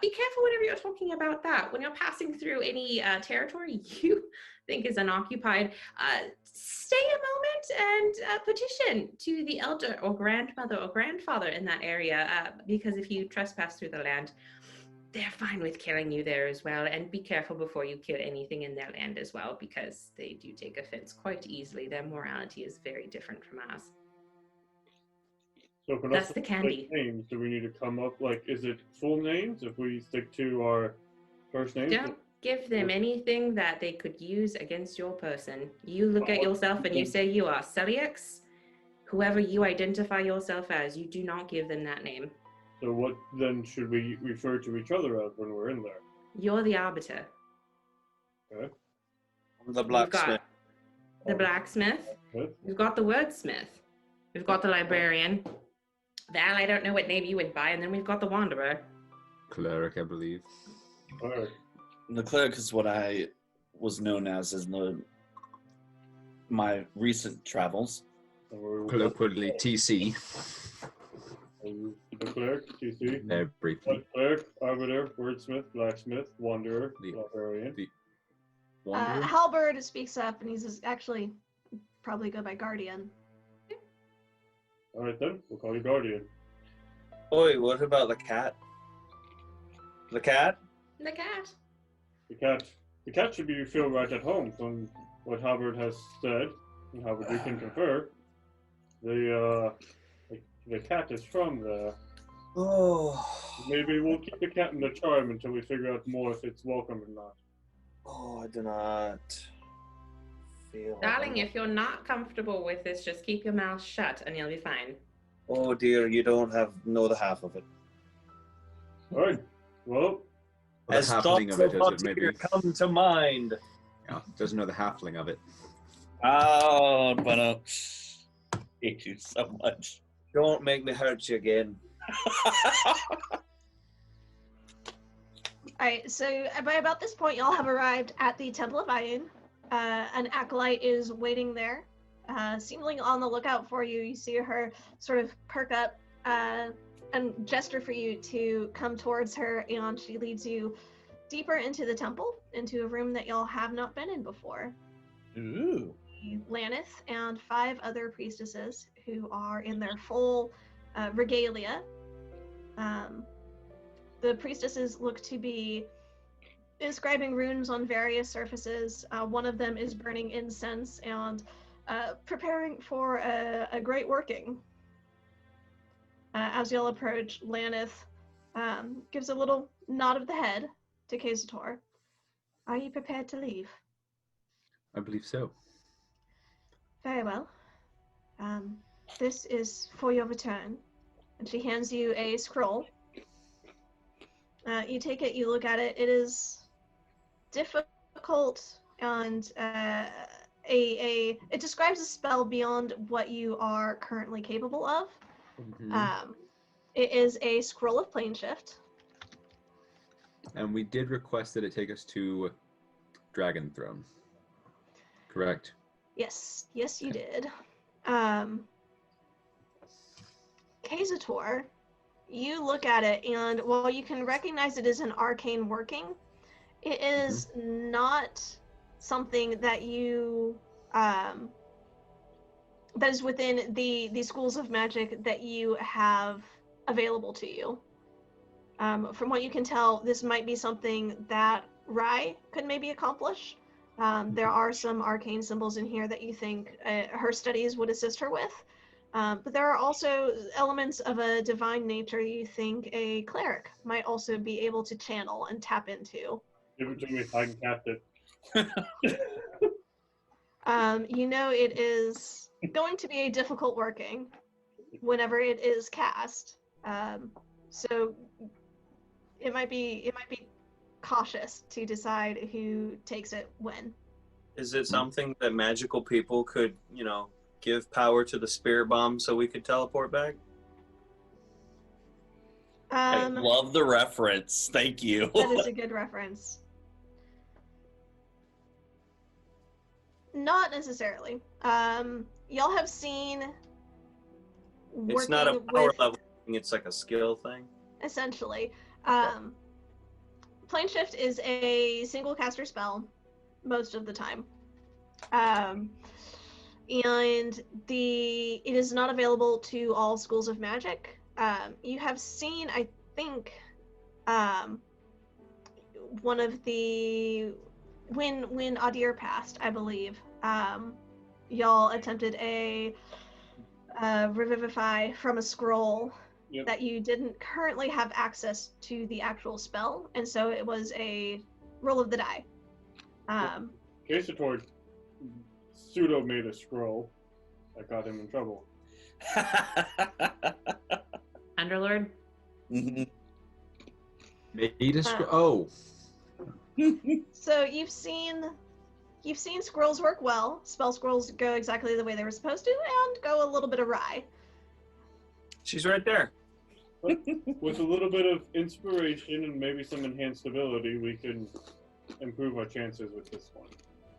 be careful whenever you're talking about that. When you're passing through any territory you think is unoccupied, stay a moment and petition to the elder or grandmother or grandfather in that area, because if you trespass through the land, they're fine with killing you there as well. And be careful before you kill anything in their land as well, because they do take offense quite easily. Their morality is very different from ours. So for That's us the to candy. pick names, do we need to come up, like, is it full names if we stick to our first names? Don't give them anything that they could use against your person. You look at yourself and you say you are Celiax. Whoever you identify yourself as, you do not give them that name. So what then should we refer to each other as when we're in there? You're the arbiter. Okay. The We've blacksmith. got the blacksmith. Okay. We've got the wordsmith. We've got the librarian. Val, I don't know what name you went by. And then we've got the wanderer. Cleric, I believe. All right. The cleric is what I was known as my recent travels. So we're Colloquially, TC. cleric, TC. Very briefly. Cleric, arbiter, wordsmith, blacksmith, wanderer, The- librarian. Wanderer? Halberd speaks up, and he's actually probably go by Guardian. All right then, we'll call you guardian. Oi, what about the cat? The cat? The cat. The cat should be feel right at home from what Halberd has said, and Halberd we can confer. The cat is from there. Oh. Maybe we'll keep the cat in the charm until we figure out more if it's welcome or not. Oh, I do not feel. Darling, if you're not comfortable with this, just keep your mouth shut and you'll be fine. Oh dear, you don't know the half of it. All right. Well, The As halfling thoughts of it, of as it may here be. come to mind. Yeah, doesn't know the halfling of it. Oh, but hate you so much. Don't make me hurt you again. Alright, so by about this point, y'all have arrived at the Temple of Ayun. An acolyte is waiting there, seemingly on the lookout for you. You see her sort of perk up and gesture for you to come towards her, and she leads you deeper into the temple, into a room that y'all have not been in before. Ooh. Lanith and 5 other priestesses who are in their full regalia. The priestesses look to be inscribing runes on various surfaces. One of them is burning incense and preparing for a great working. As y'all approach, Lanith gives a little nod of the head to Kazator. Are you prepared to leave? I believe so. Very well. This is for your return. And she hands you a scroll. You take it, you look at it. It is difficult, and it describes a spell beyond what you are currently capable of. Mhm. It is a scroll of plane shift. And we did request that it take us to Dragon Throne. Correct? Yes, you did. Kazator, you look at it, and while you can recognize it as an arcane working, it is not something that you that is within the schools of magic that you have available to you. From what you can tell, this might be something that Rai could maybe accomplish. There are some arcane symbols in here that you think her studies would assist her with. But there are also elements of a divine nature you think a cleric might also be able to channel and tap into. give it to me. I can cast it. You know it is going to be a difficult working whenever it is cast. So it might be cautious to decide who takes it when. Is it something that magical people could, give power to the spirit bomb so we could teleport back? I love the reference. Thank you. That is a good reference. Not necessarily. Y'all have seen It's not a power with, level thing, it's like a skill thing. essentially. Plane shift is a single caster spell most of the time. And it is not available to all schools of magic. You have seen, I think, one of the when Adir passed, I believe, y'all attempted a revivify from a scroll. Yep. That you didn't currently have access to the actual spell, and so it was a roll of the die. Kazator pseudo made a scroll that got him in trouble. Underlord? Mhm. Made a scroll. So you've seen scrolls work well. Spell scrolls go exactly the way they were supposed to, and go a little bit awry. She's right there. With a little bit of inspiration and maybe some enhanced ability, we can improve our chances with this one.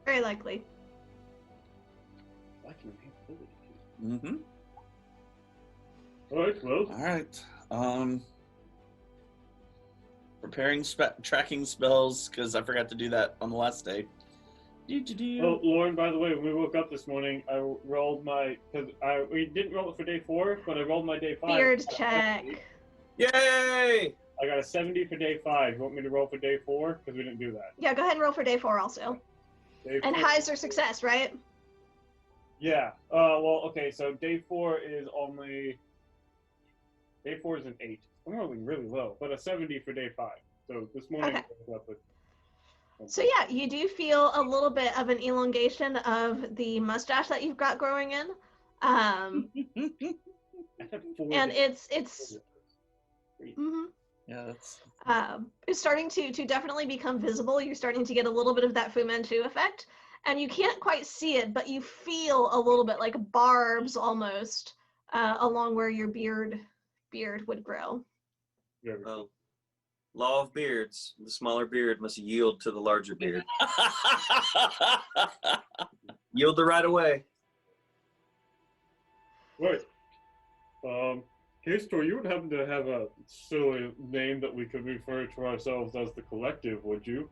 Very likely. I can enhance ability. Mhm. All right, well, All right. Preparing tracking spells because I forgot to do that on the last day. Oh, Lauren, by the way, when we woke up this morning, I rolled my, we didn't roll it for day 4, but I rolled my day 5. Beard check. Yay! I got a 70 for day 5. You want me to roll for day 4? Because we didn't do that. Yeah, go ahead and roll for day 4 also. Day And 4. highs are success, right? Yeah. Well, okay, so day 4 is only... Day 4 is an 8. I'm rolling really low, but a 70 for day 5. So this morning, Okay. I was up with... So yeah, you do feel a little bit of an elongation of the mustache that you've got growing in. I had 4 And days. it's mhm. Yeah, that's. It's starting to definitely become visible. You're starting to get a little bit of that Fu Manchu effect, and you can't quite see it, but you feel a little bit like barbs almost along where your beard would grow. Yeah, Oh. Law of beards. The smaller beard must yield to the larger beard. Yield the right away. Right. K-Store, you would happen to have a silly name that we could refer to ourselves as the Collective, would you?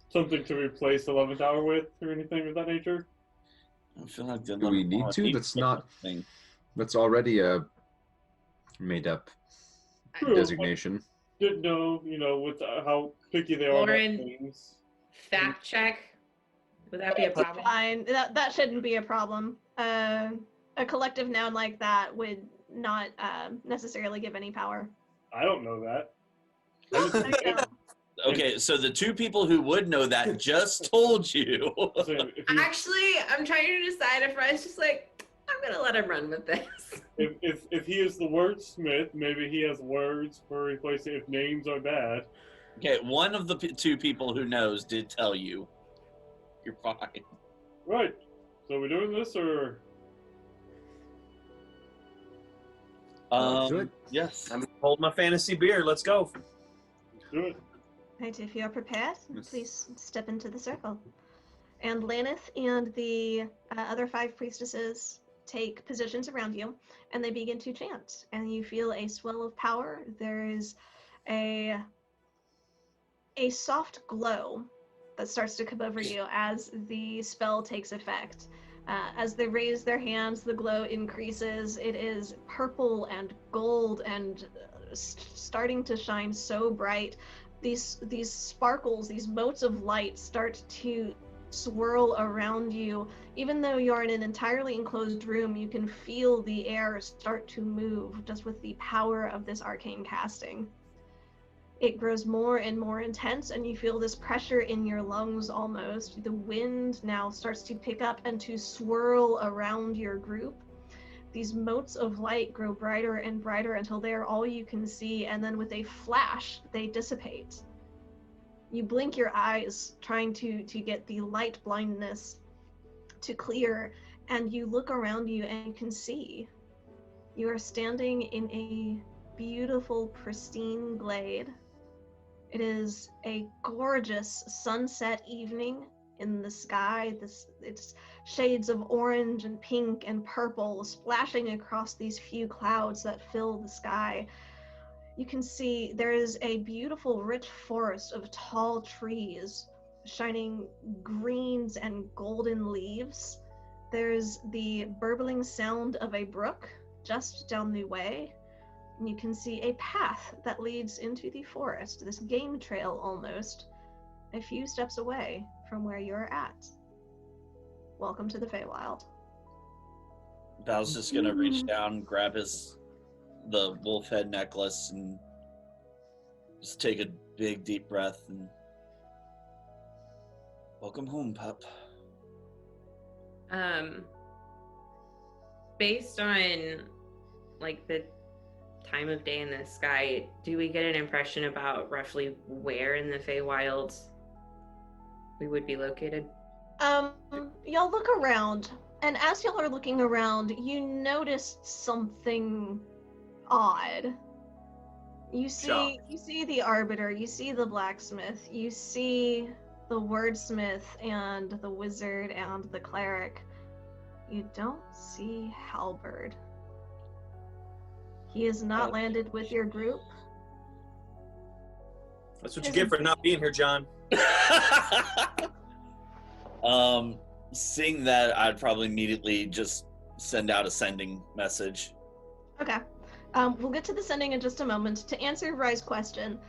Something to replace 11th Hour with, or anything of that nature? I feel like the Do we need to? That's not. That's already a made up True, designation. Didn't know, with how picky they are Lauren. about names. Fact check. Would that be a problem? Fine, that shouldn't be a problem. A collective noun like that would not necessarily give any power. I don't know that. There you go. Okay, so the 2 people who would know that just told you. So if you- Actually, I'm trying to decide if Ryan's just like, I'm gonna let him run with this. If he is the wordsmith, maybe he has words for replacing if names are bad. Okay, one of the 2 people who knows did tell you. You're fine. Right. So we're doing this, or Do it. Yes. I'm hold my fantasy beer. Let's go. let's do it? Right, if you are prepared, Yes. please step into the circle. And Laneth and the other 5 priestesses take positions around you, and they begin to chant. And you feel a swell of power. There is a soft glow that starts to come over you as the spell takes effect. As they raise their hands, the glow increases. It is purple and gold and starting to shine so bright. These sparkles, these motes of light start to swirl around you. Even though you're in an entirely enclosed room, you can feel the air start to move just with the power of this arcane casting. It grows more and more intense, and you feel this pressure in your lungs almost. The wind now starts to pick up and to swirl around your group. These motes of light grow brighter and brighter until they are all you can see, and then with a flash, they dissipate. You blink your eyes, trying to get the light blindness to clear, and you look around you and you can see. You are standing in a beautiful, pristine glade. It is a gorgeous sunset evening in the sky. It's shades of orange and pink and purple splashing across these few clouds that fill the sky. You can see there is a beautiful, rich forest of tall trees, shining greens and golden leaves. There's the burbling sound of a brook just down the way. And you can see a path that leads into the forest, this game trail almost, a few steps away from where you're at. Welcome to the Feywild. Val's just gonna reach down, grab the wolf head necklace, and just take a big, deep breath and welcome home, pup. Based on like the time of day in the sky, do we get an impression about roughly where in the Feywilds we would be located? Y'all look around, and as y'all are looking around, you noticed something odd. You see the arbiter, you see the blacksmith, you see the wordsmith and the wizard and the cleric. You don't see Halberd. He has not landed with your group. That's what you get for not being here, John. Seeing that, I'd probably immediately just send out a sending message. Okay. We'll get to the sending in just a moment. To answer Rye's question,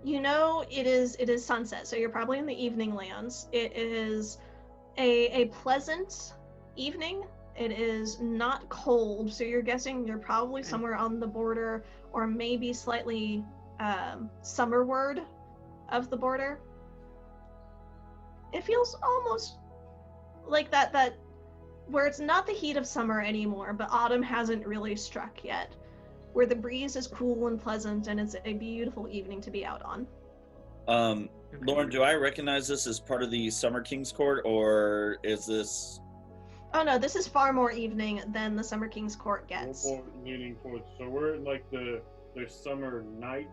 you know it is sunset, so you're probably in the evening lands. It is a pleasant evening. It is not cold, so you're guessing you're probably somewhere on the border, or maybe slightly summerward of the border. It feels almost like that where it's not the heat of summer anymore, but autumn hasn't really struck yet, where the breeze is cool and pleasant, and it's a beautiful evening to be out on. Lauren, do I recognize this as part of the Summer King's Court, or is this... Oh no, this is far more evening than the Summer King's Court gets. More leaning towards, so we're in like the summer night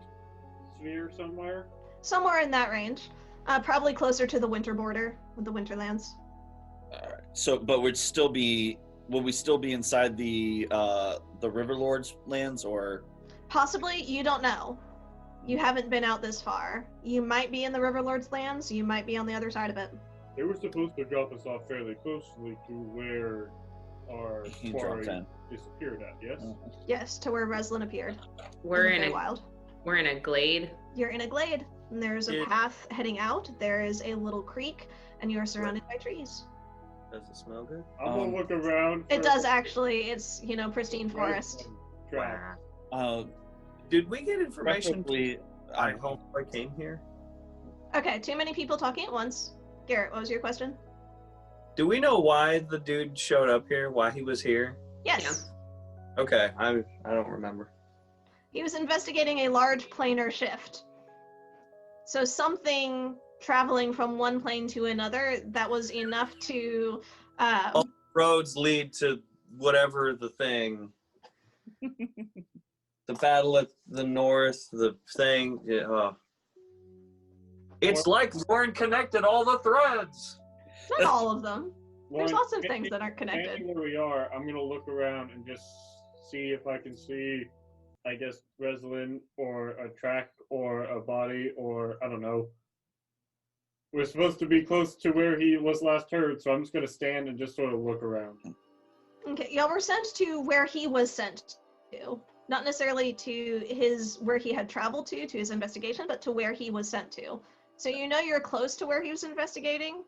sphere somewhere? Somewhere in that range. Probably closer to the winter border with the Winterlands. Alright, so, but will we still be inside the Riverlord's lands, or? Possibly, you don't know. You haven't been out this far. You might be in the Riverlord's lands, you might be on the other side of it. They were supposed to drop us off fairly closely to where our He dropped quarry in. disappeared at, yes? Yes, to where Reslin appeared. We're in in the Feywild. we're in a glade. You're in a glade, and there's a Yeah. path heading out. There is a little creek, and you are surrounded by trees. Does it smell good? I'm gonna look around. It for- does actually. It's, pristine forest. Track. Did we get information Preferably, on how I came here? Okay, too many people talking at once. Garrett, what was your question? Do we know why the dude showed up here? Why he was here? Yes. Okay, I don't remember. He was investigating a large planar shift. So something traveling from one plane to another that was enough to... All roads lead to whatever the thing. The battle at the north, the thing. Yeah. It's like Lauren connected all the threads. Not all of them. There's Lauren, lots of maybe- things that aren't connected. maybe where we are, I'm gonna look around and just see if I can see, I guess, Reslin or a track or a body or I don't know. We're supposed to be close to where he was last heard, so I'm just gonna stand and just sort of look around. Okay, y'all were sent to where he was sent to. Not necessarily to where he had traveled to his investigation, but to where he was sent to. So you're close to where he was investigating,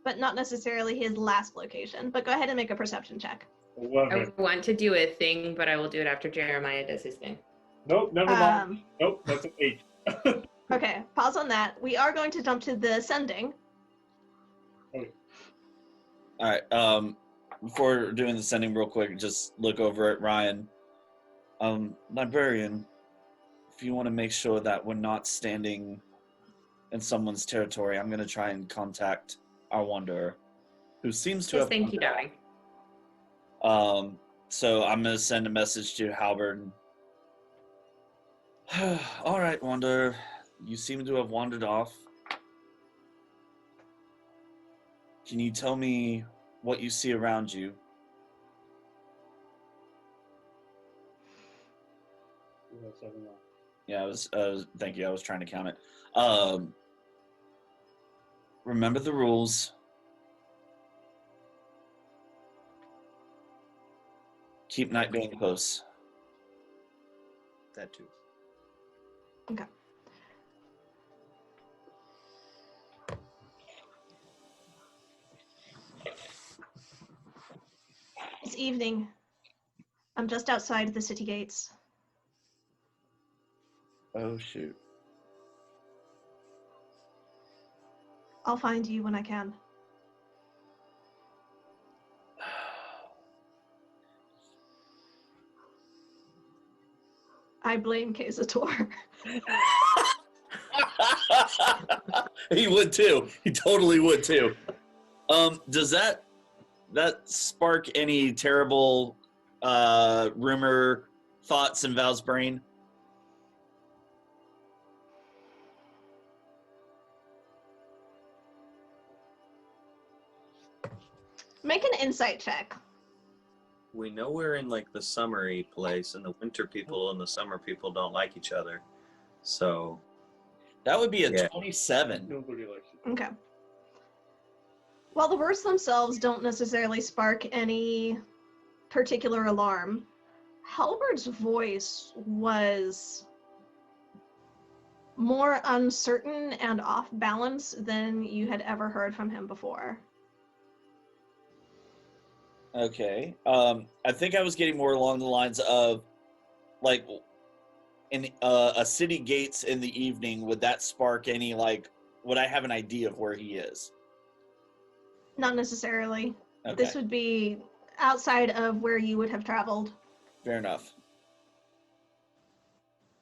but not necessarily his last location. But go ahead and make a perception check. 11. I want to do a thing, but I will do it after Jeremiah does his thing. Nope, never mind. Nope, that's an 8. Okay, pause on that. We are going to jump to the sending. Alright, before doing the sending real quick, just look over at Ryan. Librarian, if you want to make sure that we're not standing in someone's territory, I'm going to try and contact our wanderer, who seems to Yes, have... thank you, darling. So I'm going to send a message to Halberd. All right, Wanderer. You seem to have wandered off. Can you tell me what you see around you? Yeah, thank you. I was trying to count it. Remember the rules. Keep Nightbane close. That too. Okay. It's evening. I'm just outside the city gates. Oh, shoot. I'll find you when I can. I blame Kazator. He would too. He totally would too. Does that spark any terrible rumor thoughts in Val's brain? Make an insight check. we know we're in like the summery place, and the winter people and the summer people don't like each other. So That would be a Yeah. 27. Nobody likes it. Okay. While the words themselves don't necessarily spark any particular alarm, Halbert's voice was more uncertain and off balance than you had ever heard from him before. Okay. I think I was getting more along the lines of, like, in a city gates in the evening, would that spark any, like, would I have an idea of where he is? Not necessarily. Okay, This would be outside of where you would have traveled. fair enough.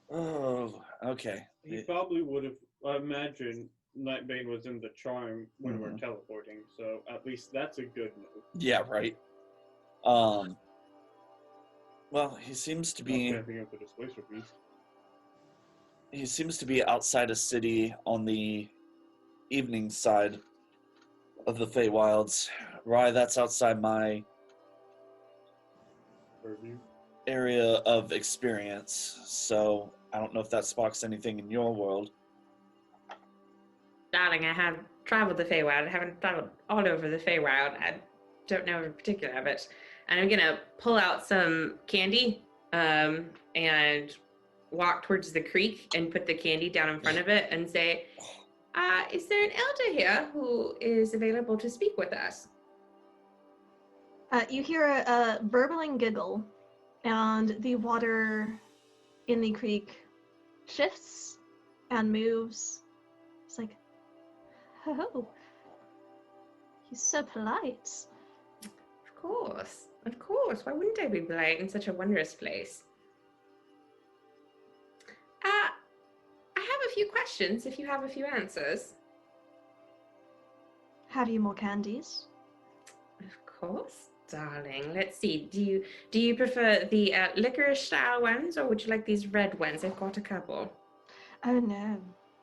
Oh, okay. He probably would have. I imagine Nightbane was in the charm when we're teleporting, so at least that's a good note. Yeah, right. Well, he seems to be. Not camping up the displacer beast. He seems to be outside a city on the evening side of the Feywilds. Right, that's outside my Purview. area of experience. So I don't know if that sparks anything in your world. Darling, I have traveled the Feywild. I haven't traveled all over the Feywild. I don't know in particular of it. And I'm gonna pull out some candy and walk towards the creek and put the candy down in front of it and say, is there an elder here who is available to speak with us? You hear a burbling giggle, and the water in the creek shifts and moves. It's like, oh, he's so polite. Of course. Why wouldn't I be polite in such a wondrous place? I have a few questions if you have a few answers. Have you more candies? Of course, darling. Let's see. Do you prefer the licorice style ones, or would you like these red ones? I've got a couple. Oh no,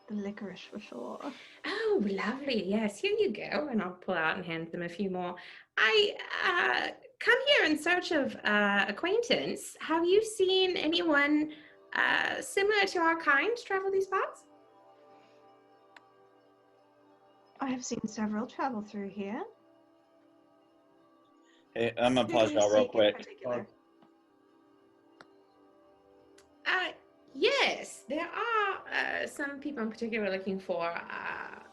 the licorice for sure. Oh, lovely. Yes, here you go. And I'll pull out and hand them a few more. I come here in search of acquaintance. Have you seen anyone similar to our kind travel these parts? I have seen several travel through here. Hey, I'm gonna Who pause do you y'all real seek in quick. particular? Yes, there are some people in particular looking for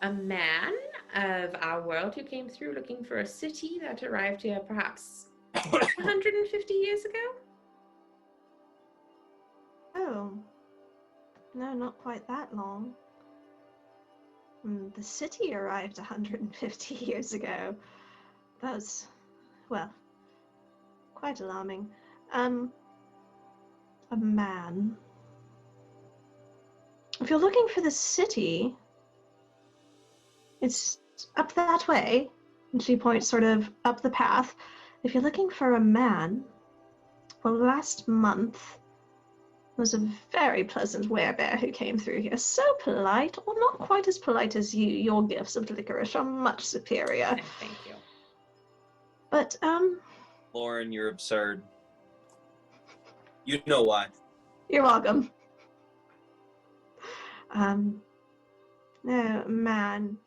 a man of our world who came through looking for a city that arrived here perhaps 150 years ago. Oh, no, not quite that long. The city arrived 150 years ago. That was, well, quite alarming. A man. If you're looking for the city, it's up that way. And she points sort of up the path. If you're looking for a man, well, last month was a very pleasant werebear who came through here. So polite, or not quite as polite as you. Your gifts of licorice are much superior. Thank you. But, Lauren, you're absurd. You know why. you're welcome. No, man.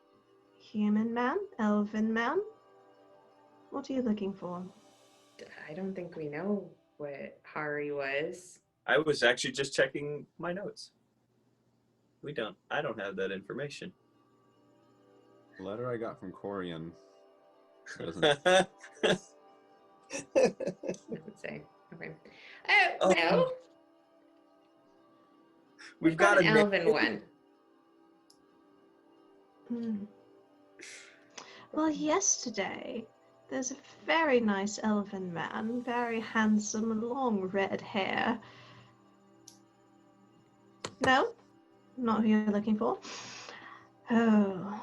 Human man? Elven man? What are you looking for? I don't think we know what Hari was. I was actually just checking my notes. I don't have that information. The letter I got from Corian doesn't. Doesn't say. Okay. Well, We've got an a elven one. Well, yesterday, there's a very nice elven man, very handsome, long red hair. No? Not who you're looking for? Oh.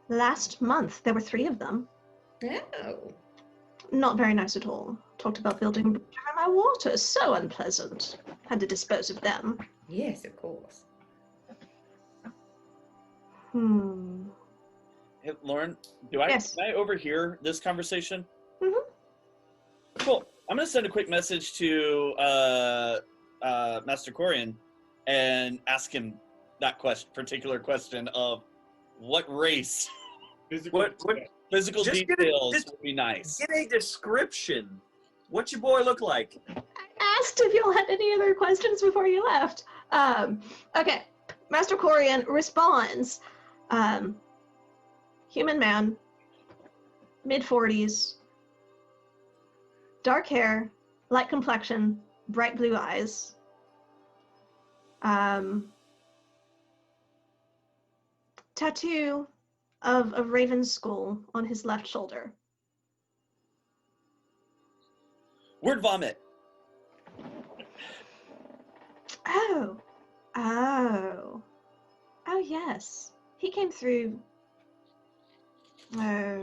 Last month, there were 3 of them. Oh. Not very nice at all. Talked about building a bridge over my water. So unpleasant. Had to dispose of them. Yes, of course. Hey, Lauren, Yes. can I overhear this conversation? Mhm. Cool. I'm gonna send a quick message to Master Corian and ask him that particular question of what race, What physical Just details would be nice. get a description. What's your boy look like? I asked if y'all had any other questions before you left. Okay, Master Corian responds. Human man, mid-40s, dark hair, light complexion, bright blue eyes. Tattoo of Raven's skull on his left shoulder. Word vomit. Oh, yes. He came through, a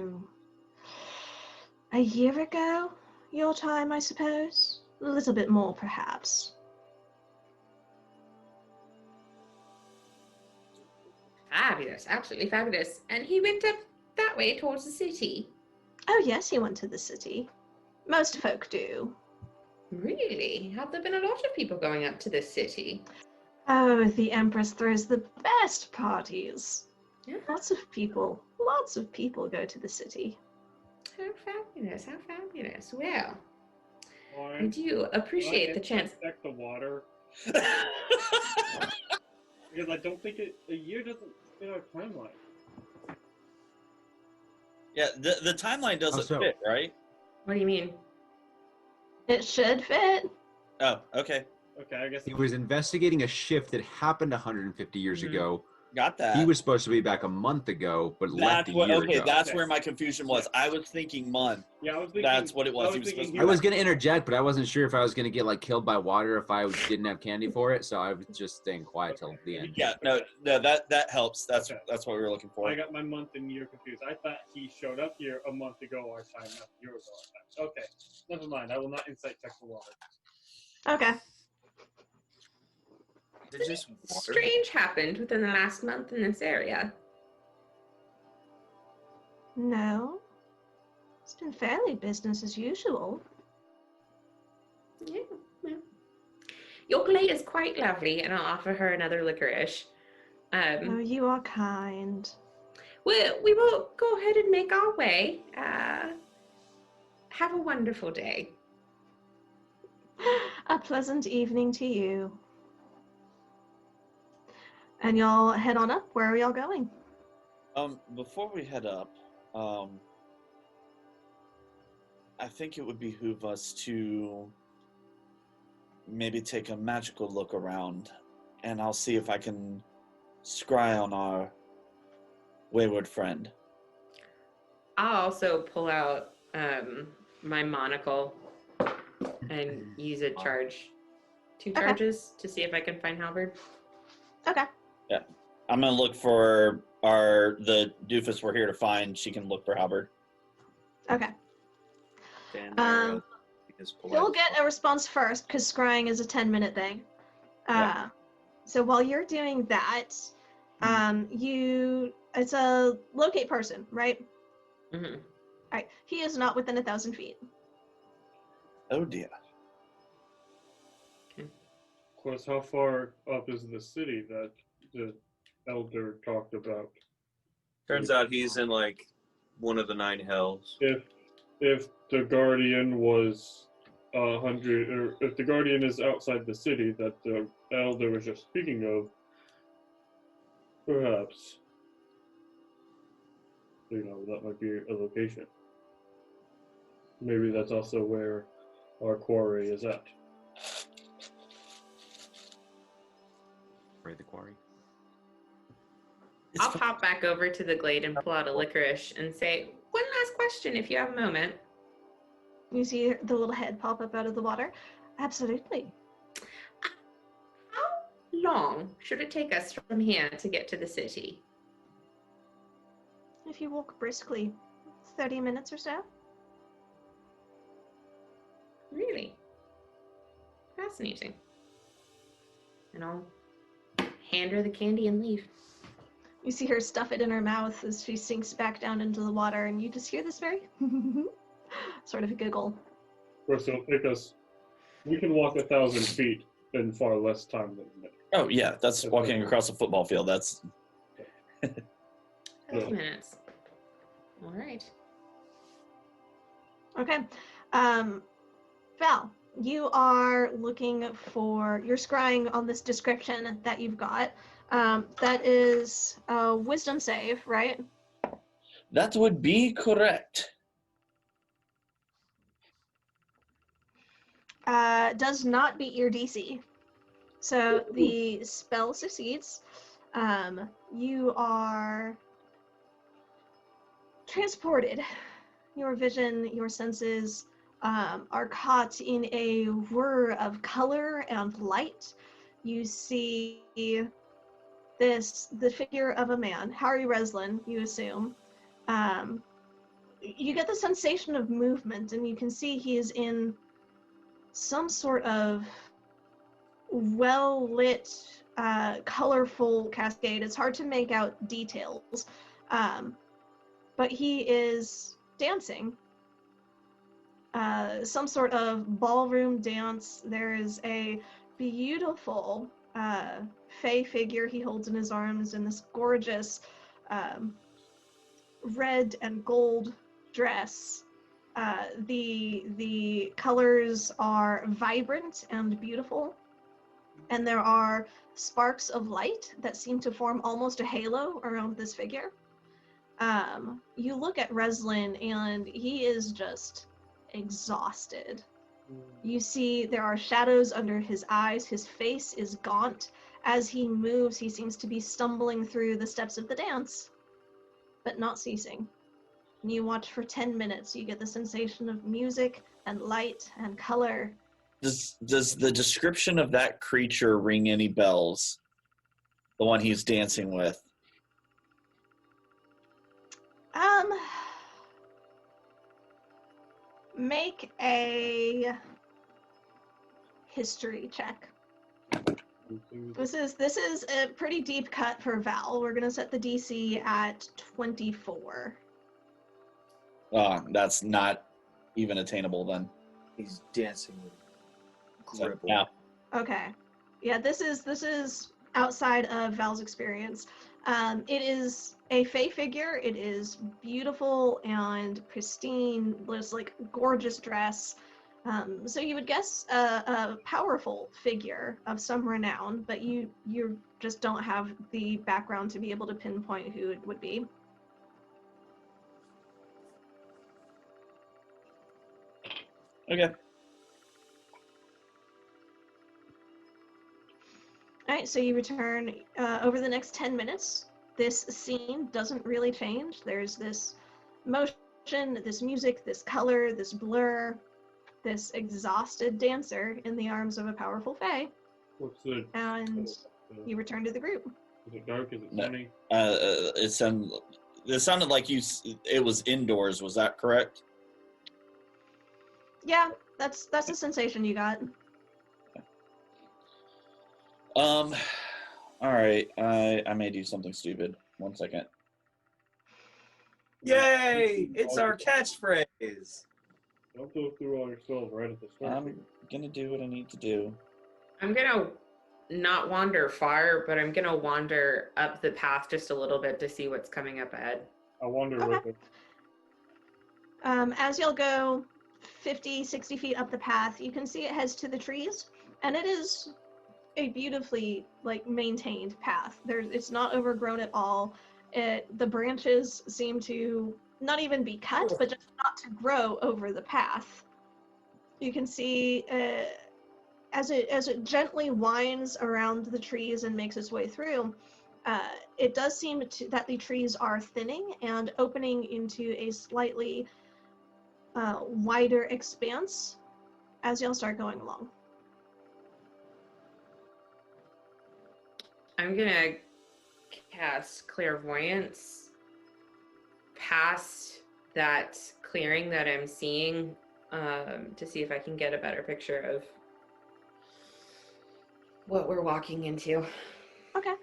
year ago, your time, I suppose? A little bit more, perhaps. Fabulous, absolutely fabulous. And he went up that way towards the city. Oh, yes, he went to the city. Most folk do. Really? Have there been a lot of people going up to this city? Oh, the Empress throws the best parties. Yeah. Lots of people go to the city. How fabulous, how fabulous. Well, I Fine. do appreciate the chance. Check the water. Because I don't think a year doesn't fit our timeline. Yeah, the timeline doesn't Also- fit, right? What do you mean? It should fit. Oh, okay. Okay, I guess He was investigating a shift that happened 150 years Mhm. ago. Got that. He was supposed to be back a month ago, but left a year ago. That's Okay. where my confusion was. I was thinking month. Yeah, I was thinking. That's what it was. I He was supposed to I was gonna interject, but I wasn't sure if I was gonna get like killed by water if I didn't have candy for it, so I was just staying quiet till the end. Yeah, no, that helps. That's Okay. what we were looking for. I got my month and year confused. I thought he showed up here a month ago our time, not a year ago our time. Okay, never mind. I will not insight check the water. Okay. It's just water. Strange happened within the last month in this area. No. It's been fairly business as usual. Yeah, well. Your glade is quite lovely, and I'll offer her another licorice. Oh, you are kind. We will go ahead and make our way. Have a wonderful day. A pleasant evening to you. And y'all head on up. Where are y'all going? Before we head up, I think it would behoove us to maybe take a magical look around, and I'll see if I can scry on our wayward friend. I'll also pull out my monocle and use it two Okay. charges to see if I can find Halberd. Okay. I'm gonna look for the doofus we're here to find. She can look for Halberd. Okay. Stand Um, because You'll get a response first because scrying is a 10-minute thing. Yeah. So while you're doing that, it's a locate person, right? Mm-hmm. All right. He is not within 1,000 feet. Oh dear. Of course, how far up is the city that the elder talked about? Turns out he's in like one of the 9 hells. If the guardian was 100, or if the guardian is outside the city that the elder was just speaking of, perhaps, that might be a location. Maybe that's also where our quarry is at. Right, the quarry. I'll pop back over to the glade and pull out a licorice and say, one last question if you have a moment. You see the little head pop up out of the water? Absolutely. How long should it take us from here to get to the city? If you walk briskly, 30 minutes or so. Really? Fascinating. And I'll hand her the candy and leave. You see her stuff it in her mouth as she sinks back down into the water, and you just hear this very sort of a giggle. course, it'll take us. We can walk 1,000 feet in far less time than that. Oh yeah, that's walking across a football field. That's 30 minutes. All right. Okay. Val, you are looking for, you're scrying on this description that you've got. That is a wisdom save, right? that would be correct. Does not beat your DC. So the spell succeeds. You are transported. Your vision, your senses are caught in a whir of color and light. You see the figure of a man, Harry Reslin, you assume. You get the sensation of movement, and you can see he is in some sort of well-lit, colorful cascade. It's hard to make out details, but he is dancing. Some sort of ballroom dance. There is a beautiful fey figure he holds in his arms in this gorgeous red and gold dress. The colors are vibrant and beautiful, and there are sparks of light that seem to form almost a halo around this figure. You look at Reslin, and he is just exhausted. You see there are shadows under his eyes. His face is gaunt. As he moves, he seems to be stumbling through the steps of the dance, but not ceasing. And you watch for 10 minutes. You get the sensation of music and light and color. Does the description of that creature ring any bells? The one he's dancing with. Make a history check. This is a pretty deep cut for Val. We're gonna set the DC at 24. That's not even attainable then. He's dancing with So, Gribble. yeah. Okay. Yeah, this is outside of Val's experience. It is a fey figure. It is beautiful and pristine, this like gorgeous dress. So you would guess a powerful figure of some renown, but you just don't have the background to be able to pinpoint who it would be. Okay. All right, so you return over the next 10 minutes. This scene doesn't really change. There's this motion, this music, this color, this blur, this exhausted dancer in the arms of a powerful fae. What's the? And you return to the group. Is it dark? Is it No. sunny? It sounded like it was indoors. Was that correct? Yeah, that's the sensation you got. All right. I may do something stupid. 1 second. Yay! It's our catchphrase. Don't go through all your spells right at the start. I'm gonna do what I need to do. I'm gonna not wander far, but I'm gonna wander up the path just a little bit to see what's coming up ahead. I wonder Okay. with it. As you'll go 50, 60 feet up the path, you can see it heads to the trees, and it is a beautifully maintained path. It's not overgrown at all. The branches seem to not even be cut, but just not to grow over the path. You can see as it gently winds around the trees and makes its way through, it does seem that the trees are thinning and opening into a slightly wider expanse as you'll start going along. I'm gonna cast clairvoyance past that clearing that I'm seeing to see if I can get a better picture of what we're walking into. Okay.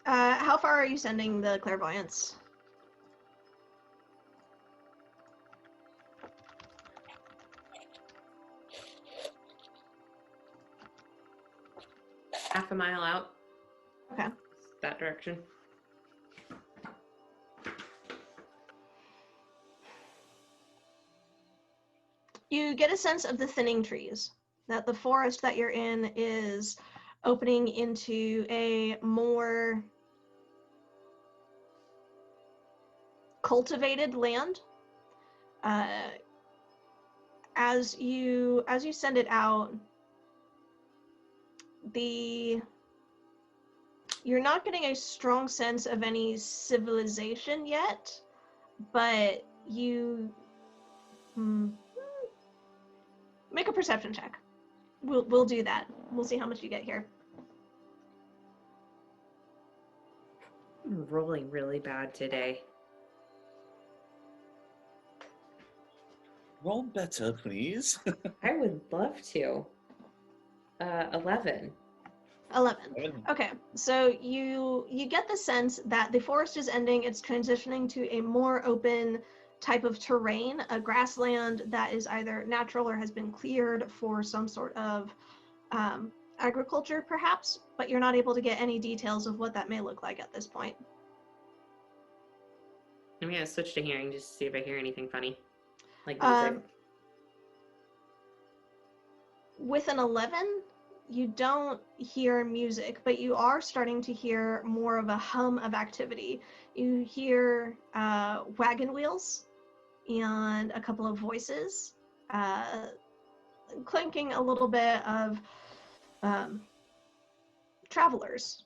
How far are you sending the clairvoyance? half a mile out. Okay. That direction. You get a sense of the thinning trees, that the forest that you're in is opening into a more cultivated land. As you send it out, you're not getting a strong sense of any civilization yet, but you make a perception check. We'll do that. We'll see how much you get here. I'm rolling really bad today. Roll better, please. I would love to. 11. 11. Okay, so you get the sense that the forest is ending. It's transitioning to a more open type of terrain, a grassland that is either natural or has been cleared for some sort of agriculture, perhaps, but you're not able to get any details of what that may look like at this point. I'm going to switch to hearing just to see if I hear anything funny. Like music. With an 11, you don't hear music, but you are starting to hear more of a hum of activity. You hear wagon wheels and a couple of voices, clinking a little bit of travelers.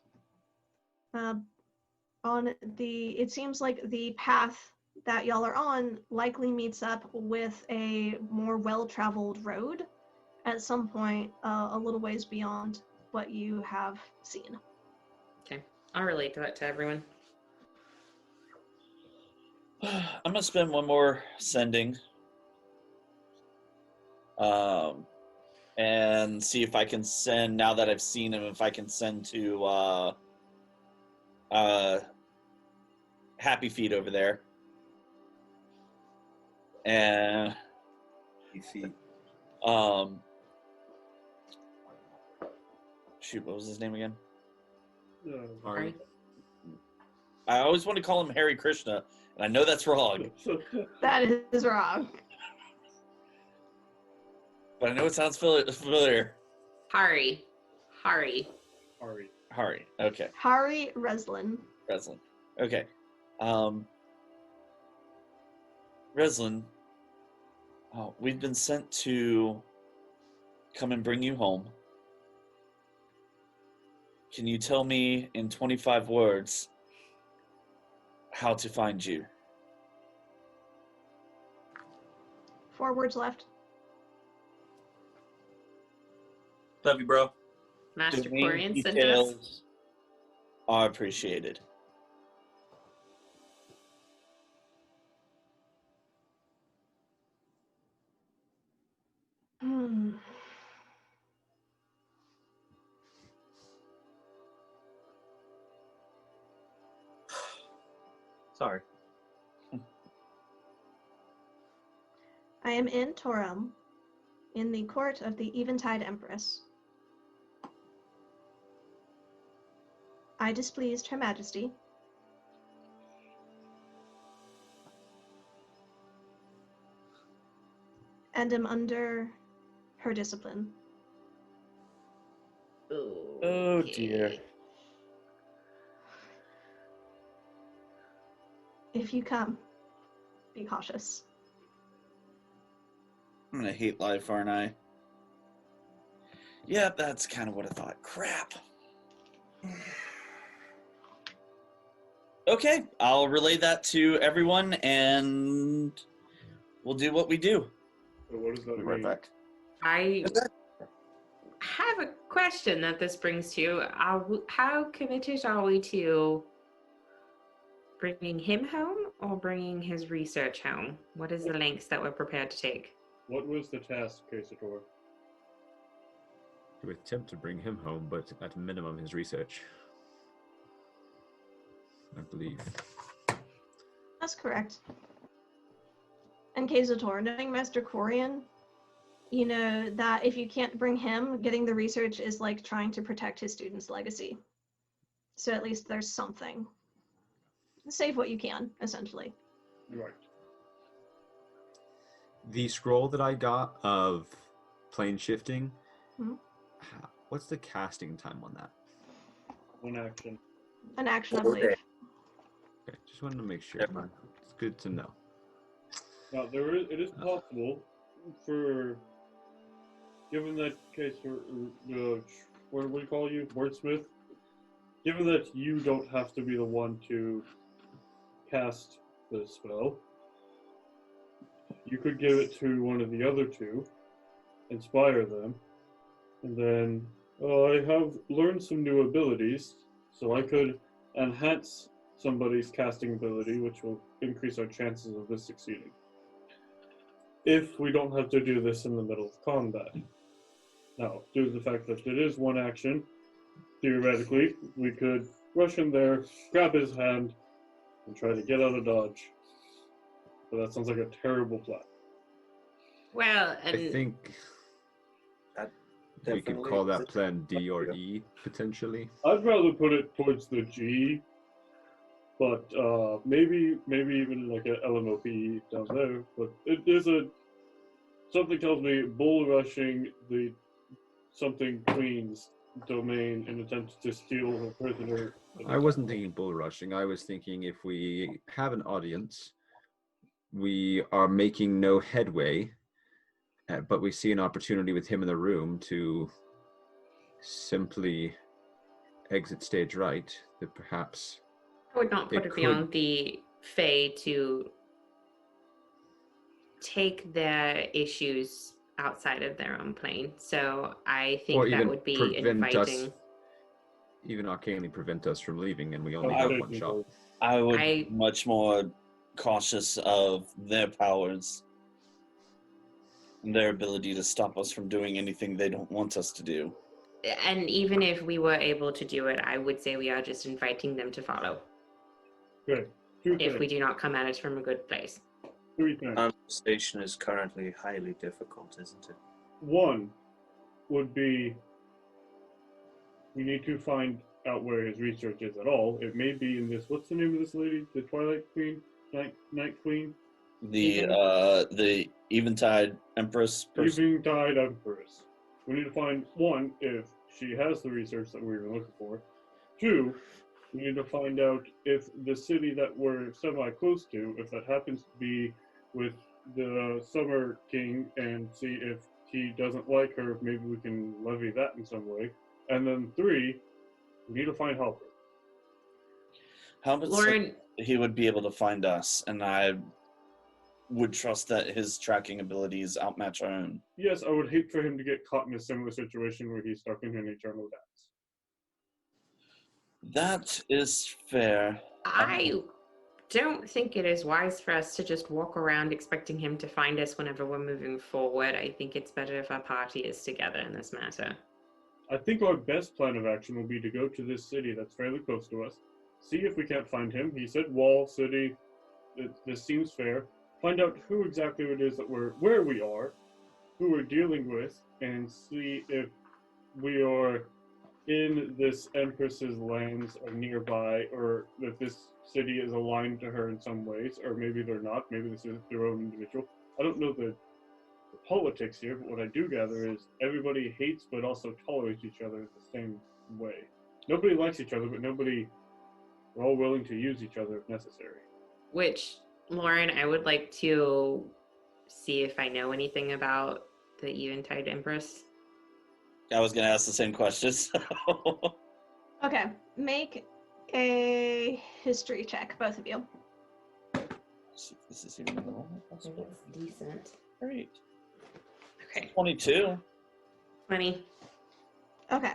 It seems like the path that y'all are on likely meets up with a more well-traveled road at some point a little ways beyond what you have seen. Okay, I'll relate to that to everyone. I'm gonna spend one more sending, and see if I can send. Now that I've seen him, if I can send to Happy Feet over there, and shoot, what was his name again? Ari. I always want to call him Hare Krishna, and I know that's wrong. That is wrong. But I know it sounds familiar. Hari. Hari. Okay. Hari Reslin. Reslin. Okay. Reslin, we've been sent to come and bring you home. Can you tell me in 25 words how to find you? 4 words left. Love you, bro. Master Domain Corian sent us. details are appreciated. Sorry. I am in Torum, in the court of the Eventide Empress. I displeased Her Majesty. And am under her discipline. Oh dear. If you come, be cautious. I'm gonna hate life, aren't I? Yeah, that's kind of what I thought. Crap. Okay, I'll relay that to everyone, and we'll do what we do. So what does that Be right mean? back. I have a question that this brings to. How committed are we to bringing him home or bringing his research home? What is the lengths that we're prepared to take? What was the task, Casador? To attempt to bring him home, but at minimum his research. I believe. That's correct. And Kazator, knowing Master Corian, you know that if you can't bring him, getting the research is like trying to protect his student's legacy. So at least there's something. Save what you can, essentially. Right. The scroll that I got of plane shifting, Mhm. what's the casting time on that? One action. An action, I 4 believe. days. Okay, just wanted to make sure. Never mind. It's good to know. Now it is possible for, given that case for what do you call you, wordsmith? Given that you don't have to be the one to cast the spell, you could give it to one of the other two, inspire them, and then I have learned some new abilities, so I could enhance somebody's casting ability, which will increase our chances of this succeeding. If we don't have to do this in the middle of combat. Now, due to the fact that it is one action, theoretically, we could rush in there, grab his hand, and try to get out of dodge. But that sounds like a terrible plan. Well, I and think we could Definitely call is that it? plan D or E, potentially. I'd rather put it towards the G, but maybe even like an LMOP down there. But there's something tells me bull rushing the something queen's domain in attempt to steal her prisoner. I wasn't thinking bull rushing. I was thinking if we have an audience, we are making no headway, but we see an opportunity with him in the room to simply exit stage right, that perhaps I would not put it it could- beyond the Fae to take their issues outside of their own plane. So I or think that even would be prevent us, inviting. even arcanely prevent us from leaving, and we only I have would one shot. I would I- be much more cautious of their powers and their ability to stop us from doing anything they don't want us to do. And even if we were able to do it, I would say we are just inviting them to follow Good. Two if we things. do not come at it from a good place. Three things. Conversation is currently highly difficult, isn't it? One would be we need to find out where his research is at all. It may be in this. What's the name of this lady? The Twilight Queen, Night Queen, The Eventide Empress person. Eventide Empress. We need to find one if she has the research that we were looking for. Two, we need to find out if the city that we're semi-close to, if that happens to be with the Summer King, and see if he doesn't like her, if maybe we can levy that in some way. And then three, we need to find Halper. How Lauren, he would be able to find us, and I would trust that his tracking abilities outmatch our own. Yes, I would hate for him to get caught in a similar situation where he's stuck in an eternal dance. That is fair. I don't think it is wise for us to just walk around expecting him to find us whenever we're moving forward. I think it's better if our party is together in this matter. I think our best plan of action will be to go to this city that's fairly close to us, see if we can't find him. He said wall, city, this seems fair. Find out who exactly it is that where we are, who we're dealing with, and see if we are in this Empress's lands or nearby, or that this city is aligned to her in some ways, or maybe they're not. Maybe this is their own individual. I don't know the politics here, but what I do gather is everybody hates but also tolerates each other the same way. Nobody likes each other, but we're all willing to use each other if necessary. Which, Lauren, I would like to see if I know anything about the Eventide Empress. I was going to ask the same question. Okay, make a history check, both of you. See if this is even normal. I think it's decent. Great. Okay, 22. 20. Okay.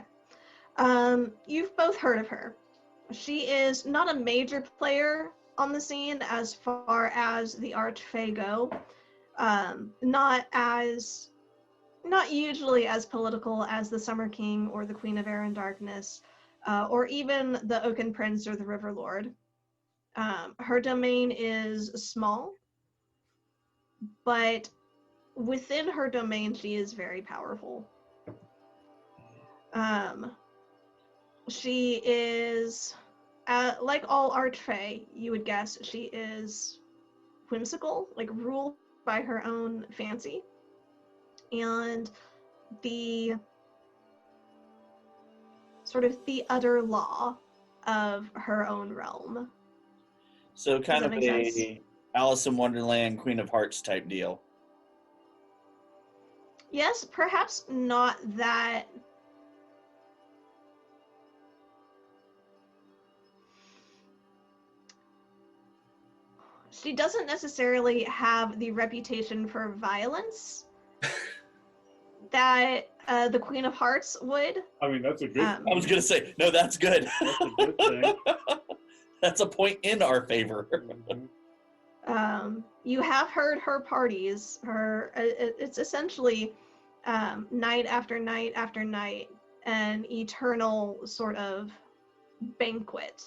You've both heard of her. She is not a major player on the scene as far as the Archfey go. Not usually as political as the Summer King or the Queen of Air and Darkness, or even the Oaken Prince or the River Lord. Her domain is small, but within her domain, she is very powerful. She is, like all Archfey, you would guess, she is whimsical, like ruled by her own fancy. And the sort of the utter law of her own realm. So kind of that make sense? a Alice in Wonderland, Queen of Hearts type deal. Yes, perhaps not that. She doesn't necessarily have the reputation for violence that the Queen of Hearts would. I mean, that's a good. I was gonna say, no, that's good. That's a good thing. That's a point in our favor. You have heard her parties. It's essentially night after night after night, an eternal sort of banquet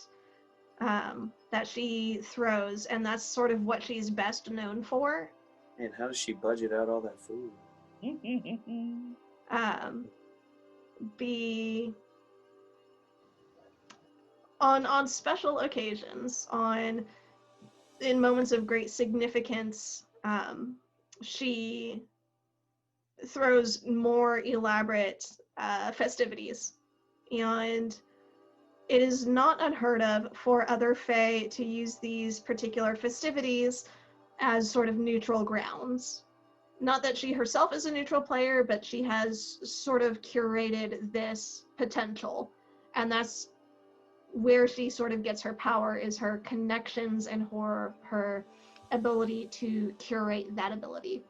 that she throws, and that's sort of what she's best known for. Man, how does she budget out all that food? On special occasions, in moments of great significance, she throws more elaborate festivities, and it is not unheard of for other Fae to use these particular festivities as sort of neutral grounds. Not that she herself is a neutral player, but she has sort of curated this potential, and that's where she sort of gets her power, is her connections and her ability to curate that ability.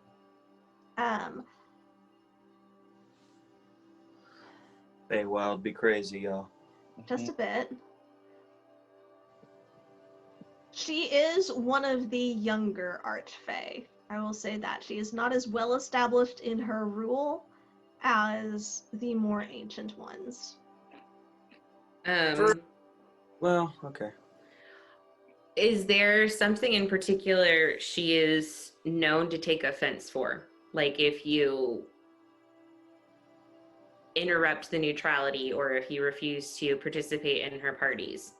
Feywild be crazy, y'all. Just a bit. She is one of the younger Archfey. I will say that. She is not as well established in her rule as the more ancient ones. Well, okay. Is there something in particular she is known to take offense for? Like if you interrupt the neutrality or if you refuse to participate in her parties?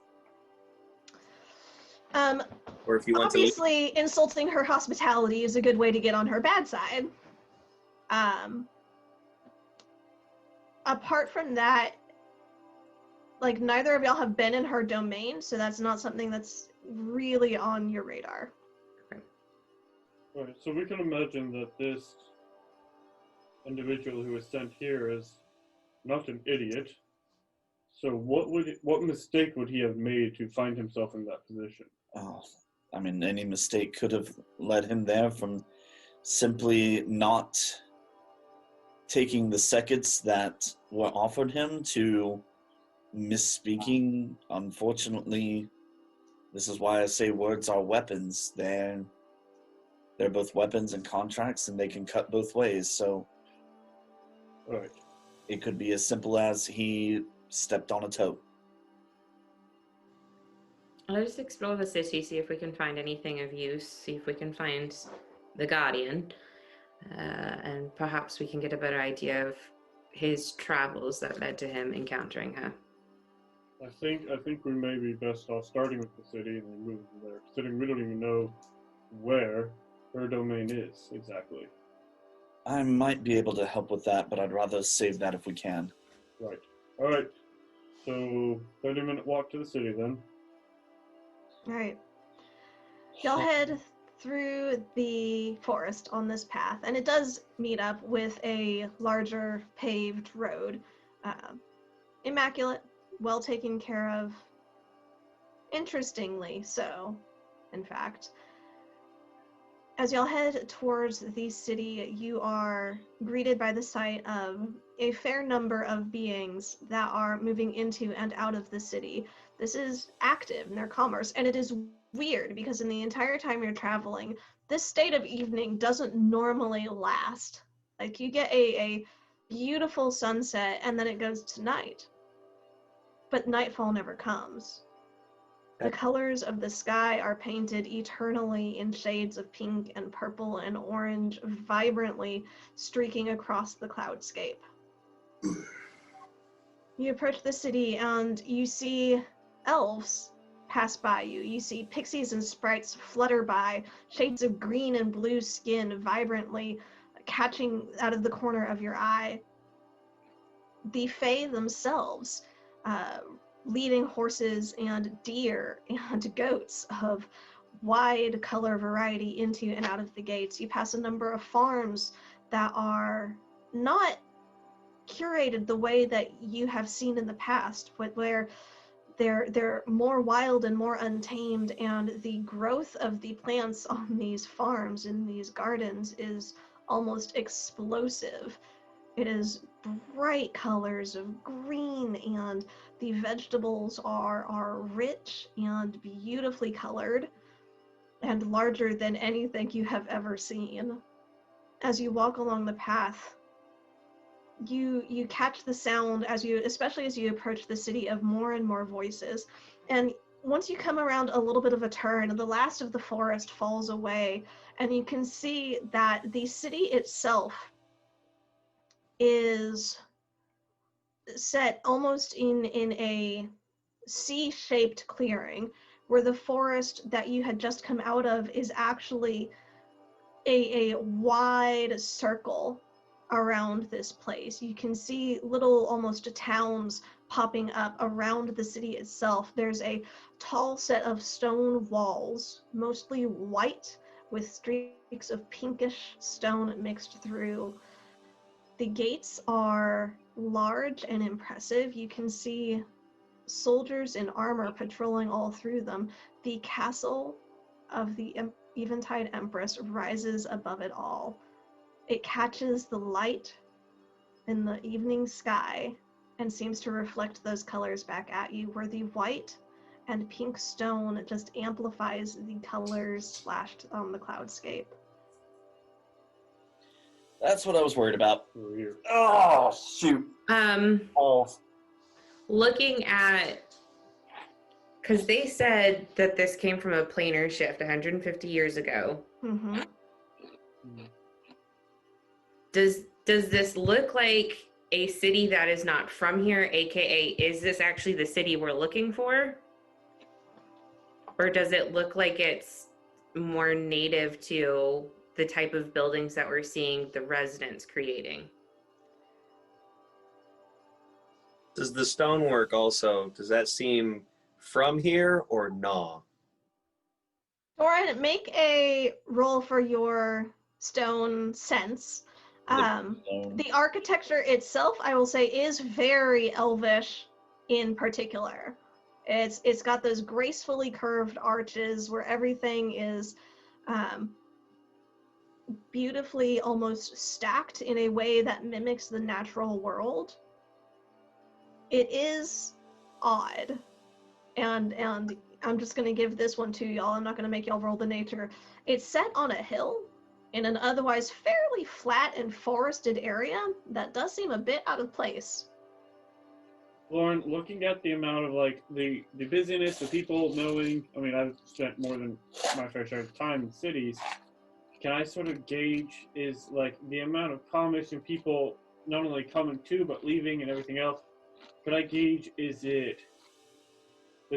Or if you want to leave. Obviously, insulting her hospitality is a good way to get on her bad side. Apart from that, like, neither of y'all have been in her domain, so that's not something that's really on your radar. Right, so we can imagine that this individual who was sent here is not an idiot. So what mistake would he have made to find himself in that position? Oh, I mean, any mistake could have led him there, from simply not taking the seconds that were offered him to misspeaking. Unfortunately, this is why I say words are weapons. They're both weapons and contracts, and they can cut both ways. So Right. it could be as simple as he stepped on a toe. Let's just explore the city, see if we can find anything of use, see if we can find the Guardian, and perhaps we can get a better idea of his travels that led to him encountering her. I think we may be best off starting with the city and then moving from there, considering we don't even know where her domain is exactly. I might be able to help with that, but I'd rather save that if we can. Right. All right. So 30-minute walk to the city then. All right. Y'all head through the forest on this path, and it does meet up with a larger paved road. Immaculate, well taken care of. Interestingly so, in fact. As y'all head towards the city, you are greeted by the sight of a fair number of beings that are moving into and out of the city. This is active in their commerce, and it is weird because in the entire time you're traveling, this state of evening doesn't normally last. Like, you get a beautiful sunset, and then it goes to night. But nightfall never comes. The colors of the sky are painted eternally in shades of pink and purple and orange, vibrantly streaking across the cloudscape. You approach the city and you see elves pass by you. You see pixies and sprites flutter by, shades of green and blue skin vibrantly catching out of the corner of your eye. The Fae themselves, leading horses and deer and goats of wide color variety into and out of the gates. You pass a number of farms that are not curated the way that you have seen in the past, but where they're more wild and more untamed, and the growth of the plants on these farms, in these gardens, is almost explosive. It is bright colors of green, and the vegetables are rich and beautifully colored and larger than anything you have ever seen. As you walk along the path, you catch the sound, especially as you approach the city, of more and more voices. And once you come around a little bit of a turn, the last of the forest falls away, and you can see that the city itself is set almost in a C-shaped clearing, where the forest that you had just come out of is actually a wide circle around this place. You can see little almost towns popping up around the city itself. There's a tall set of stone walls, mostly white, with streaks of pinkish stone mixed through. The gates are large and impressive. You can see soldiers in armor patrolling all through them. The castle of the Eventide Empress rises above it all. It catches the light in the evening sky and seems to reflect those colors back at you, where the white and pink stone just amplifies the colors splashed on the cloudscape. That's what I was worried about. Oh, shoot. Looking at, because they said that this came from a planar shift 150 years ago. Mm-hmm. Does this look like a city that is not from here, aka is this actually the city we're looking for? Or does it look like it's more native to the type of buildings that we're seeing the residents creating? Does the stonework also, does that seem from here or nah? Doran, make a roll for your stone sense. The architecture itself, I will say, is very elvish in particular. It's got those gracefully curved arches where everything is beautifully almost stacked in a way that mimics the natural world. It is odd, and I'm just going to give this one to y'all. I'm not going to make y'all roll the nature. It's set on a hill in an otherwise fairly flat and forested area that does seem a bit out of place. Lauren, looking at the amount of like the busyness, the people knowing, I mean, I've spent more than my fair share of time in cities. Can I sort of gauge is like the amount of commerce and people not only coming to but leaving and everything else? Could I gauge, does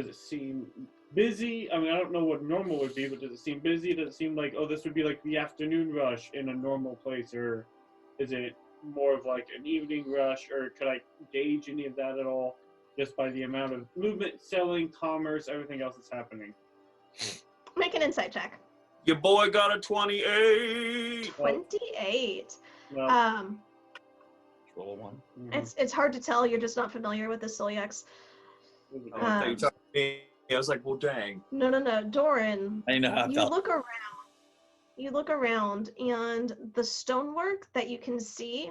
it seem busy? I mean, I don't know what normal would be, but does it seem busy? Does it seem like, oh, this would be like the afternoon rush in a normal place, or is it more of like an evening rush, or could I gauge any of that at all just by the amount of movement, selling, commerce, everything else that's happening? Make an insight check. Your boy got a 28. 28. No. Roll a 1. It's hard to tell. You're just not familiar with the Celiacs. I thought you talking to me. I was like, well, dang. No. Doran, I know how I you felt. look around. You look around, and the stonework that you can see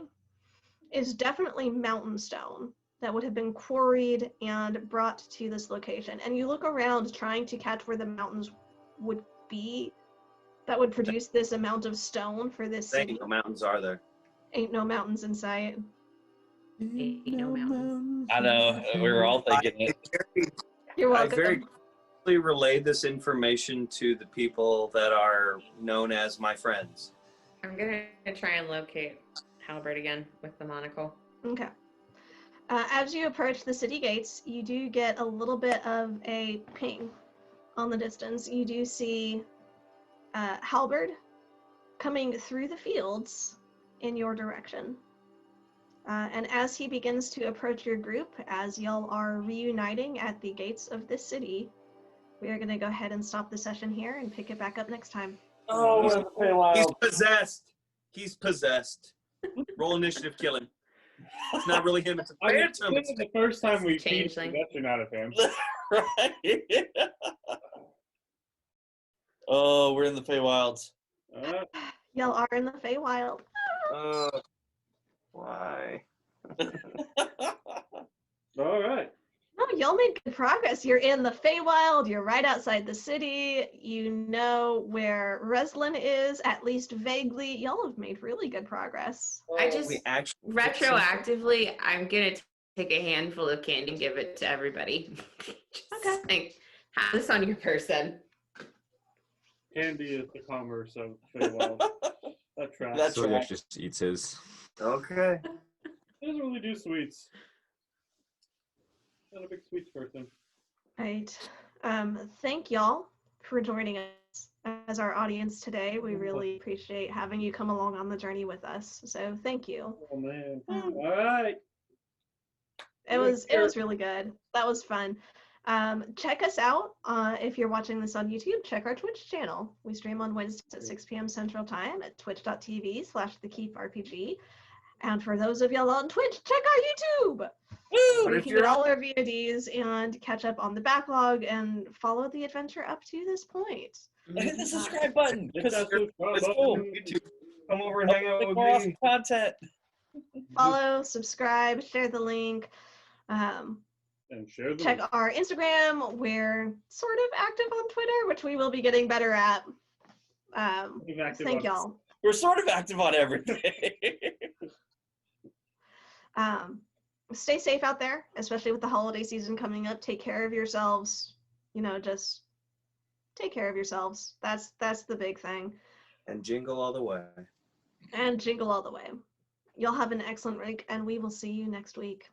is definitely mountain stone that would have been quarried and brought to this location. And you look around trying to catch where the mountains would be that would produce this amount of stone for this city. Dang, no mountains are there. Ain't no mountains in sight. Ain't no mountains. I know. We were all thinking it. You're I welcome. relay this information to the people that are known as my friends. I'm gonna try and locate Halbert again with the monocle. Okay. As you approach the city gates, you do get a little bit of a ping on the distance. You do see Halberd coming through the fields in your direction. And as he begins to approach your group, as y'all are reuniting at the gates of this city, we are going to go ahead and stop the session here and pick it back up next time. Oh, we're in the Feywild. He's possessed. He's possessed. Roll initiative, kill him. It's not really him. It's a I mean, phantom. this is the first time we beat Changeling. possession out of him. Right? Oh, we're in the Feywilds. Y'all are in the Feywild. Why? All right. Oh, y'all made good progress. You're in the Feywild. You're right outside the city. You know where Reslin is, at least vaguely. Y'all have made really good progress. I just We actually retroactively, I'm gonna take a handful of candy and give it to everybody. Just Okay. like, have this on your person. Candy is the commerce of Feywilds. That tracks. That's So right. Gex just eats his. Okay. He doesn't really do sweets. Not a big sweets person. Right. Thank y'all for joining us as our audience today. We really appreciate having you come along on the journey with us. So thank you. Oh man. Um, All right. It was really good. That was fun. Check us out if you're watching this on YouTube. Check our Twitch channel. We stream on Wednesdays at 6 p.m. Central Time at twitch.tv/thekeepRPG. And for those of y'all on Twitch, check our YouTube. Woo! You can get all our VODs and catch up on the backlog and follow the adventure up to this point. Hit the subscribe button Hit because that subscribe it's button. cool. YouTube. Come over and hang out with More awesome me. content. Follow, subscribe, share the link. And share the Check our Instagram. We're sort of active on Twitter, which we will be getting better at. link. Active Thank on- y'all. We're sort of active on everything. Stay safe out there, especially with the holiday season coming up. Take care of yourselves. Just take care of yourselves. That's the big thing. And jingle all the way. And jingle all the way. Y'all have an excellent week, and we will see you next week.